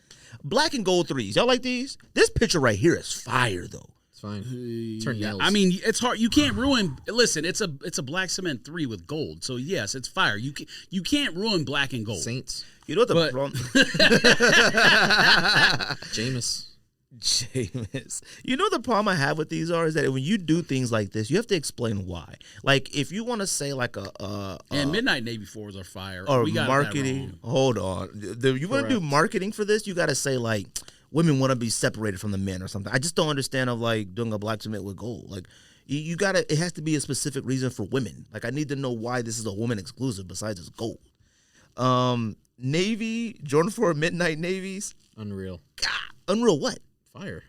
Black and gold 3s. Y'all like these? This picture right here is fire, though. It's fine. Turn Yeah, nails. I mean, it's hard. You can't ruin. Listen, it's a black cement 3 with gold. So yes, it's fire. You can't ruin black and gold. Saints. You know what the But- problem? Jameis. Jameis. You know the problem I have with these are is that when you do things like this, you have to explain why. Like if you want to say like And Midnight Navy 4s are fire. or We got that marketing. wrong. Hold on. You want to do Correct. marketing for this? You got to say like women want to be separated from the men or something. I just don't understand of like doing a black cement with gold. Like you got to. It has to be a specific reason for women. Like I need to know why this is a woman exclusive besides it's gold. Navy Jordan 4 Midnight Navies. Unreal. God, unreal. What? Fire.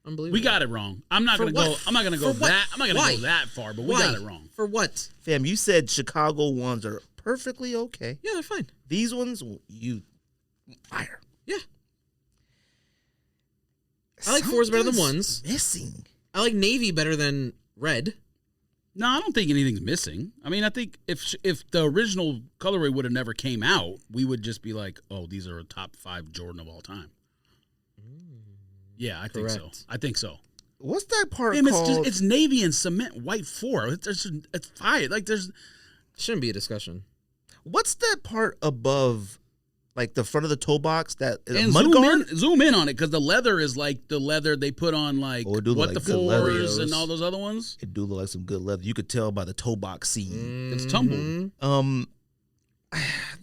Unbelievable. We got it wrong. I'm not For gonna what? go. I'm not gonna go For what? that. I'm not gonna Why? go that far. But we Why? got it wrong. For what? Fam, you said Chicago ones are perfectly okay. Yeah, they're fine. These ones, you fire. Yeah. I like 4s better than Something's 1s. Missing. I like navy better than red. No, I don't think anything's missing. I mean, I think if the original colorway would have never came out, we would just be like, oh, these are a top 5 Jordan of all time. Yeah, I think so. Correct. I think so. What's that part Damn, called? it's navy and cement white 4. It's fire. Like there's Shouldn't be a discussion. What's that part above, like the front of the toe box? That and mud guard? zoom in on it because the leather is like the leather they put on like Oh, it do look what like the good leather. 4s and all those other ones. It do look like some good leather. You could tell by the toe box seam. It's tumbled.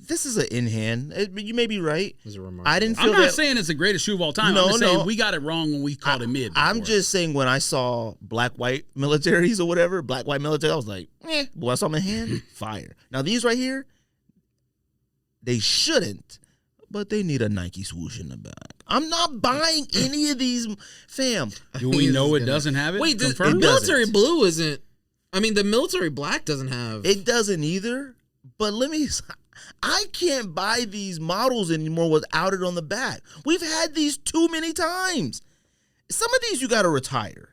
This is an in hand. You may be right. These are remarkable. I didn't I'm feel not that. saying it's the greatest shoe of all time. No, I'm just saying no. we got it wrong when we called it mid. I'm before. just saying when I saw black white militaries or whatever, black white military, I was like, eh. But when I saw them in hand, fire. Now these right here, they shouldn't, but they need a Nike swoosh in the back. I'm not buying any of these, fam. Do we know it doesn't have it? Wait, the confirmed? military blue isn't. I mean, the military black doesn't have. It doesn't either. But I can't buy these models anymore without it on the back. We've had these too many times. Some of these you got to retire.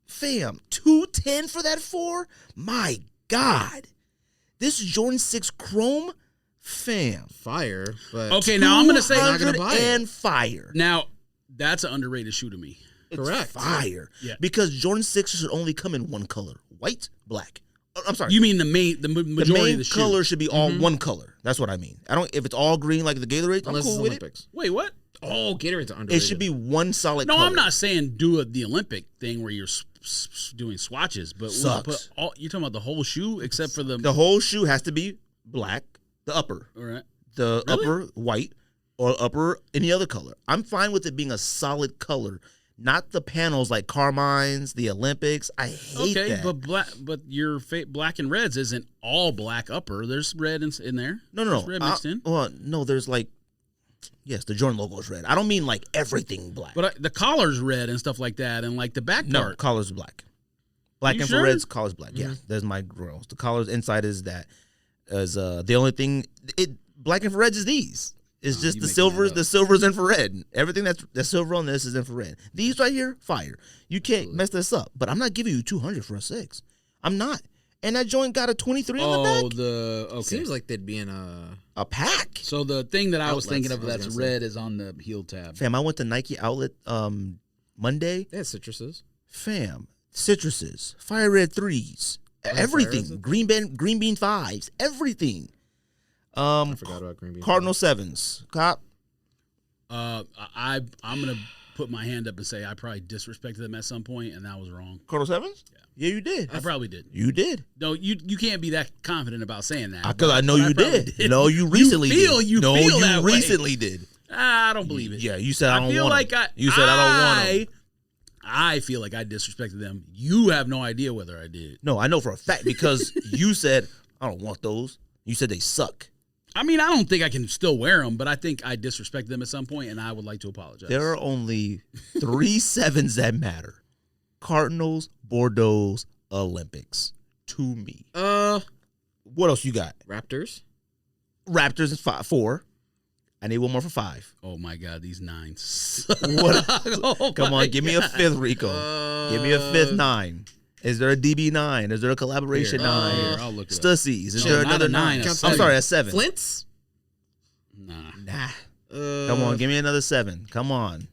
Fam, $210 for that 4? My God. This Jordan 6 Chrome, fam. fire, but Okay, now I'm gonna say not gonna buy it. and fire. now that's an underrated shoe to me. It's Correct. fire. Yeah. Because Jordan 6 should only come in one color. White, black. I'm sorry. You mean the majority the main of the shoe? color should be all one color. That's what I mean. I don't if it's all green like the Gatorade, I'm unless cool it's with it. Olympics. Wait, what? Oh, Gatorade's underrated. It should be one solid No, color. I'm not saying do the Olympic thing where you're doing swatches, but Sucks. you're talking about the whole shoe except for the. The whole shoe has to be black, the upper. All right. The Really? upper white or upper any other color. I'm fine with it being a solid color, not the panels like Carmine's, the Olympics. I hate Okay, that. but your black and reds isn't all black upper. There's red in there. no. There's red mixed in. Well, no, there's like, yes, the Jordan logo is red. I don't mean like everything black. But the collar's red and stuff like that, and like the back no, part. collar's black. Black You infrared's sure? collars black. Yeah, there's my girls. The collars inside is the only thing. Black infrareds is these. It's just you the making silvers. that The up. silver's infrared. Everything that's silver on this is infrared. These right here, fire. You can't mess this up. But I'm not giving you 200 for a 6. I'm not. And that joint got a 23 on the back. Okay. Seems like they'd be in A pack. So the thing that I was Outlets, thinking of I was that's gonna say. red is on the heel tab. Fam, I went to Nike outlet Monday. They had citruses. Fam, citruses, fire red 3s, everything. Fire Green bean 5s, everything. I forgot about green bean. Cardinal 7s. Cop. I'm gonna put my hand up and say I probably disrespected them at some point, and that was wrong. Cardinal 7s? Yeah, you did. I probably did. You did. No, you can't be that confident about saying that. Because I know but you probably did. No, you recently feel, did. You no, feel you that way. recently did. I don't believe it. Yeah, you said I don't feel want like them. You said I don't want them. I feel like I disrespected them. You have no idea whether I did. No, I know for a fact because you said I don't want those. You said they suck. I mean, I don't think I can still wear them, but I think I disrespected them at some point, and I would like to apologize. There are only 3 7s that matter: Cardinals, Bordeaux, Olympics. To me. What else you got? Raptors. Raptors is 4. I need one more for 5. Oh my God, these 9s. What? Oh Come my on, give me a 5th, Rico. Give me a 5th 9. Is there a DB 9? Is there a collaboration Here, 9? here, I'll look it up. Stussies. Is No, there not another a 9, 9? a I'm 7. sorry, a 7. Flints. Nah. Come on, give me another 7. Come on.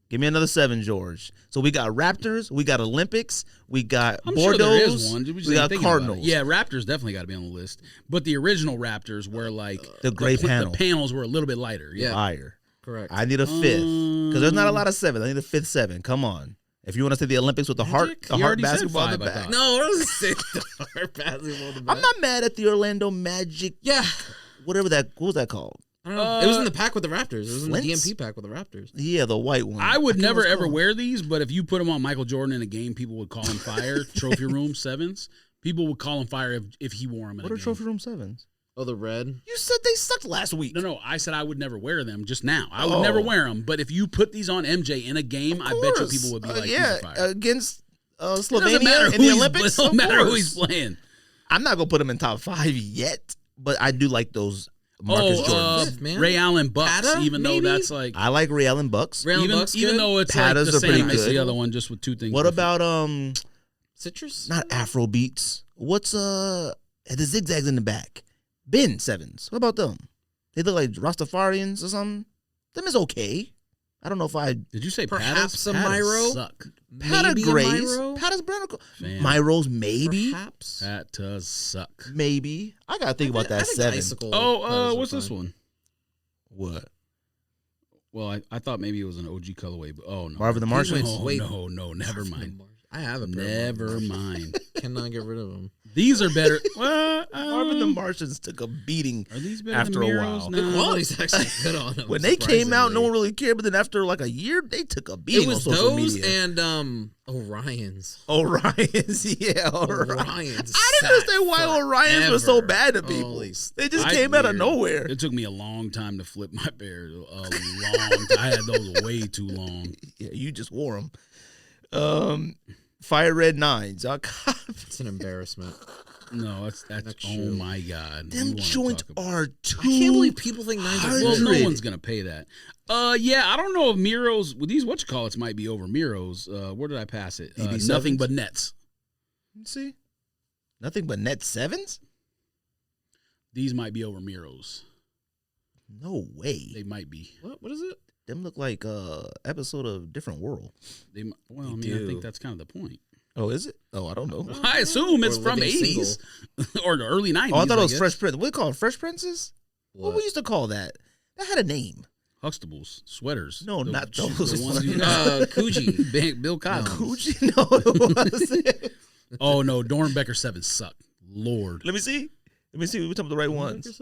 Give me another 7, George. So we got Raptors, we got Olympics, we got I'm Bordeaux, sure there is one. we got Cardinals. Yeah, Raptors definitely got to be on the list. But the original Raptors were like The gray panel. The panels were a little bit lighter. Yeah. Fire. Correct. I need a 5th because there's not a lot of 7s. I need a 5th 7. Come on. If you want to say the Olympics with the heart You already said basketball in 5, the I back. thought. No, I was saying the heart basketball. in the back. I'm not mad at the Orlando Magic, Yeah. what was that called? I don't know. It was in the pack with the Raptors. It was in the Flints? DMP pack with the Raptors. Yeah, the white one. I would can't never remember what it's ever called. wear these, but if you put them on Michael Jordan in a game, people would call him fire. Trophy room 7s. People would call him fire if he wore them in What a are game. trophy room 7s? Oh, the red. You said they sucked last week. No, I said I would never wear them just now. I would never wear them. But if you put these on MJ in a game, I bet you people would be like, yeah, these are fire. against It doesn't Slovenia matter in who the he's- Olympics. It doesn't matter Of who he's course. playing. I'm not gonna put him in top 5 yet, but I do like those Marcus Jordans. Fifth, man. Ray Allen Bucks, Pata, even maybe? though that's like, I like Ray Allen Bucks. Ray Allen even, Bucks even good? though it's Patas like the are pretty same as good. the other one, just with 2 things. What different. about Citrus. not Afro beats? What's the zigzags in the back? Ben 7s. What about them? They look like Rastafarians or something. Them is okay. I don't know if I Did you say Perhaps Patas? a Patas Myro? suck. Pata Maybe a Grays. Myro? Pata's brown. Fam. Myros maybe. Perhaps. Patas suck. Maybe. I gotta think about that I think 7. Icicle Oh, Patas are what's this fine. one? What? Well, I thought maybe it was an OG colorway, but oh no. Marvin the Martian? Oh, Wait. no, never mind. I have a pair of Never Marvin. mind. Cannot get rid of them. These are better. Well, Marvin the Martians took a beating Are these better after than a Miros? while. The No. quality's actually good on them. When they came out, no surprisingly. one really cared. But then after like a year, they took a beating It was on social those media. and Orion's. Orion's, yeah. Orion's. I didn't understand why Orion's were so forever. bad to people. Holy They just I- came out of weird. nowhere. It took me a long time to flip my bears. I had those way too long. Yeah, you just wore them. Fire red 9s. It's an embarrassment. No, that's Not oh true. my god. You Them wanna joints talk about- are too. I can't believe people think 9s are Well, good. no 100. one's gonna pay that. Yeah, I don't know if Miros with these whatchamacallits might be over Miros. Where did I pass it? DB Nothing 7s? but nets. Let's see. Nothing but net 7s? These might be over Miros. No way. They might be. What is it? Them look like episode of Different World. Well, I They mean, I do. think that's kind of the point. Oh, is it? Oh, I don't know. I assume it's Or from living 80s or the early 90s. Oh, I thought it was guess. Fresh Prince. What do you call it? Fresh Princes? What we used to call that? That had a name. Huxtables, sweaters. No, The- not the those ones you- Coogee. Bill Cosby. Coochie? No, it wasn't. Oh no, Dornbecker 7 suck. Lord. Let me see. We're talking about the right ones.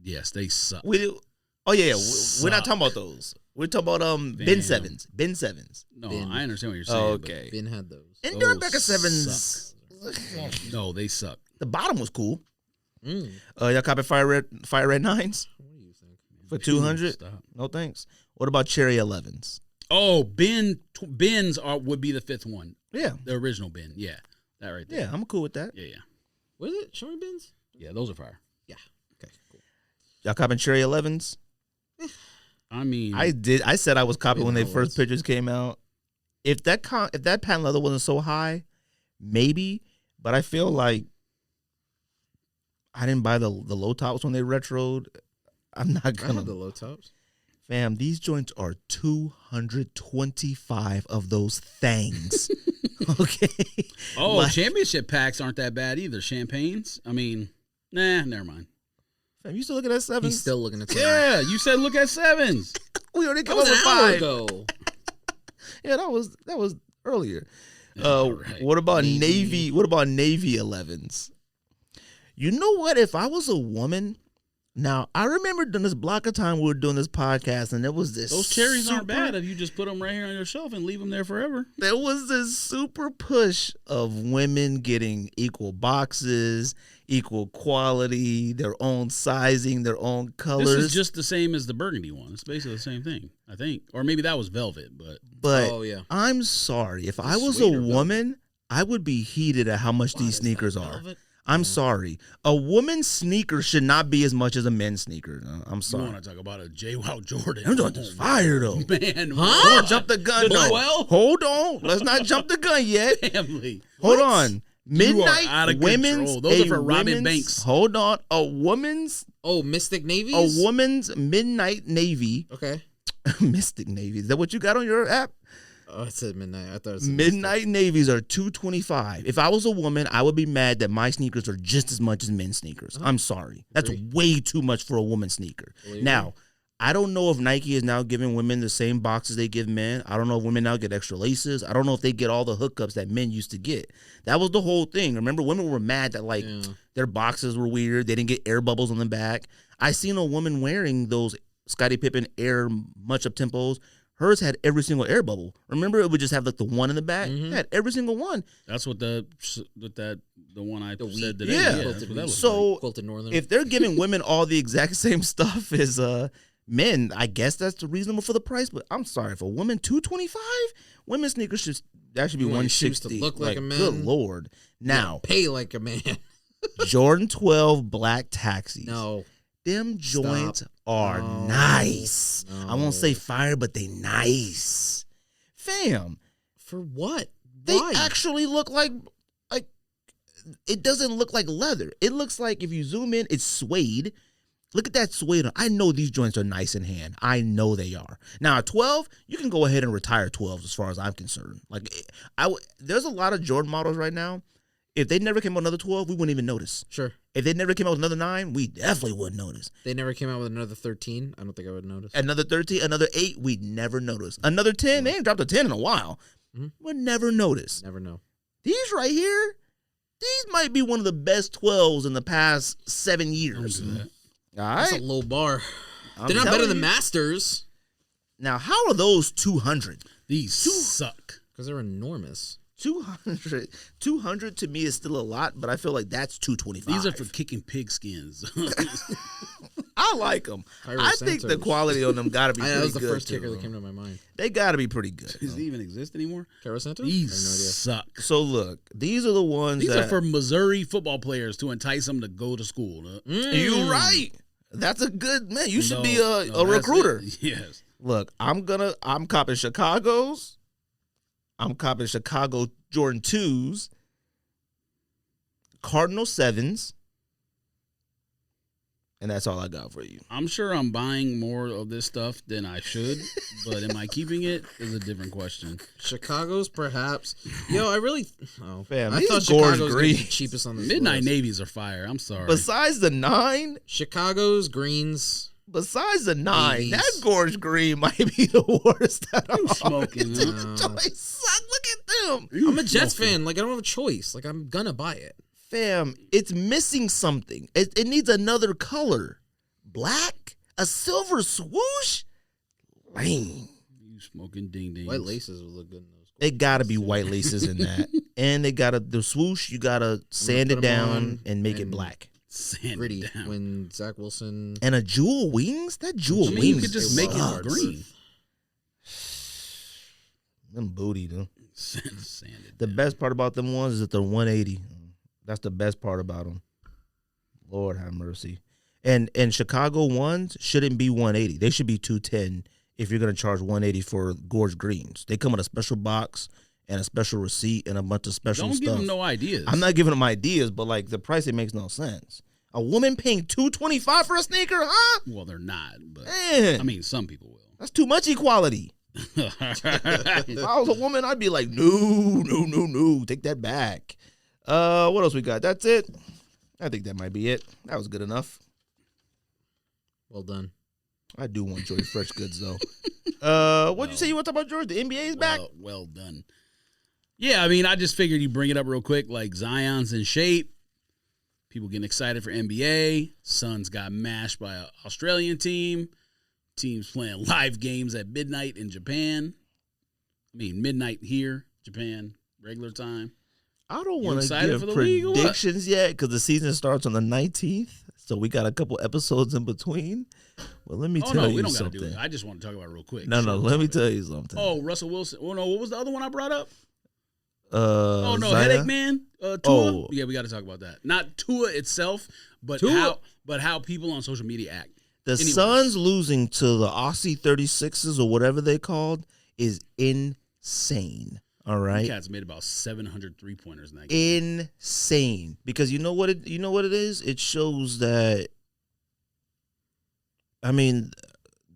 Yes, they suck. We do. Oh yeah, we're not Suck. talking about those. We're talking about Ben Damn. 7s. Ben 7s. No, Bin. I understand what you're saying. Oh, but okay. Ben had those. And Those Dornbecker 7s. No, they suck. The bottom was cool. Mm. Y'all copy Fire Red 9s What do you think? for 200? Stop. No thanks. What about Cherry 11s? Oh, Ben's would be the fifth one. Yeah. The original Ben. Yeah. That right there. Yeah, I'm cool with that. Yeah. What is it? Show me bins? Yeah, those are fire. Yeah. Okay, cool. Y'all copping Cherry 11s? I mean, I said I was copping when they Kohl'S. first pictures came out. If that patent leather wasn't so high, maybe. But I feel like I didn't buy the low tops when they retroed. I'm not I gonna. have the low tops. Fam, these joints are 225 of those things. Okay. oh, Like, championship packs aren't that bad either. Champagnes. I mean, nah, never mind. fam, you still looking at sevens? He's still looking at Yeah, you said look at sevens. We already That come was up an with hour 5. ago. Yeah, that was earlier. Right. What about Navy? What about Navy 11s? You know what? If I was a woman, now I remember during this block of time we were doing this podcast, and there was this. Those cherries aren't bad if you just put them right here on your shelf and leave them there forever. There was this super push of women getting equal boxes, equal quality, their own sizing, their own colors. This is just the same as the burgundy one. It's basically the same thing, I think. Or maybe that was velvet, but But Oh, yeah. I'm sorry, if I was a Sweeter woman, I would be heated at how much these sneakers are. Velvet? I'm sorry. A woman's sneaker should not be as much as a men's sneaker. I'm you sorry. want to talk about a J-Wow Jordan. I'm doing this fire though. Man, Huh? Don't jump the gun. The No. Noel? Hold on. Let's not jump the gun yet. family. Hold What? on. Midnight out of women's. control. Those are a for Robin women's- Banks. Hold on. A woman's Mystic Navies? midnight navy. Okay. Mystic Navy. Is that what you got on your app? Oh, it said midnight. I thought it said Midnight navies are $225. If I was a woman, I would be mad that my sneakers are just as much as men's sneakers. I'm sorry. That's Agree. way too much for a woman's sneaker. Believe Now, I don't know if Nike is now giving women the same boxes they give men. I don't know if women now get extra laces. I don't know if they get all the hookups that men used to get. That was the whole thing. Remember, women were mad that Yeah. their boxes were weird. They didn't get air bubbles on the back. I seen a woman wearing those Scottie Pippen Air Much Up Tempos. Hers had every single air bubble. Remember, it would just have the one in the back. Mhm. It had every single one. That's what the one I The said wheat. today. Yeah. that's Quilted what that wheat. was So Quilted Northern. if they're giving women all the exact same stuff as men, I guess that's reasonable for the price. But I'm sorry, for a woman, $225, women's sneakers should be You want your shoes to $160. look like a man? Good lord! Now pay like a man. Jordan 12 black taxis. No. Them joints are No. nice. I won't say No. fire, but they nice. Fam, For what? they Why? actually look like it doesn't look like leather. It looks like if you zoom in, it's suede. Look at that suede. I know these joints are nice in hand. I know they are. Now, a 12, you can go ahead and retire 12s as far as I'm concerned. There's a lot of Jordan models right now. If they never came out with another 12, we wouldn't even notice. Sure. If they never came out with another 9, we definitely wouldn't notice. They never came out with another 13. I don't think I would notice. Another 13, another 8, we'd never notice. Another 10, they ain't dropped a 10 in a while. Mhm. We'd never notice. Never know. These right here, these might be one of the best 12s in the past 7 years. Don't do that. All That's a right. low bar. I'm They're not better telling than you. Masters Now, how are those 200? These suck. because they're enormous. 200 to me is still a lot, but I feel like that's 225. These are for kicking pig skins. I like them. Cairo I think the Santos. quality on them got to be pretty That good. was the first too. kicker that came to my mind. They got to be pretty good. Does it even exist anymore? Cairo Santos? These I have no idea. suck. So look, these are the ones These that are for Missouri football players to entice them to go to school. You're right. That's a good man. You should No, be no, a that's recruiter. it. Yes. Look, I'm copping Chicago's. I'm copping Chicago Jordan 2s, Cardinal 7s, and that's all I got for you. I'm sure I'm buying more of this stuff than I should, but am I keeping it is a different question. Chicago's perhaps. Yo, I really. Oh, Fam, I these thought Gorge Chicago's gonna be Green. cheapest on this Midnight list. Navies are fire. I'm sorry. Besides the 9, Chicago's greens. Besides the 9, These. that Gorge Green might be the worst out of all smoking, these huh? joints suck. Look at them. I'm a Jets fan. Like I don't have a choice. Like I'm gonna buy it. Fam, it's missing something. It needs another color. Black? A silver swoosh? Lame. You smoking ding ding. White laces would look good in those. They gotta be white laces in that. And they gotta, the swoosh, you gotta sand put it 'em down on and make it and- black. Sand Gritty it down. when Zach Wilson. And a jewel wings? That jewel I mean, wings. you could just it make was it hard. green. Them booty, dude. Sanded The down. best part about them ones is that they're 180. That's the best part about them. Lord have mercy. And Chicago ones shouldn't be 180. They should be 210 if you're going to charge 180 for Gorge Greens. They come with a special box and a special receipt and a bunch of special Don't stuff. give them no ideas. I'm not giving them ideas, but like the price, it makes no sense. A woman paying $225 for a sneaker, huh? Well, they're not, but Man, I mean, some people will. that's too much equality. If I was a woman, I'd be like, no, take that back. What else we got? That's it. I think that might be it. That was good enough. Well done. I do want George Fresh Goods though. What'd you say you want to talk about, George? The NBA is back. Well done. Yeah, I mean, I just figured you bring it up real quick. Like Zion's in shape. People getting excited for NBA. Suns got mashed by an Australian team. Teams playing live games at midnight in Japan. I mean, midnight here, Japan, regular time. I don't You want to excited give for the league or what? predictions yet because the season starts on the 19th. So we got a couple episodes in between. Well, let me Oh, tell no, you we don't got to something. do it. I just want to talk about it real quick. No, Short let me topic. tell you something. Oh, Russell Wilson. Oh, no, what was the other one I brought up? Oh, no, Zaya? Headache Man? Tua? Oh. Yeah, we got to talk about that. Not Tua itself, but Tua. how people on social media act. The Anyways. Suns losing to the Aussie 36s or whatever they called is insane. All right, Cats made about 700 3-pointers in that game. insane. Because you know what it is. It shows that. I mean,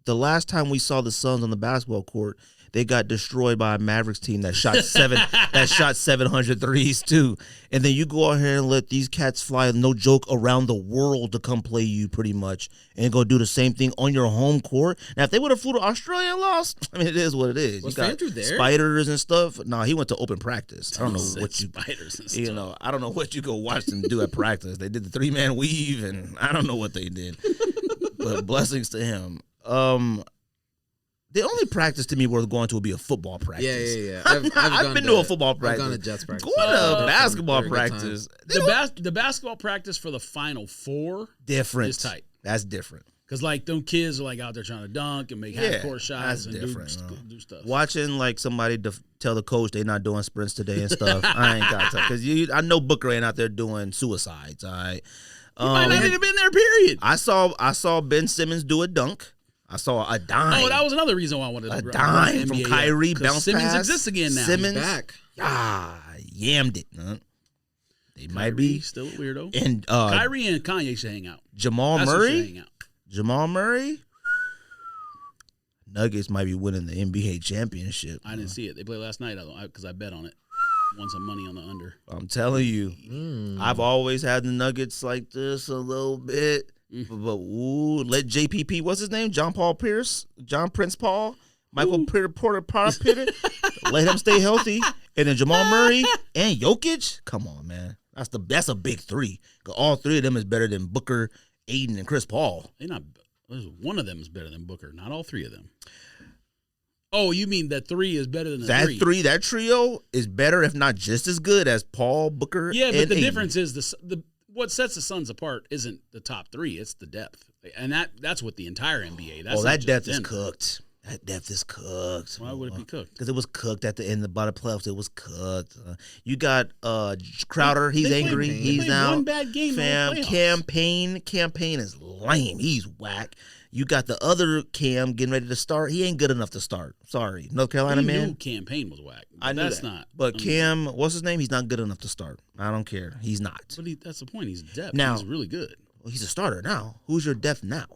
the last time we saw the Suns on the basketball court, they got destroyed by a Mavericks team that shot 700 threes too. And then you go out here and let these cats fly, no joke, around the world to come play you pretty much and go do the same thing on your home court. Now, if they would have flew to Australia and lost, I mean, it is what it is. Was you got Andrew there? spiders and stuff. Nah, he went to open practice. I don't know Said what you spiders and stuff. you know, I don't know what you go watch them do at practice. They did the 3-man weave, and I don't know what they did. But blessings to him. The only practice to me worth going to would be a football practice. Yeah. I've been to a football I've practice. gone to Jets practice. Going to Uh, a basketball very good time. practice, The basketball practice for the Final Four different. is tight. That's different. Because, like, them kids are, like, out there trying to dunk and make Yeah, half-court shots that's and different, do stuff. Watching like somebody tell the coach they're not doing sprints today and stuff. I ain't got to because I know Booker ain't out there doing suicides. All right. He might not even been there, period. I saw Ben Simmons do a dunk. I saw a dime. Oh, that was another reason why I wanted to a bring dime NBA from up, Kyrie, 'cause bounce Simmons pass. exists again now. Simmons Back. yammed it. Huh? They might Kyrie, be still a weirdo. and Kyrie and Kanye should hang out. Jamal That's who should Murray. hang out. Jamal Murray. Nuggets might be winning the NBA championship. I didn't see it. They played last night because I bet on it. Won some money on the under. I'm telling you, I've always had the Nuggets like this a little bit. But ooh, let JPP, what's his name? John Prince Paul, Michael Porter Pitt, let him stay healthy. And then Jamal Murray and Jokic. Come on, man. That's a big three. 'Cause all three of them is better than Booker, Aiden, and Chris Paul. They're not. One of them is better than Booker. Not all three of them. Oh, you mean that three is better than the three? That trio is better, if not just as good as Paul, Booker, Yeah, but and the Aiden. difference is the what sets the Suns apart isn't the top three; it's the depth, and that's what the entire NBA. That's not that just depth is Denver. cooked. That depth is cooked. Why would it be cooked? Because it was cooked at the end of the playoffs. It was cooked. You got Crowder. He's They angry. played He's out. one bad game in the Fam, playoffs. Campaign is lame. He's whack. You got the other Cam getting ready to start. He ain't good enough to start. Sorry, North Carolina We man. knew campaign was whack. But I knew that's that. not. But I mean, Cam, what's his name? He's not good enough to start. I don't care. He's not. but that's the point. He's depth. Now- He's really good. Well, he's a starter now. Who's your depth now?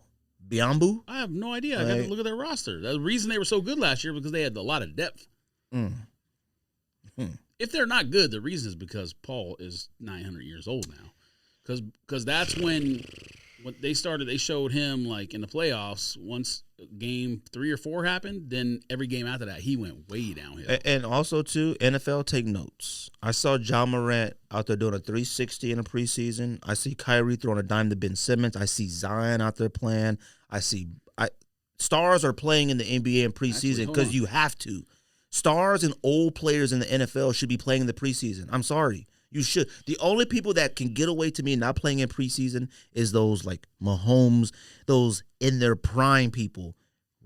Biombo? I have no idea. I got to look at their roster. The reason they were so good last year because they had a lot of depth. If they're not good, the reason is because Paul is 900 years old now. Because that's when they started. They showed him like in the playoffs. Once game 3 or 4 happened, then every game after that he went way downhill. And also, too, NFL, take notes. I saw John Morant out there doing a 360 in the preseason. I see Kyrie throwing a dime to Ben Simmons. I see Zion out there playing. Stars are playing in the NBA in preseason because you have to. Stars and old players in the NFL should be playing in the preseason. I'm sorry. You should. The only people that can get away to me not playing in preseason is those like Mahomes, those in their prime people.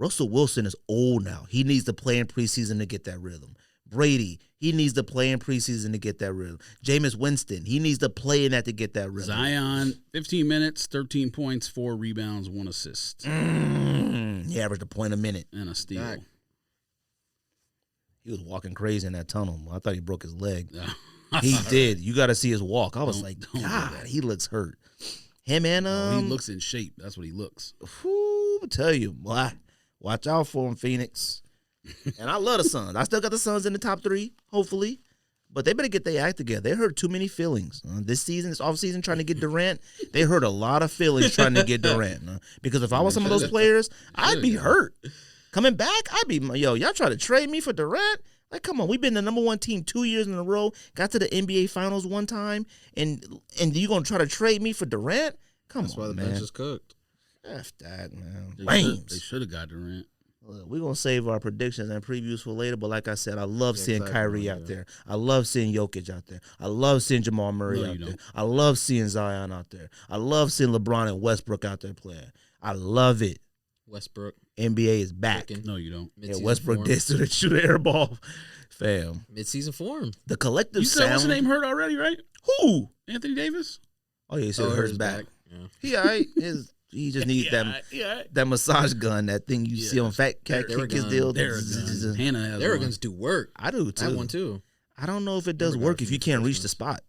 Russell Wilson is old now. He needs to play in preseason to get that rhythm. Brady, he needs to play in preseason to get that rhythm. Jameis Winston, he needs to play in that to get that rhythm. Zion, 15 minutes, 13 points, 4 rebounds, 1 assist. He averaged a point a minute. And a steal. He was walking crazy in that tunnel. I thought he broke his leg. He did. You got to see his walk. I was God, he looks hurt. Him and he looks in shape. That's what he looks. I'll tell you, boy, watch out for him, Phoenix. And I love the Suns. I still got the Suns in the top 3, hopefully. But they better get their act together. They hurt too many feelings. This season, this offseason, trying to get Durant, they hurt a lot of feelings trying to get Durant. Because if I was some of those players, I'd be hurt. Coming back, I'd be, y'all try to trade me for Durant? Like, come on, we've been the number 1 team 2 years in a row, got to the NBA Finals one time, and you going to try to trade me for Durant? Come on, man. That's why the bench is cooked. F that, man. They should have got Durant. We're going to save our predictions and previews for later, but like I said, I love seeing Kyrie out there. I love seeing Jokic out there. I love seeing Jamal Murray out there. I love seeing Zion out there. I love seeing LeBron and Westbrook out there playing. I love it. Westbrook. NBA is back. No, you don't. Yeah, Westbrook did shoot an air ball. Fam. Mid-season form. The collective You said sound. what's the name hurt already, right? Who? Anthony Davis? Oh, yeah, he said Hurt's back. Yeah. He all right. He just needs that massage gun, that thing you see on Fat Cat Kick his deal. Hannah has Theraguns do work. I do, too. I have one, too. I don't know if it does work if you can't reach the spot.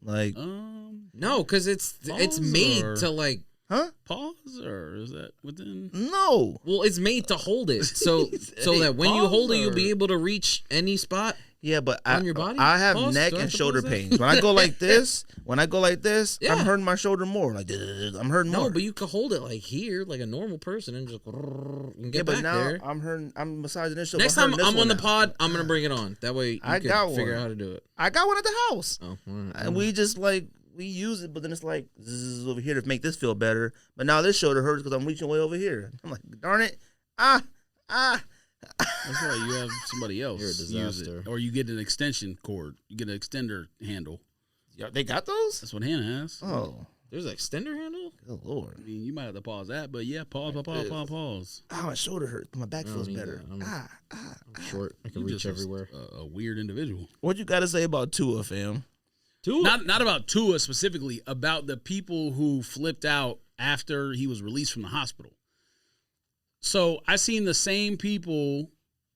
Like, no, because it's made to like. Huh? Pause, or is that within? No. Well, it's made to hold it, so that when you hold it, you'll be able to reach any spot. Yeah, but on your body? I have neck and shoulder pains. When I go like this, Yeah. I'm hurting my shoulder more. Like I'm hurting more. No, but you can hold it like here, like a normal person, and just and get but back now there. I'm hurting. I'm massaging this shoulder. Next time I'm on the pod, I'm gonna bring it on. That way you I can got figure one. out how to do it. I got one at the house, Oh, all right. and we just we use it, but then it's like zzz, over here to make this feel better. But now this shoulder hurts because I'm reaching way over here. I'm like, darn it, That's why you have somebody else You're a use disaster. it, or you get an extension cord. You get an extender handle. Yeah, they got those. That's what Hannah has. Oh, There's an extender handle. good lord. I mean, you might have to pause that, but yeah, pause. My shoulder hurts. My back I don't feels need better. that. I'm short. I can You reach just everywhere. A weird individual. What you got to say about Tua, fam? Not about Tua specifically, about the people who flipped out after he was released from the hospital. So I seen the same people,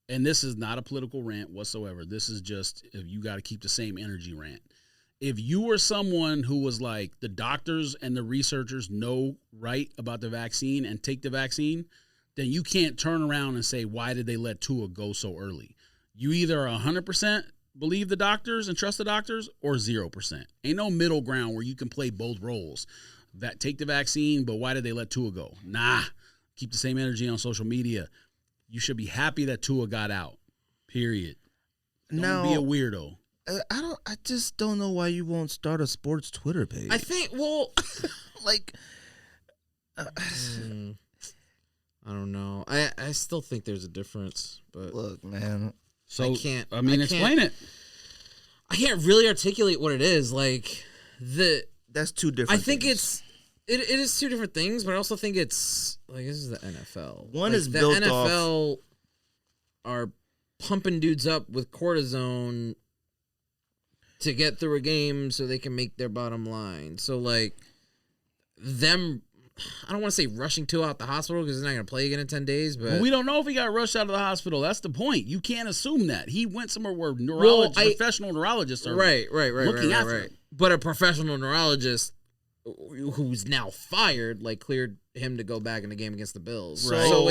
and this is not a political rant whatsoever. This is just, if you got to keep the same energy rant. If you were someone who was like, the doctors and the researchers know right about the vaccine and take the vaccine, then you can't turn around and say, why did they let Tua go so early? You either are 100% believe the doctors and trust the doctors, or 0%. Ain't no middle ground where you can play both roles. That take the vaccine, but why did they let Tua go? Nah. Keep the same energy on social media. You should be happy that Tua got out. Period. Don't be a weirdo. I just don't know why you won't start a sports Twitter page. I think. Well, like, I don't know. I still think there's a difference, but look, man. So I can't. Explain it. I can't really articulate what it is. Like That's two different. I think things. it is two different things, but I also think it's like this is the NFL. One like, is the built NFL are pumping dudes up with cortisone to get through a game so they can make their bottom line. So like them, I don't want to say rushing Tua out the hospital because he's not going to play again in 10 days. But Well, we don't know if he got rushed out of the hospital. That's the point. You can't assume that. He went somewhere where professional neurologists are looking after him. But a professional neurologist who's now fired, like cleared him to go back in the game against the Bills. Right. So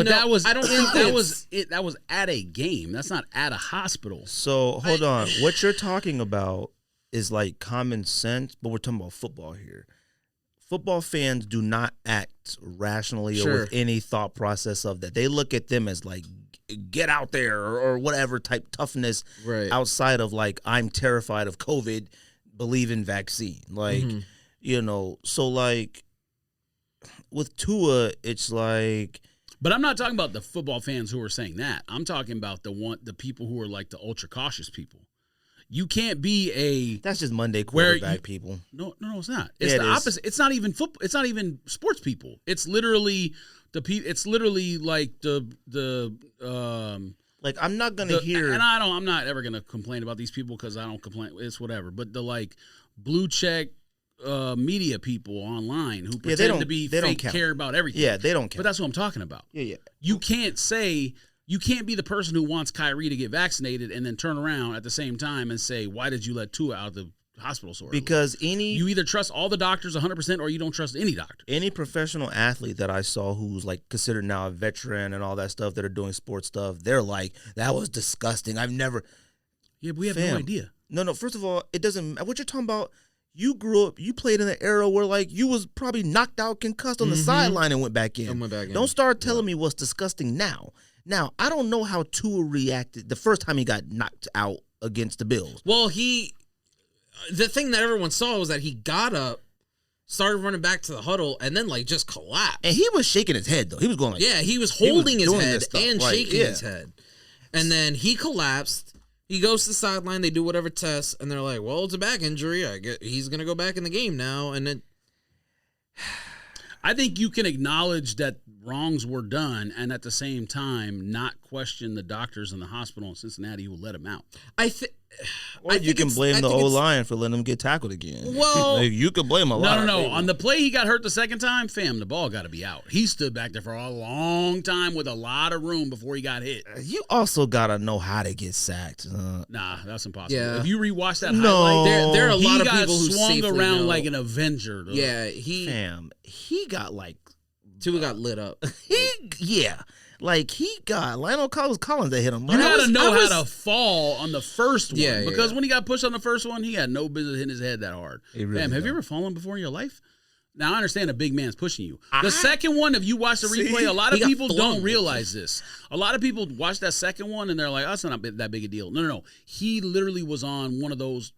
that was I don't think that was it. That was at a game. That's not at a hospital. So hold on. What you're talking about is like common sense, but we're talking about football here. Football fans do not act rationally or with any thought process of that. They look at them as like, get out there or whatever type toughness outside of like, I'm terrified of COVID, believe in vaccine. Like, so like with Tua, it's like. But I'm not talking about the football fans who are saying that. I'm talking about the people who are like the ultra cautious people. You can't be That's just Monday quarterback people. No, it's not. It's the opposite. It's not even football. It's not even sports people. It's literally It's literally like like I'm not gonna hear, and I'm not ever gonna complain about these people because I don't complain. It's whatever. But the like blue check media people online who pretend to be fake care about everything. Yeah, they don't care. But that's what I'm talking about. Yeah. You can't be the person who wants Kyrie to get vaccinated and then turn around at the same time and say, why did you let Tua out of the hospital so early? Because you either trust all the doctors 100% or you don't trust any doctor. Any professional athlete that I saw who's like considered now a veteran and all that stuff that are doing sports stuff, they're like, that was disgusting. I've never. Yeah, but we have no idea. No. First of all, it doesn't. What you're talking about? You grew up. You played in an era where like you was probably knocked out, concussed on the sideline and went back in. Don't start telling me what's disgusting now. Now I don't know how Tua reacted the first time he got knocked out against the Bills. Well, the thing that everyone saw was that he got up, started running back to the huddle, and then like just collapsed. And he was shaking his head though. He was going like, yeah, he was holding his head and shaking yeah. his head. And then he collapsed. He goes to the sideline. They do whatever tests, and they're like, "Well, it's a back injury. I get he's gonna go back in the game now." And then I think you can acknowledge that wrongs were done, and at the same time, not question the doctors in the hospital in Cincinnati who let him out. Or you can blame the O-line for letting him get tackled again. Well, like, you could blame a lot. No. On the play he got hurt the second time, fam, the ball got to be out. He stood back there for a long time with a lot of room before he got hit. You also got to know how to get sacked. Nah, that's impossible. Yeah. If you rewatch that highlight, there are a lot of got people who swung around know. like an Avenger. Though. Yeah, he got like Tua got lit up. He got Lionel Collins that hit him. You got to know how to fall on the first one because when he got pushed on the first one, he had no business hitting his head that hard. Really have you ever fallen before in your life? Now I understand a big man's pushing you. The second one, if you watch the replay, a lot of people don't realize this. A lot of people watch that second one and they're like, "Oh, that's not that big a deal." No. He literally was on one of those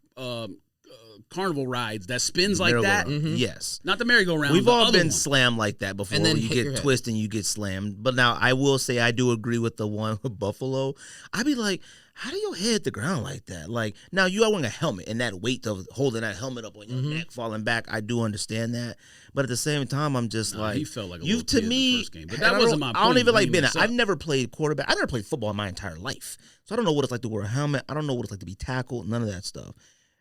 carnival rides that spins like that. Mm-hmm. Yes. Not the merry-go-round. We've all been slammed like that before. And then you get twisted and you get slammed. But now I will say I do agree with the one with Buffalo. I'd be like, how do your head hit the ground like that? Like, now you are wearing a helmet and that weight of holding that helmet up on your neck, falling back. I do understand that. But at the same time, I'm just like, he felt like a little kid in the first game. But that wasn't my point. I don't even like being I've never played quarterback. I never played football in my entire life. So I don't know what it's like to wear a helmet. I don't know what it's like to be tackled. None of that stuff.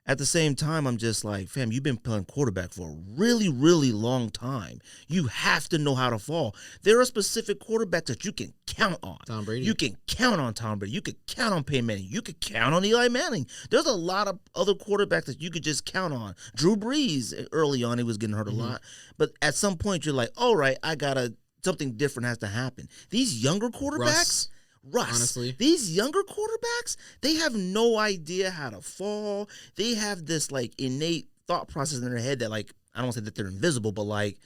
At the same time, I'm just like, fam, you've been playing quarterback for a really, really long time. You have to know how to fall. There are specific quarterbacks that you can count on. Tom Brady. You can count on Tom Brady. You could count on Peyton Manning. You could count on Eli Manning. There's a lot of other quarterbacks that you could just count on. Drew Brees, early on, he was getting hurt a lot. But at some point, you're like, all right, something different has to happen. These younger quarterbacks... Russ, honestly, these younger quarterbacks, they have no idea how to fall. They have this like innate thought process in their head that like, I don't want to say that they're invisible, but like,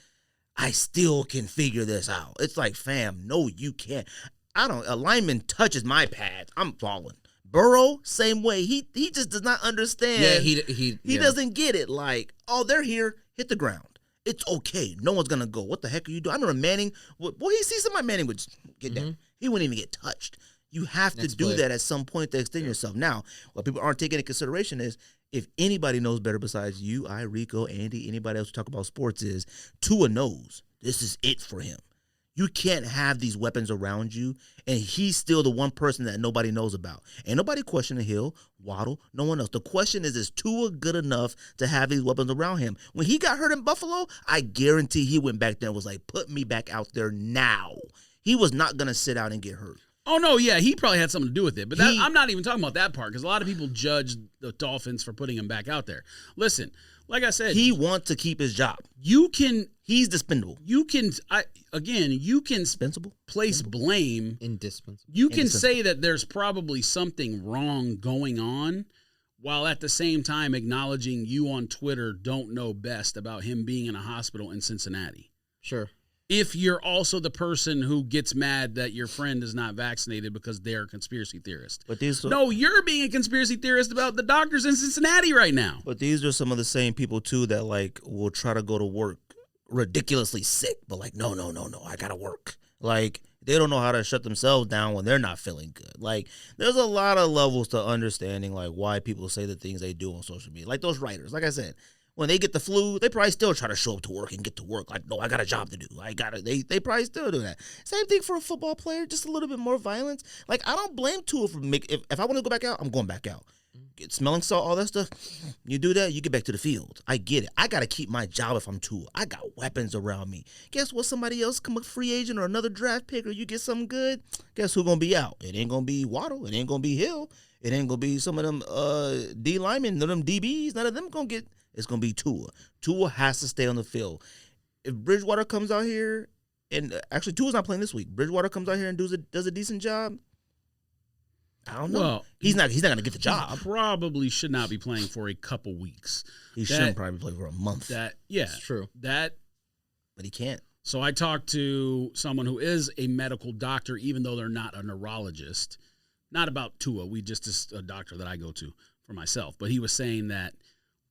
I still can figure this out. It's like, fam, no, you can't. A lineman touches my pads, I'm falling. Burrow, same way. He just does not understand. Yeah, he doesn't get it. Like, oh, they're here, hit the ground. It's okay. No one's gonna go. What the heck are you doing? I remember Manning. Boy, he sees somebody. Manning would just get down. He wouldn't even get touched. You have to do that at some point to extend yourself. Now, what people aren't taking into consideration is if anybody knows better besides you, Rico, Andy, anybody else who talk about sports is Tua knows this is it for him. You can't have these weapons around you, and he's still the one person that nobody knows about. Ain't nobody questioning Hill, Waddle, no one else. The question is Tua good enough to have these weapons around him? When he got hurt in Buffalo, I guarantee he went back there and was like, put me back out there now. He was not going to sit out and get hurt. Oh, no, yeah, he probably had something to do with it. But I'm not even talking about that part because a lot of people judge the Dolphins for putting him back out there. Listen, like I said. He wants to keep his job. He's dispensable. You can place blame. Indispensable. You can say that there's probably something wrong going on while at the same time acknowledging you on Twitter don't know best about him being in a hospital in Cincinnati. Sure. If you're also the person who gets mad that your friend is not vaccinated because they're a conspiracy theorist. But you're being a conspiracy theorist about the doctors in Cincinnati right now. But these are some of the same people, too, that, like, will try to go to work ridiculously sick, but, like, no, I got to work. Like, they don't know how to shut themselves down when they're not feeling good. Like, there's a lot of levels to understanding, like, why people say the things they do on social media. Like those writers. Like I said, When they get the flu, they probably still try to show up to work and get to work. Like, no, I got a job to do. They probably still do that. Same thing for a football player, just a little bit more violence. Like, I don't blame Tua for if I want to go back out, I'm going back out. Get smelling salt, all that stuff. You do that, you get back to the field. I get it. I got to keep my job if I'm Tua. I got weapons around me. Guess what? Somebody else come a free agent or another draft pick or you get something good. Guess who's going to be out? It ain't going to be Waddle. It ain't going to be Hill. It ain't going to be some of them D linemen, none of them DBs. None of them going to get. It's going to be Tua. Tua has to stay on the field. If Bridgewater comes out here, and actually Tua's not playing this week. Bridgewater comes out here and does a decent job. I don't know. Well, he's not going to get the job. Probably should not be playing for a couple weeks. He shouldn't probably play for a month. It's true. But he can't. So I talked to someone who is a medical doctor, even though they're not a neurologist. Not about Tua. Just a doctor that I go to for myself. But he was saying that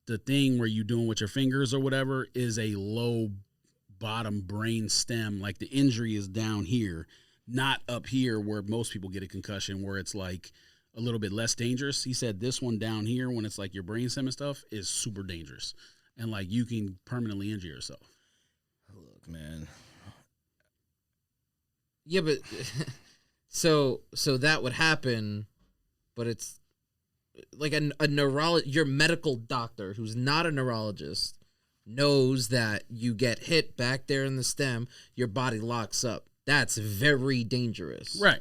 the thing where you doing with your fingers or whatever is a low bottom brain stem. Like the injury is down here. Not up here where most people get a concussion where it's like a little bit less dangerous. He said this one down here when it's like your brainstem and stuff is super dangerous. And like you can permanently injure yourself. Look, man. Yeah, but so that would happen, but it's like a neurologist, your medical doctor who's not a neurologist knows that you get hit back there in the stem, your body locks up. That's very dangerous. Right.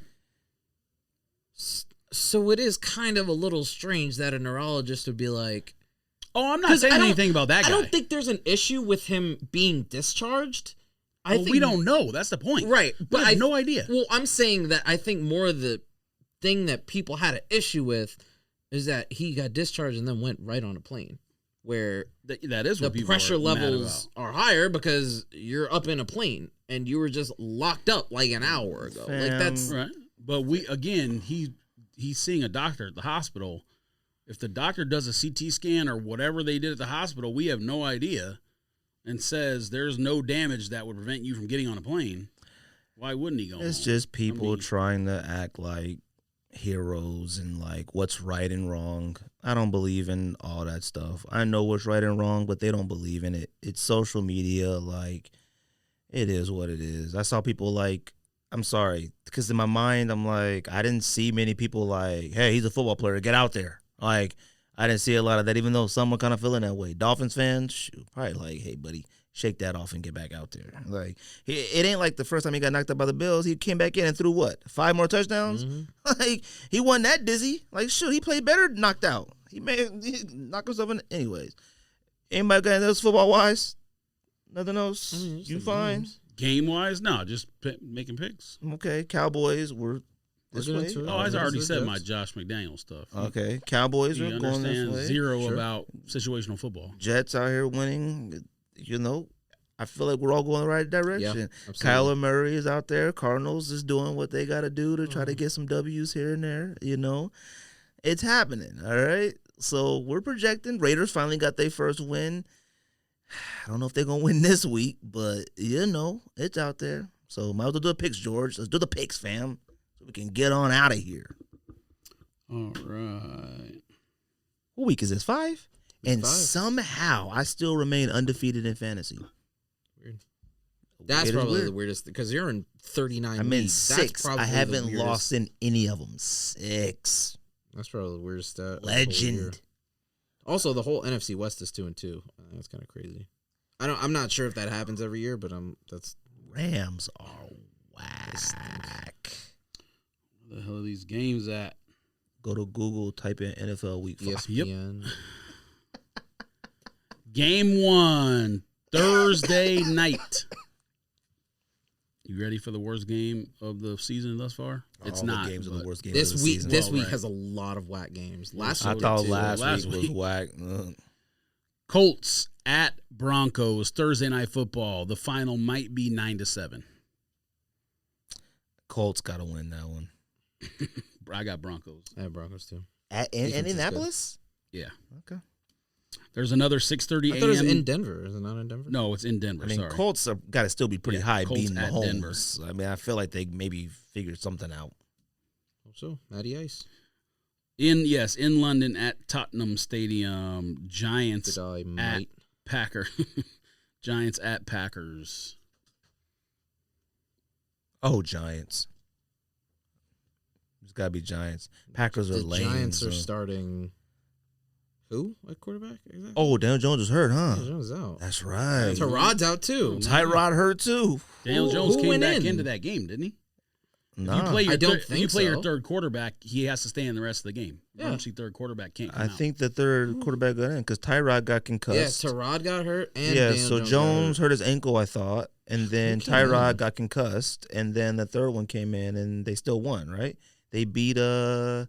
So it is kind of a little strange that a neurologist would be like, oh, I'm not saying anything about that guy. I don't think there's an issue with him being discharged. I think we don't know. That's the point. Right. But I have no idea. Well, I'm saying that I think more of the thing that people had an issue with is that he got discharged and then went right on a plane. Where that is what the pressure levels are higher because you're up in a plane and you were just locked up like an hour ago. Like that's right. But he's seeing a doctor at the hospital. If the doctor does a CT scan or whatever they did at the hospital, we have no idea, and says there's no damage that would prevent you from getting on a plane. Why wouldn't he go? It's just people trying to act like heroes and like what's right and wrong. I don't believe in all that stuff. I know what's right and wrong, but they don't believe in it. It's social media. Like, it is what it is. I saw people like, I'm sorry, because in my mind, I'm like, I didn't see many people like, hey, he's a football player, get out there. Like, I didn't see a lot of that, even though some were kind of feeling that way. Dolphins fans, shoot, probably like, hey, buddy, shake that off and get back out there. Like, it ain't like the first time he got knocked out by the Bills. He came back in and threw what, 5 more touchdowns? Mm-hmm. Like, he wasn't that dizzy. Like, shoot, he played better knocked out. He knocked himself in. Anyways, anybody got anything else football-wise? Nothing else? You fine? Game-wise? No, just making picks. Okay, Cowboys were this way. Oh, I already said my Josh McDaniel stuff. Okay, Cowboys are going this way. Zero about situational football. Jets out here winning. You know, I feel like we're all going the right direction. Yeah, Kyler Murray is out there. Cardinals is doing what they got to do to try to get some W's here and there. You know, it's happening. All right. So we're projecting. Raiders finally got their first win. I don't know if they're going to win this week, but, you know, it's out there. So might as well do the picks, George. Let's do the picks, fam, so we can get on out of here. All right. What week is this? 5? And somehow I still remain undefeated in fantasy. Weird. That's probably the weirdest thing because you're in 39 I'm in 6. I haven't lost lost in any of them. 6. That's probably the weirdest stat. Legend. Also, the whole NFC West is 2-2. That's kind of crazy. I'm not sure if that happens every year, but that's Rams are whack. Where the hell are these games at? Go to Google, type in NFL Week 5. ESPN. Yep. Game 1, Thursday night. You ready for the worst game of the season thus far? It's not. The games are the worst game this of the week. season. This week has a lot of whack games. I thought last week was whack. Colts at Broncos, Thursday night football. The final might be 9-7. Colts got to win that one. I got Broncos. I have Broncos too. At Indianapolis? Yeah. Okay. There's another 6:30 a.m. I thought it was in Denver. Is it not in Denver? No, it's in Denver. I mean, sorry. Colts got to still be pretty high Colts beating at Mahomes. I mean, I feel like they maybe figured something out. Hope so. Matty Ice. In London at Tottenham Stadium. Giants at Packer. Giants at Packers. Oh, Giants. It's got to be Giants. Packers are The lame. Giants are so. starting. Who at quarterback? Exactly. Oh, Daniel Jones is hurt, huh? Daniel Jones is out. That's right. Tyrod's out too. Tyrod hurt too. Daniel Jones who came went back in? into that game, didn't he? Nah. If you don't play think your so. third quarterback, he has to stay in the rest of the game. Yeah. Emergency third quarterback can't come I out. think the third quarterback got in because Tyrod got Yeah, concussed. Tyrod got hurt. And Yeah, Daniel so Jones Jones got hurt his ankle, I thought, and then Who came in? Tyrod got concussed, and then the third one came in, and they still won, right? They beat Daniel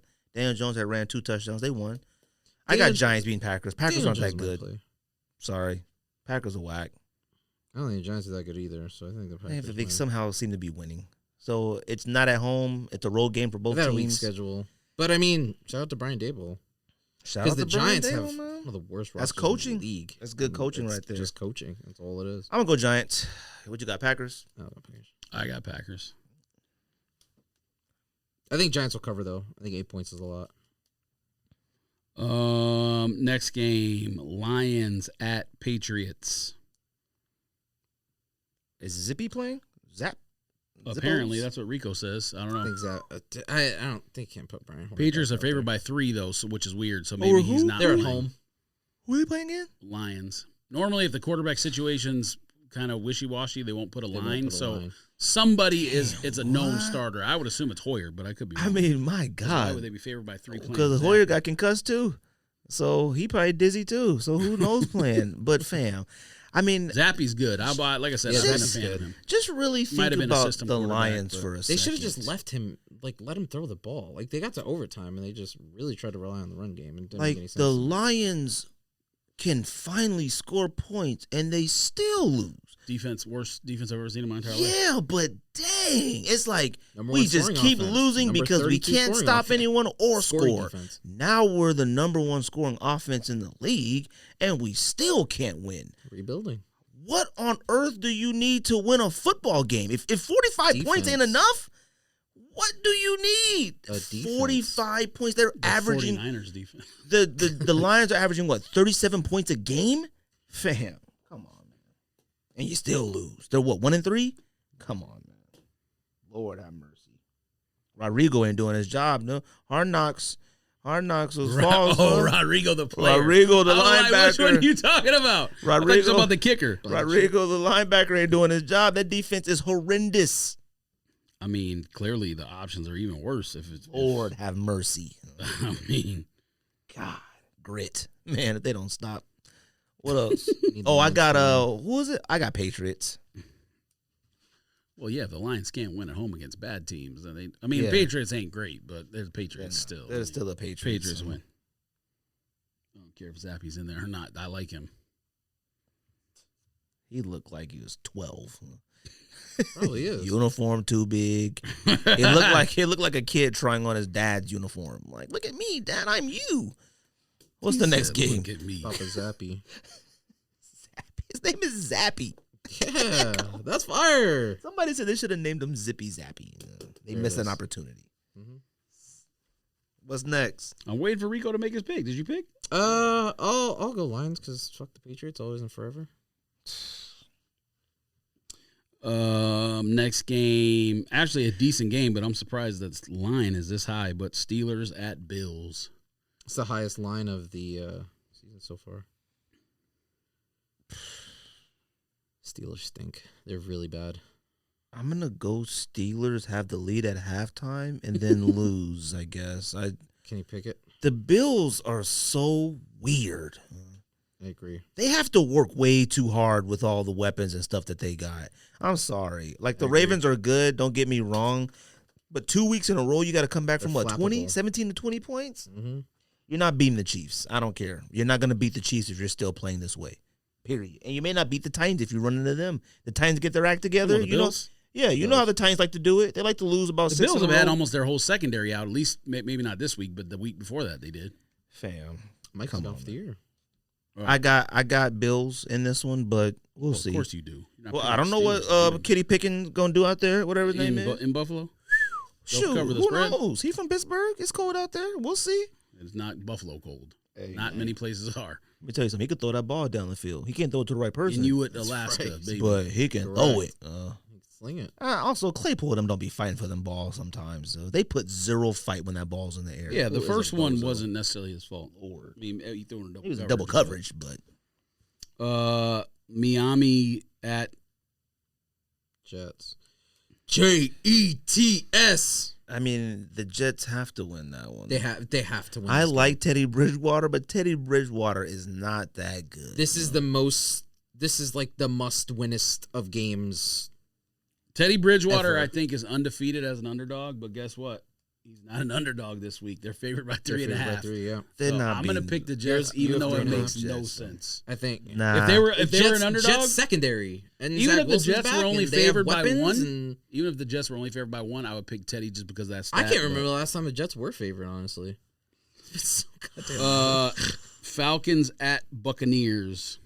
Jones that ran 2 touchdowns. They won. I got Daniel- Giants beating Packers. Packers Daniel aren't that Jones might good. play. Sorry, Packers are whack. I don't think the Giants are that good either. So I think the Packers. They might. somehow seem to be winning. So it's not at home. It's a road game for both They've had a weak teams. schedule. But I mean, shout out to Brian Dable. Shout Because out the to Brian Giants have Dable, man. one of the worst That's rosters coaching. in the league. That's good coaching It's right there. Just coaching. That's all it is. I'm gonna go Giants. What you got, Packers? I don't know, Packers. I got Packers. I think Giants will cover though. I think 8 points is a lot. Next game, Lions at Patriots. Is Zippy playing? Zap. Apparently, Zippos? that's what Rico says. I don't know. I think that. I don't think can't put Brian. Hoyer Patriots back are out there. favored by 3 though, so which is weird. So Over maybe he's who? not. They're at playing. home. Who are they playing again? Lions. Normally, if the quarterback situation's kind of wishy-washy, they won't put a They won't line. put a So line. somebody it's a known what? starter. I would assume it's Hoyer, but I could be wrong. I mean, my 'Cause why would God. they be favored by 3 playing? Because exactly? Hoyer got concussed too. So he probably dizzy too. So who knows playing? But fam, I mean, Zappy's good. Like I said, Yeah, I've been a Zappy's fan good. of him. just really Might think have been a about system the quarterback, Lions but for a They second. should have just left him, let him throw the ball. Like they got to overtime and they just really tried to rely on the run game and didn't make any Like sense. the Lions can finally score points and they still lose. Worst defense I've ever seen in my entire life. Yeah, but dang, it's like Number we one just scoring keep offense. losing Number because we 32 can't scoring stop offense. anyone or Scoring score. defense. Now we're the number 1 scoring offense in the league, and we still can't win. Rebuilding. What on earth do you need to win a football game? If 45 points ain't Defense. enough, what do you need? A defense. 45 points. They're The averaging 49ers defense. the Lions are averaging what, 37 points a game? Fam, come on, man. And you still lose. They're what, 1-3? Come on, man. Lord have mercy. Rodrigo ain't doing his job, no. Hard Knocks was false. Oh, huh? Rodrigo the player. Rodrigo the I was like, which one linebacker. are you talking about? I thought you were Rodrigo- talking about the kicker. Rodrigo the linebacker ain't doing his job. That defense is horrendous. I mean, clearly the options are even worse. If it's Lord have mercy. I mean, God, grit. Man, if they don't stop. What else? Need Oh, the I got Lions who was it? I got Patriots. well, yeah, the Lions can't win at home against bad teams. And the Yeah. Patriots ain't great, but they're the Patriots still. They're still the Patriots. Patriots win. I don't care if Zappy's in there or not. I like him. He looked like he was 12. Probably is. Uniform too big. He looked like a kid trying on his dad's uniform. Like, look at me, Dad. I'm you. What's He the next said, game? Look at me. Papa Zappy. His name is Zappy. Yeah, that's fire. Somebody said they should have named him Zippy Zappy. They There missed it an is. opportunity. Mhm. What's next? I'm waiting for Rico to make his pick. Did you pick? I'll go Lions because fuck the Patriots always and forever. Next game, actually a decent game, but I'm surprised that line is this high. But Steelers at Bills. It's the highest line of the season so far. Steelers stink. They're really bad. I'm gonna go Steelers, have the lead at halftime, and then lose. I guess. Can you pick it? The Bills are so weird. I agree. They have to work way too hard with all the weapons and stuff that they got. I'm sorry. Like, the I agree. Ravens are good, don't get me wrong. But 2 weeks in a row, you got to come back from They're what, 20, flappable. 17 to 20 points? Mm-hmm. You're not beating the Chiefs. I don't care. You're not going to beat the Chiefs if you're still playing this way. Period. And you may not beat the Titans if you run into them. The Titans get their act together. The You know, Bills? yeah, you know how the Titans like to do it. They like to lose about The 6 Bills in have a had row. almost their whole secondary out. At least maybe not this week, but the week before that they did. Fam. Mike's Come done on, for the year. I got Bills in this one, but we'll see. Of course you do. You're not Well, picking I don't know what Steelers. Kitty Pickens gonna do out there, whatever his name is. in Buffalo. They'll Shoot, cover the who spread. knows? He from Pittsburgh. It's cold out there. We'll see. It's not Buffalo cold. Hey, Not many places are. Let me tell you something. He could throw that ball down the field. He can't throw it to the right person. Inuit, Alaska, right. baby. But he can throw it. Sling it. Also, Claypool and them don't be fighting for them balls sometimes. So they put zero fight when that ball's in the air. Yeah, the Who first isn't one bozo? wasn't necessarily his fault. I mean, he threw in double It was coverage. double coverage, but Miami at Jets. Jets. I mean, the Jets have to win that one. They have to win. I this like Teddy Bridgewater, but Teddy Bridgewater is not that good. This is the most. This is like the must-winnest of games. Teddy Bridgewater, Ever. I think, is undefeated as an underdog, but guess what? He's not an underdog this week. They're favored by 3.5. Yeah. They're not I'm going to beating- pick the Jets, You even have though to it go makes no Jets, sense. I think. Nah. If they were an underdog, Jets secondary, and even Zach if the Wilson's Jets back were only and they have favored by weapons one, and- even if the Jets were only favored by one, I would pick Teddy just because that's. I can't remember the last time the Jets were favored. Honestly, it's so goddamn. Falcons at Buccaneers.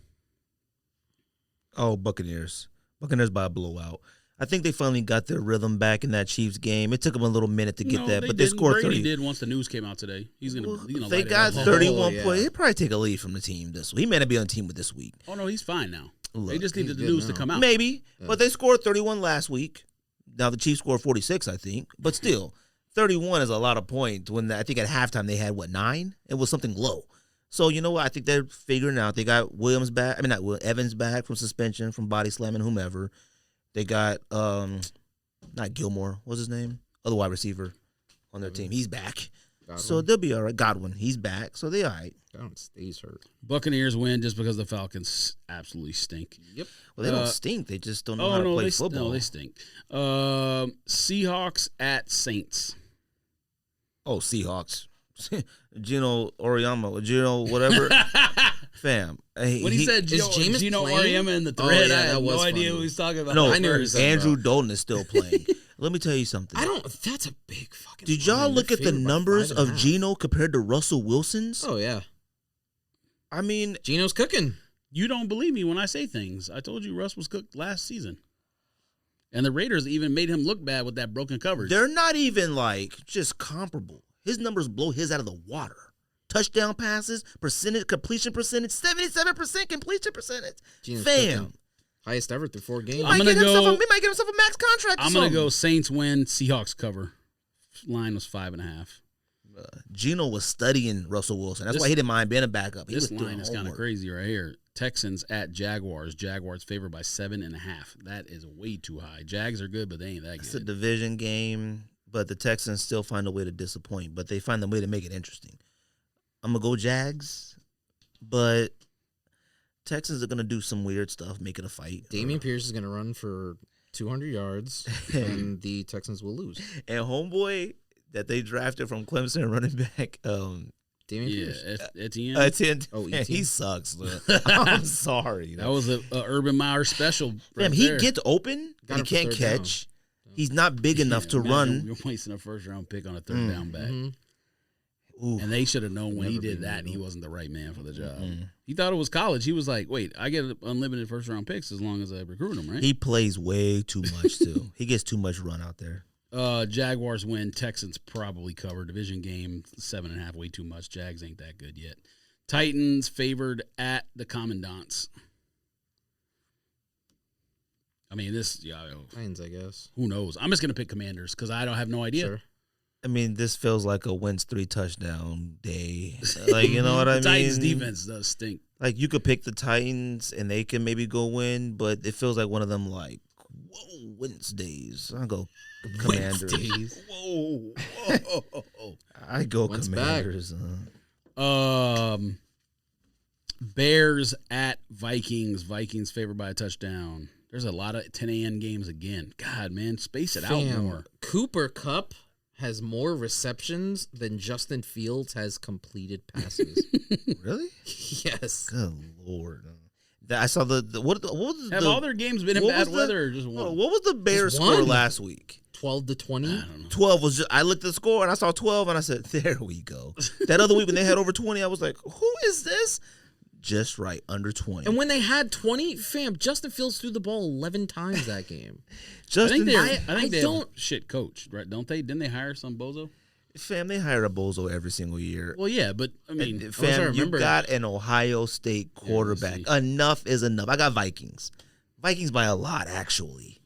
Oh, Buccaneers. Buccaneers by a blowout. I think they finally got their rhythm back in that Chiefs game. It took them a little minute to get that, but they scored Brady 30. did once the news came out today. He's gonna. They light it got up. 31 yeah. points. He'll probably take a lead from the team this week. He may not be on the team with this week. Oh no, he's fine now. Look, they just needed the he's good news to now. come out. Maybe, but they scored 31 last week. Now the Chiefs scored 46, I think. But still, 31 is a lot of points. When I think at halftime they had, 9? It was something low. So, you know what? I think they're figuring out. They got Williams back. I mean, not Evans back from suspension, from body slamming whomever. They got, not Gilmore. What's his name? Other wide receiver on their team. He's back. Godwin. So they'll be all right. Godwin, he's back. So they all right. Godwin stays hurt. Buccaneers win just because the Falcons absolutely stink. Yep. Well, they don't stink. They just don't know how to no, play they football. no, they stink. Seahawks at Saints. Oh, Seahawks. Gino whatever. Fam. When he said is Jameis Gino playing? Auriemma in the Oh, thread, yeah, I that had was no idea funny. what he was talking about. No, I knew what he was talking Andrew about. Dalton is still playing. Let me tell you something. That's a big fucking. Did y'all line. look They're at the favored by numbers of 5.5. Gino compared to Russell Wilson's? Oh yeah, I mean, Gino's cooking. You don't believe me when I say things. I told you Russ was cooked last season. And the Raiders even made him look bad with that broken coverage. they're not even just comparable. His numbers blow his out of the water. Touchdown passes, completion percentage, 77% completion percentage. Gino's Fam. cooking. Highest ever through 4 games. I'm gonna He might get himself a max contract. I'm going to go Saints win, Seahawks cover. Line was 5.5. Gino was studying Russell Wilson. That's why he didn't mind being a backup. He This was doing line is kind of homework. crazy right here. Texans at Jaguars. Jaguars favored by 7.5. That is way too high. Jags are good, but they ain't that It's a good. division game, but the Texans still find a way to disappoint, but they find a way to make it interesting. I'm going to go Jags, but Texans are going to do some weird stuff, make it a fight. Damian Pierce is going to run for 200 yards, and the Texans will lose. And homeboy that they drafted from Clemson, running back, Damian Yeah, Pierce. Etienne. Oh, man, Etienne. he sucks. I'm sorry. That was a Urban Meyer special. Right Damn, he there. gets open, Got he him for can't third down. catch. He's not big enough to Imagine run. You're wasting a first round pick on a third down back. Mhm. Ooh. And they should have known when he Never did been that legal. he wasn't the right man for the job. Mm-mm. He thought it was college. He was like, wait, I get unlimited first round picks as long as I recruit him, right? He plays way too much, too. He gets too much run out there. Jaguars win. Texans probably cover. Division game, 7.5, way too much. Jags ain't that good yet. Titans favored at the Commandants. I mean, Lions, I guess. who knows? I'm just going to pick Commanders because I don't have no idea. Sure. I mean, this feels like a Wentz 3 touchdown day. Like, you know what I The mean? Titans defense does stink. Like, you could pick the Titans and they can maybe go win, but it feels like one of them, whoa, Wentz days. I'll go Commanders. Wednesdays. Whoa. I go Wentz Commanders. Bears at Vikings. Vikings favored by a touchdown. There's a lot of 10 a.m. games again. God, man, space it out Fam, more. Cooper Kupp has more receptions than Justin Fields has completed passes. Really? Yes. Good Lord. I saw what was Have the, all their games been in what bad was the- weather or just What one? was the Bears Just score one. last week? 12 to 20. I don't know. 12 was I looked at the score and I saw 12 and I said, there we go. That other week when they had over 20, I was like, who is this? Just right, under 20. And when they had 20, fam, Justin Fields threw the ball 11 times that game. I think Justin, they I have don't- shit coached, right? Don't they? Didn't they hire some bozo? Fam, they hire a bozo every single year. Well, yeah, but I mean, And, fam, you got an Ohio State quarterback. see. Enough is enough. I got Vikings. Vikings by a lot, actually.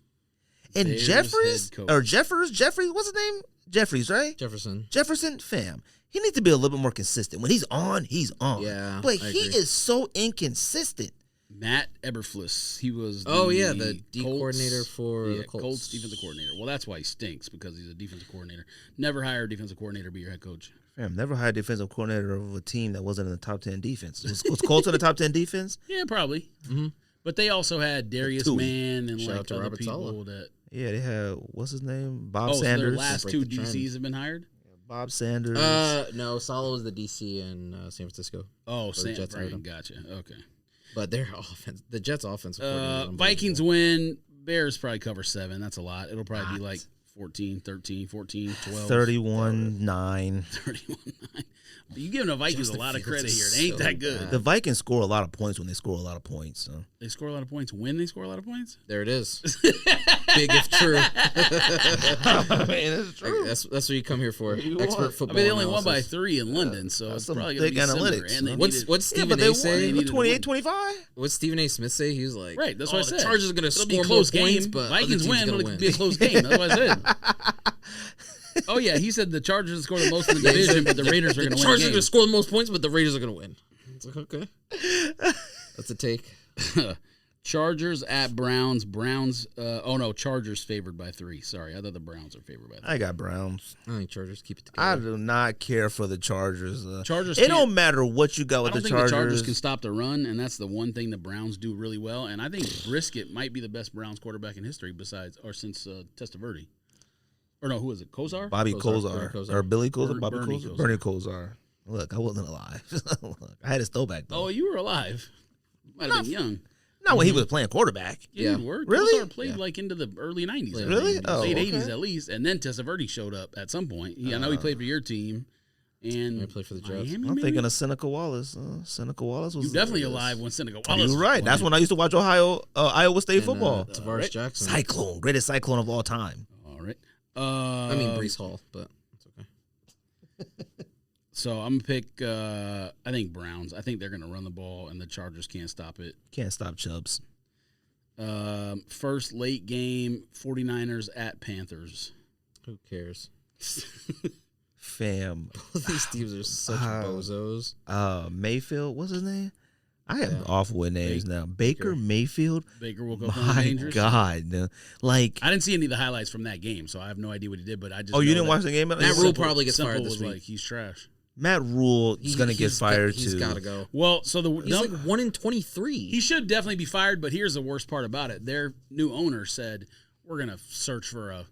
And Bears Jeffries head coach. or Jeffries, what's his name? Jeffries, right? Jefferson, fam. He needs to be a little bit more consistent. When he's on, he's on. Yeah, but I he agree. is so inconsistent. Matt Eberflus. He was the D Colts- coordinator for the Colts. Colts defensive coordinator. Well, that's why he stinks, because he's a defensive coordinator. Never hire a defensive coordinator to be your head coach. Fam, never hired a defensive coordinator of a team that wasn't in the top 10 defense. Was Colts in the top 10 defense? Yeah, probably. Mhm. But they also had Darius Tui. Mann and Shout like out to other Robert people Saleh. that. Yeah, they had, what's his name? Bob So their Sanders. last Break two the trend. DCs have been hired. Bob Sanders. No, Saleh was the DC in San Francisco. Oh, the Sam, Jets hired right, him. gotcha. Okay. But their offense, the Jets' offensive coordinator. is Vikings unbelievable. win. Bears probably cover 7. That's a lot. It'll probably be like 14, 13, 14, 12. 31-9. 31-9. You giving the Vikings Justin a lot of Fields credit is here. It ain't so that good. bad. The Vikings score a lot of points when they score a lot of points. So. They score a lot of points when they score a lot of points? There it is. Big if true. I mean, it's That's what you come here for. Expert I football. mean, they only won by analysis. 3 in London, so that's it's some probably going to thick be similar. analytics. And they What's needed- what's Yeah, Stephen but A. they say? won 28-25. What's Stephen A. Smith say? He was like, Right, that's what I the said. Chargers are going to It'll score be a more close points, game. but Vikings other win, teams but gonna it'll win. be a close game. That's what I said. Oh, yeah, he said the Chargers score the most in the division, but the Raiders are going to The win Chargers the are going game. to score the most points, but the Raiders are going to win. It's like, okay. That's a take. Chargers at Browns. Chargers favored by 3. Sorry, I thought the Browns are favored by 3. I got Browns. I think Chargers keep it I together. do not care for the Chargers. Chargers It can't- don't matter what you got I with don't the think Chargers. the Chargers can stop the run, and that's the one thing the Browns do really well. And I think Brisket might be the best Browns quarterback in history since Testaverde. Or no, who is it? Kozar? Bobby Bernie Kohl'S Kosar. or Billy Kohl'S, Bobby Bernie Kohl'S, Kosar. Bernie Kohl'S. Look, I wasn't alive. Look, I had his throwback though. Oh, you were alive. Might have been young. Not when he was playing quarterback. Yeah, Yeah. you were. Really? Kosar played like into the early 90s. I Really? think. Oh, Late okay. 80s at least. And then Testaverde showed up at some point. I know he played for your team. And I played for the Jets. Miami, I'm maybe? thinking of Seneca Wallace. Seneca Wallace was You definitely alive when Seneca Wallace. You're right. That's when I used to watch Iowa State football. Tavares right. Jackson. Cyclone, greatest cyclone of all time. All right. I mean, Brees Hall, but it's okay. So I'm going to pick, I think Browns. I think they're going to run the ball, and the Chargers can't stop it. Can't stop Chubbs. First late game, 49ers at Panthers. Who cares? Fam. These teams are such bozos. Mayfield, what's his name? I have Yeah. awful with names now. Baker Mayfield. Baker will go home My dangerous. God. No. Like, I didn't see any of the highlights from that game, so I have no idea what he did, but I just oh, you know didn't that watch the game? Matt Rule probably gets Simple fired this was week. like, he's trash. Matt Rule is going to get fired He's too. got to go. Well, so He's like 1 in 23. he should definitely be fired, but here's the worst part about it. Their new owner said, we're going to search for a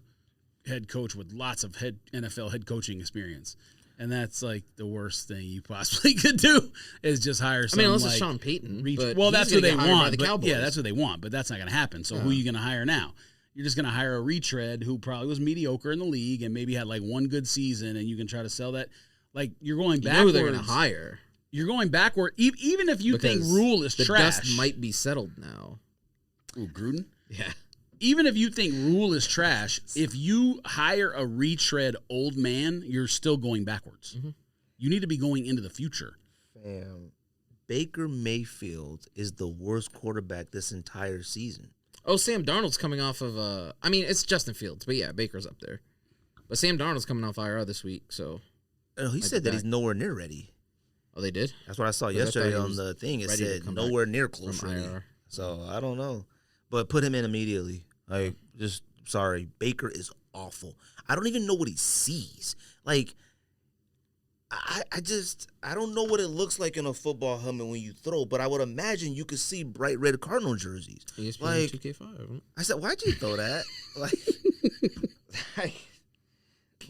head coach with lots of NFL head coaching experience. And that's like the worst thing you possibly could do is just hire I some mean, unless it's like, Sean Payton. But well, he's that's gonna what they get hired by want. The But, Cowboys. yeah, that's what they want, but that's not going to happen. So who are you going to hire now? You're just going to hire a retread who probably was mediocre in the league and maybe had like one good season, and you can try to sell that. Like, you're going You know backwards. who they're going to hire. You're going backward. Even if you think Because Rule is the trash. dust might be settled now. Ooh, Gruden? Yeah. Even if you think Rule is trash, if you hire a retread old man, you're still going backwards. Mm-hmm. You need to be going into the future. Fam, Baker Mayfield is the worst quarterback this entire season. Oh, Sam Darnold's coming off of I mean, it's Justin Fields, but yeah, Baker's up there. But Sam Darnold's coming off IR this week, so. Oh, he said that he's nowhere near ready. Oh, they did? That's what I saw I thought yesterday he on was the thing. It ready to said come back nowhere near close from ready. IR. So I don't know. But put him in immediately. Like, just sorry. Baker is awful. I don't even know what he sees. Like, I don't know what it looks like in a football helmet when you throw, but I would imagine you could see bright red Cardinal jerseys. ESPN Like, 2K5. I said, why'd you throw that? like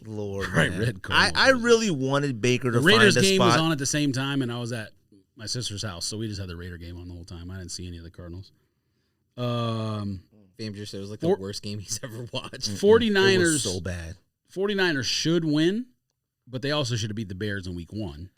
Lord, Bright man. red Cardinal I really wanted Baker to The Raiders find a game spot. was on at the same time, and I was at my sister's house, so we just had the Raider game on the whole time. I didn't see any of the Cardinals. Famjer said it was like the worst game he's ever watched. 49ers It was so bad. 49ers should win, but they also should have beat the Bears in week 1.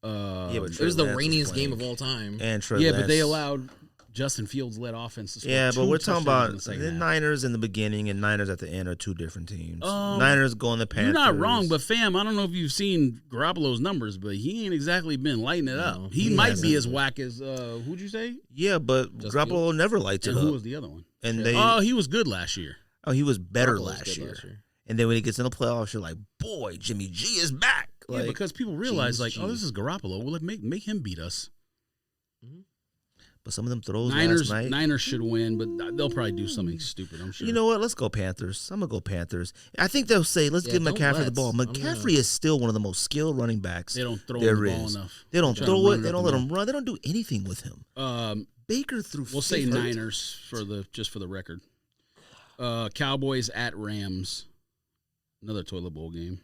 Yeah, but It was the Trey Lance rainiest playing. game of all time. And Trey Yeah, Lance. but they allowed Justin Fields led offense. To score Yeah, but two we're talking about touchdowns in the the second half. Niners in the beginning and Niners at the end are two different teams. Niners going the Panthers. You're not wrong, but fam, I don't know if you've seen Garoppolo's numbers, but he ain't exactly been lighting it up. He might hasn't. be as whack as who'd you say? Yeah, but Garoppolo never lights it And up. who was the other one? And he was good last year. he was better Garoppolo's last good year. last year. And then when he gets in the playoffs, you're like, boy, Jimmy G is back. Yeah, Like, because people realize Jeez. oh, this is Garoppolo. Well, make him beat us. but some of them throws last night. Niners should win, but they'll probably do something stupid, I'm sure. You know what? Let's go Panthers. I'm going to go Panthers. I think they'll say, let's give don't McCaffrey the ball. let's. McCaffrey is still one of the most skilled running backs they don't throw there him the ball is. enough. They don't Try to throw run it. They up don't the let him run. They don't do anything with him. Baker threw We'll say 50. Niners for the record. Cowboys at Rams. Another toilet bowl game.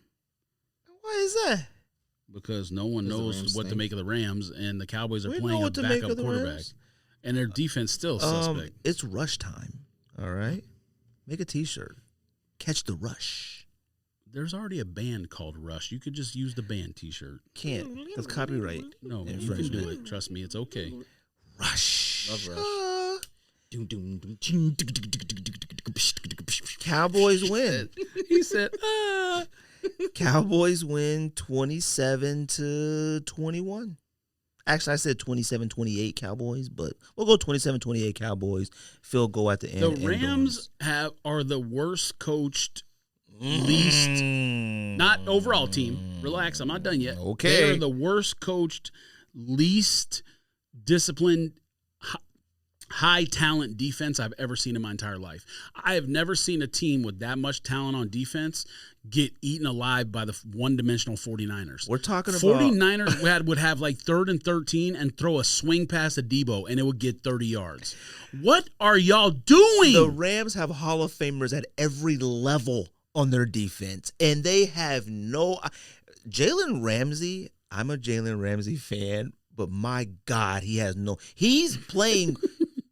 Why is that? Because no one Because the knows Rams what to stink. make of the Rams, and the Cowboys are We know playing a what to make backup of the quarterback. Rams. And their defense still suspect. It's rush time. All right? Make a T-shirt. Catch the rush. There's already a band called Rush. You could just use the band T-shirt. Can't. That's copyright. No, you can Infringement. do it. Trust me, it's okay. Rush. Love Rush. Cowboys win. He said, Cowboys win 27-21. Actually, I said 27-28 Cowboys, but we'll go 27-28 Cowboys. Field goal at the end. The Rams are the worst coached, least not overall team. Relax, I'm not done yet. Okay. They are the worst coached, least disciplined, high talent defense I've ever seen in my entire life. I have never seen a team with that much talent on defense get eaten alive by the one-dimensional 49ers. We're talking about 49ers would have like 3rd and 13 and throw a swing pass to Debo, and it would get 30 yards. What are y'all doing? the Rams have Hall of Famers at every level on their defense, and they have no Jalen Ramsey. I'm a Jalen Ramsey fan, but my God, he's playing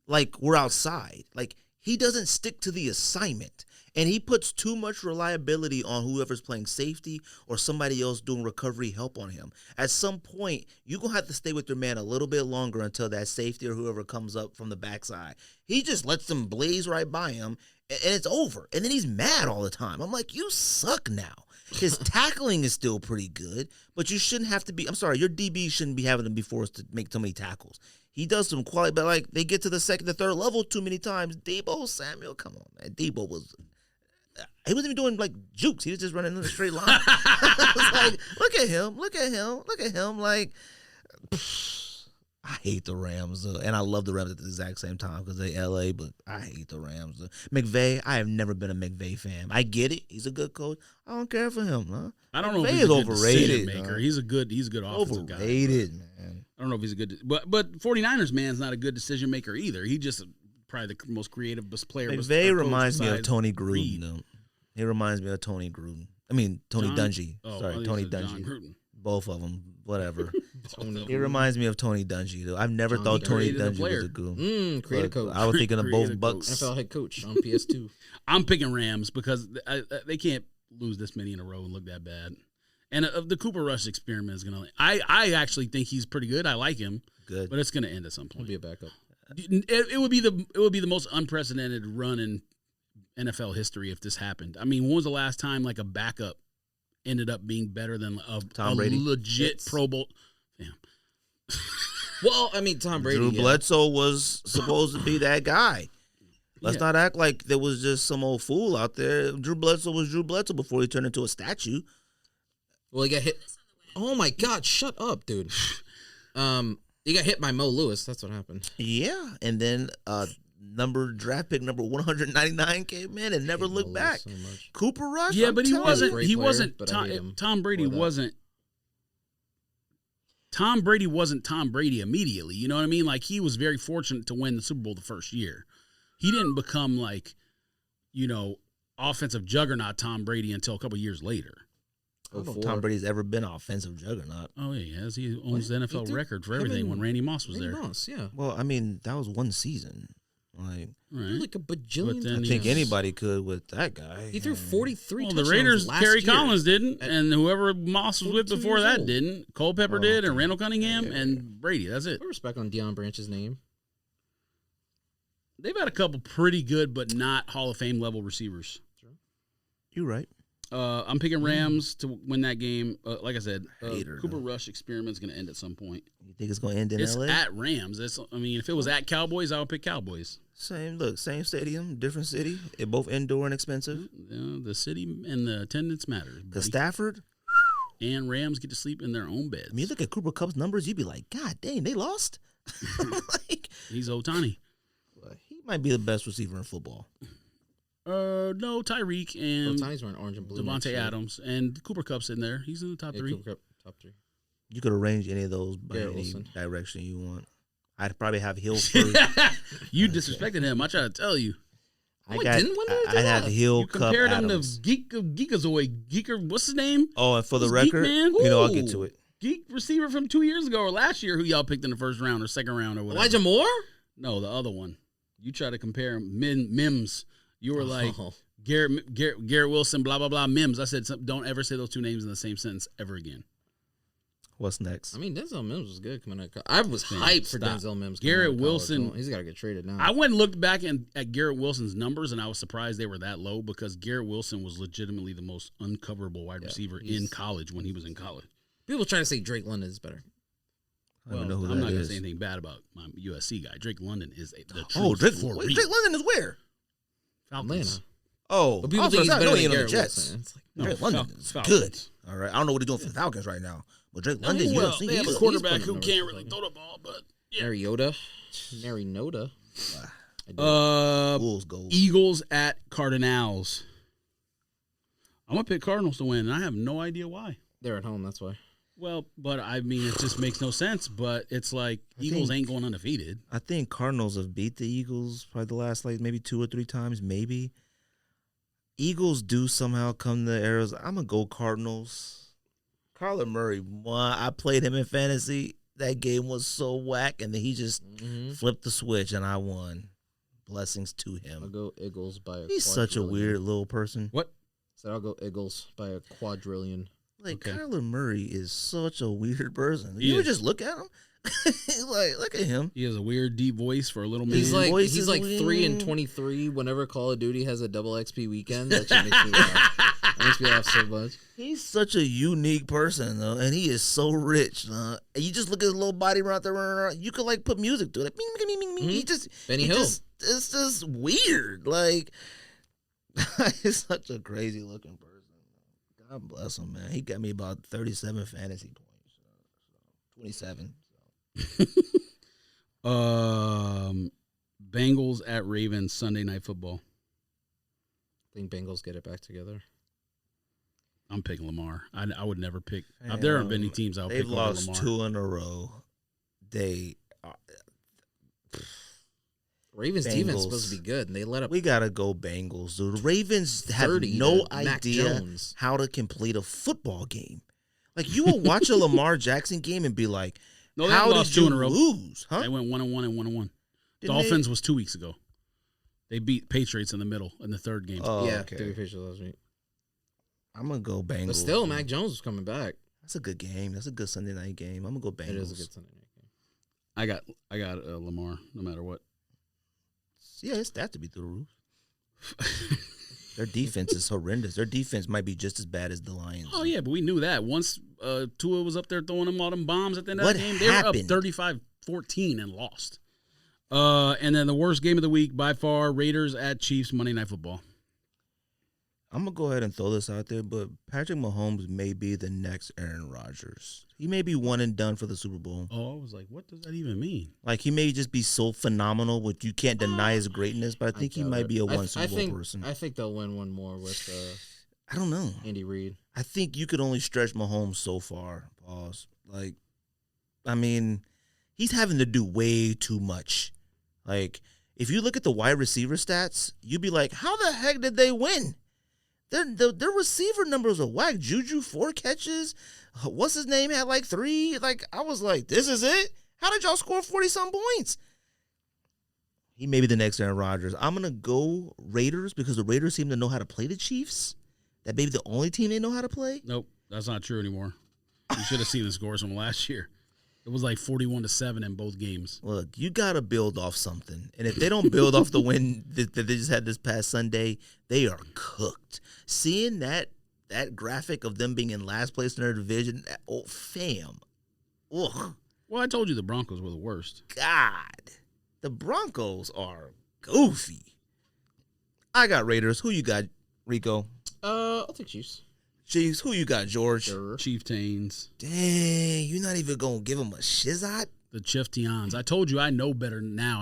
like we're outside. Like he doesn't stick to the assignment. And he puts too much reliability on whoever's playing safety or somebody else doing recovery help on him. At some point, you're going to have to stay with your man a little bit longer until that safety or whoever comes up from the backside. He just lets them blaze right by him, and it's over. And then he's mad all the time. I'm like, you suck now. His tackling is still pretty good, but you shouldn't have to be – I'm sorry, your DB shouldn't be having to be forced to make too many tackles. He does some quality, but like they get to the second, the third level too many times. Debo Samuel, come on, man. Debo was – he wasn't even doing like jukes. He was just running in a straight line. I was like, look at him. Like, I hate the Rams. And I love the Rams at the exact same time because they LA, but I hate the Rams. McVay, I have never been a McVay fan. I get it. He's a good coach. I don't care for him. Huh? I don't know McVay if he's is a good overrated. decision maker. He's a good offensive guy. Overrated, man. I don't know if he's a good, but 49ers man's not a good decision maker either. He just probably the most creative player. McVay reminds me of Tony Gruden. Reed. Though. He reminds me of Tony Gruden. I mean, Tony Dungy. Oh, Sorry, Tony Dungy. Gruden. Both of them, whatever. Tony. He reminds me of Tony Dungy, though. I've never Tony thought Tony created a Dungy player. was a good. Creative coach. I was thinking of both Creative Bucks. NFL head coach on PS2. I'm picking Rams because they can't lose this many in a row and look that bad. And the Cooper Rush experiment is gonna. I actually think he's pretty good. I like him, Good. but it's gonna end at some He'll point. be a backup. It would be the most unprecedented run in NFL history if this happened. I mean, when was the last time like a backup ended up being better than a Brady. legit Pro Bowl? Damn. Well, I mean, Tom Brady. Drew yeah. Bledsoe was supposed to be that guy. Let's not act like there was just some old fool out there. Drew Bledsoe was Drew Bledsoe before he turned into a statue. Well, he got hit. Oh my God! Shut up, dude. He got hit by Mo Lewis. That's what happened. Yeah, and then draft pick number 199 came in and never looked back. So much. Cooper Rush. Yeah, I'm but he telling wasn't. you. Great He player, wasn't. but I hate him Tom Brady for that. wasn't. Tom Brady wasn't Tom Brady immediately. You know what I mean? Like he was very fortunate to win the Super Bowl the first year. He didn't become like, offensive juggernaut Tom Brady until a couple years later. I don't know if Tom Brady's ever been an offensive juggernaut. Oh yeah, he has. He owns the NFL record for everything when Randy Moss was there. Moss, yeah. Well, I mean, that was one season. Like, Right. Like a bajillion. But then I times. think anybody could with that guy. He threw 43 Well, touchdowns the Raiders, last Kerry year. Collins didn't, and whoever Moss was with 42 before years that old. didn't. Culpepper did, and Randall Cunningham, Yeah. and Brady. That's it. Put respect on Deion Branch's name. they've had a couple pretty good but not Hall of Fame level receivers. You're right. I'm picking Rams to win that game. Like I said, Hater, Cooper Rush experiment's going to end at some point. You think it's going to end in It's LA? at Rams. I mean, if it was at Cowboys, I would pick Cowboys. Same stadium, different city. It both indoor and expensive. The city and the attendance matters. Because Stafford and Rams get to sleep in their own beds. I mean, you look at Cooper Kupp's numbers, you'd be like, God dang, they lost. Like, he's Ohtani. he might be the best receiver in football. No, Tyreek and Ohtani's wearing orange and blue. Devontae Adams and Cooper Kupp's in there. He's in the top 3. Cooper Kupp, top 3. You could arrange any of those by Garrett any Wilson. direction you want. I'd probably have Hill first. You disrespected him. I try to tell you. Wait, didn't when did they do I'd have that? Hill, You Kupp, compared him to Adams. Geekazoid. What's his name? Oh, and for the Who's Geek record, Man? I'll get to it. Geek receiver from 2 years ago or last year who y'all picked in the first round or second round or whatever. Elijah Moore? No, the other one. You try to compare him. Mims. You were like Oh. Garrett Wilson, blah, blah, blah, Mims. I said, don't ever say those two names in the same sentence ever again. What's next? I mean, Denzel Mims was good coming out. I was Man, hyped for stop. Denzel Mims. Garrett coming out of Wilson- college. He's got to get traded now. I went and looked back at Garrett Wilson's numbers, and I was surprised they were that low because Garrett Wilson was legitimately the most uncoverable wide receiver in college when he was in college. People trying to say Drake London is better. I don't Well, know who I'm that not going to is. say anything bad about my USC guy. Drake London is the truth Oh, Drake for London is where? Falcons. Atlanta. Oh, But people think he's better than Garrett Wilson. It's like, No, Drake London is Falcons. good. All right, I don't know what he's doing for the Falcons right now, but Drake London, you Well, don't see they have a he's quarterback putting who numbers can't up really like throw the ball, but yeah. Mariota. Bulls gold. Eagles at Cardinals. I'm gonna pick Cardinals to win, and I have no idea why. They're at home, that's why. Well, but I mean, it just makes no sense. But it's like Eagles ain't going undefeated. I think Cardinals have beat the Eagles probably the last maybe 2 or 3 times, maybe. Eagles do somehow come to Arizona. I'm gonna go Cardinals. Kyler Murray won. I played him in fantasy. That game was so whack, and then he just flipped the switch, and I won. Blessings to I'll him. go Eagles by a He's such a quadrillion. weird little person. What? So I'll go Eagles by a quadrillion. Like, Okay. Kyler Murray is such a weird person. He You would is. just look at him. Like, look at him. He has a weird deep voice for a little man. He's like voice he's is like weird. 3-23 whenever Call of Duty has a double XP weekend. That shit makes me laugh. That makes me laugh so much. He's such a unique person, though, and he is so rich. And you just look at his little body right there running around. You could, like, put music to it. Like, bing, bing, bing, bing. He just... Benny he Hill. it's just weird. Like, he's such a crazy-looking person. God bless him, man. He got me about 37 fantasy points. 27. Bengals at Ravens Sunday Night Football. I think Bengals get it back together. I'm picking Lamar. I would never pick. There aren't many teams I would They've pick over lost Lamar. 2 in a row. Ravens Bengals. defense is supposed to be good, and they let up. We gotta go Bengals, dude. The Ravens have 30 no to Mac idea Jones. how to complete a football game. Like, you will watch a Lamar Jackson game and be like, No, they how lost did 2 you in a row. lose? Huh? They went 1-1 and 1-1. Didn't Dolphins was 2 weeks ago. They beat Patriots in the middle in the third game. Oh, yeah, okay. 30 Patriots last week. I'm gonna go Bengals. But still, Mac Jones was coming back. That's a good game. That's a good Sunday night game. I'm gonna go Bengals. It is a good Sunday night game. I got Lamar no matter what. Yeah, it's that to be through the roof. Their defense is horrendous. Their defense might be just as bad as the Lions. Oh yeah, but we knew that once Tua was up there throwing them all them bombs at the end of What the game. They happened? were up 35-14 and lost. And then the worst game of the week by far: Raiders at Chiefs Monday Night Football. I'm gonna go ahead and throw this out there, but Patrick Mahomes may be the next Aaron Rodgers. He may be one and done for the Super Bowl. Oh, I was like, what does that even mean? Like, he may just be so phenomenal, but you can't deny his greatness. But I think he doubt might it. be a I one Super Bowl think, person. I think they'll win one more with I don't know. Andy Reid. I think you could only stretch Mahomes so far. Pause. Like, I mean, he's having to do way too much. Like, if you look at the wide receiver stats, you'd be like, how the heck did they win? Their receiver numbers are whack. Juju, 4 catches. What's his name had like 3. Like, I was like, this is it? How did y'all score 40-some points? He may be the next Aaron Rodgers. I'm going to go Raiders because the Raiders seem to know how to play the Chiefs. That may be the only team they know how to play. Nope, that's not true anymore. You should have seen the scores from last year. It was like 41-7 in both games. Look, you got to build off something. And if they don't build off the win that they just had this past Sunday, they are cooked. Seeing that graphic of them being in last place in their division, oh, fam. Ugh. Well, I told you the Broncos were the worst. God. The Broncos are goofy. I got Raiders. Who you got, Rico? I'll take Chiefs. Chiefs. Who you got, George? Sure. Chieftains. Dang, you're not even going to give them a shizot? The Chieftains. I told you I know better now.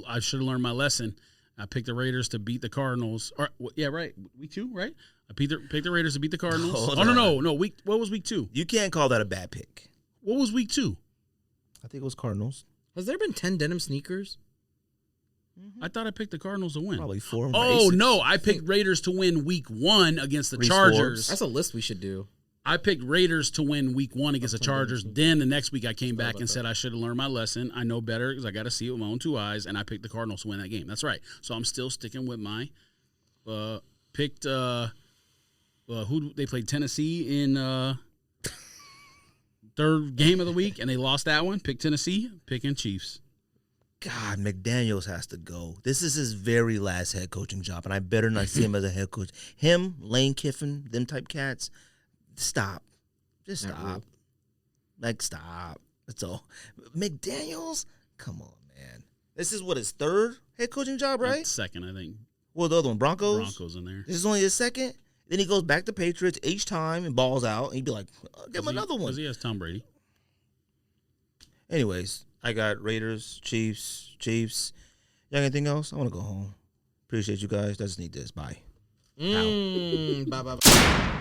I should have learned my lesson. I picked the Raiders to beat the Cardinals. Yeah, right. Week 2, right? I picked the Raiders to beat the Cardinals. No. What was week 2? You can't call that a bad pick. What was week 2? I think it was Cardinals. Has there been 10 denim sneakers? I thought I picked the Cardinals to win. Probably 4. Oh, no. I picked Raiders to win week 1 against the Chargers. That's a list we should do. I picked Raiders to win week 1 against the Chargers. Then the next week I came back and said I should have learned my lesson. I know better because I got to see it with my own 2 eyes, and I picked the Cardinals to win that game. That's right. So I'm still sticking with my picked who they played Tennessee in third game of the week, and they lost that one. Picked Tennessee, picking Chiefs. God, McDaniels has to go. This is his very last head coaching job, and I better not see him as a head coach. Him, Lane Kiffin, them type cats, stop. Just stop. Like, stop. That's all. McDaniels? Come on, man. This is what, his third head coaching job, right? That's second, I think. Well, the other one, Broncos? Broncos in there. This is only his second? Then he goes back to Patriots each time and balls out, and he'd be like, give him another one. Because he has Tom Brady. Anyways, I got Raiders, Chiefs. You got anything else? I want to go home. Appreciate you guys. I just need this. Bye. Bye.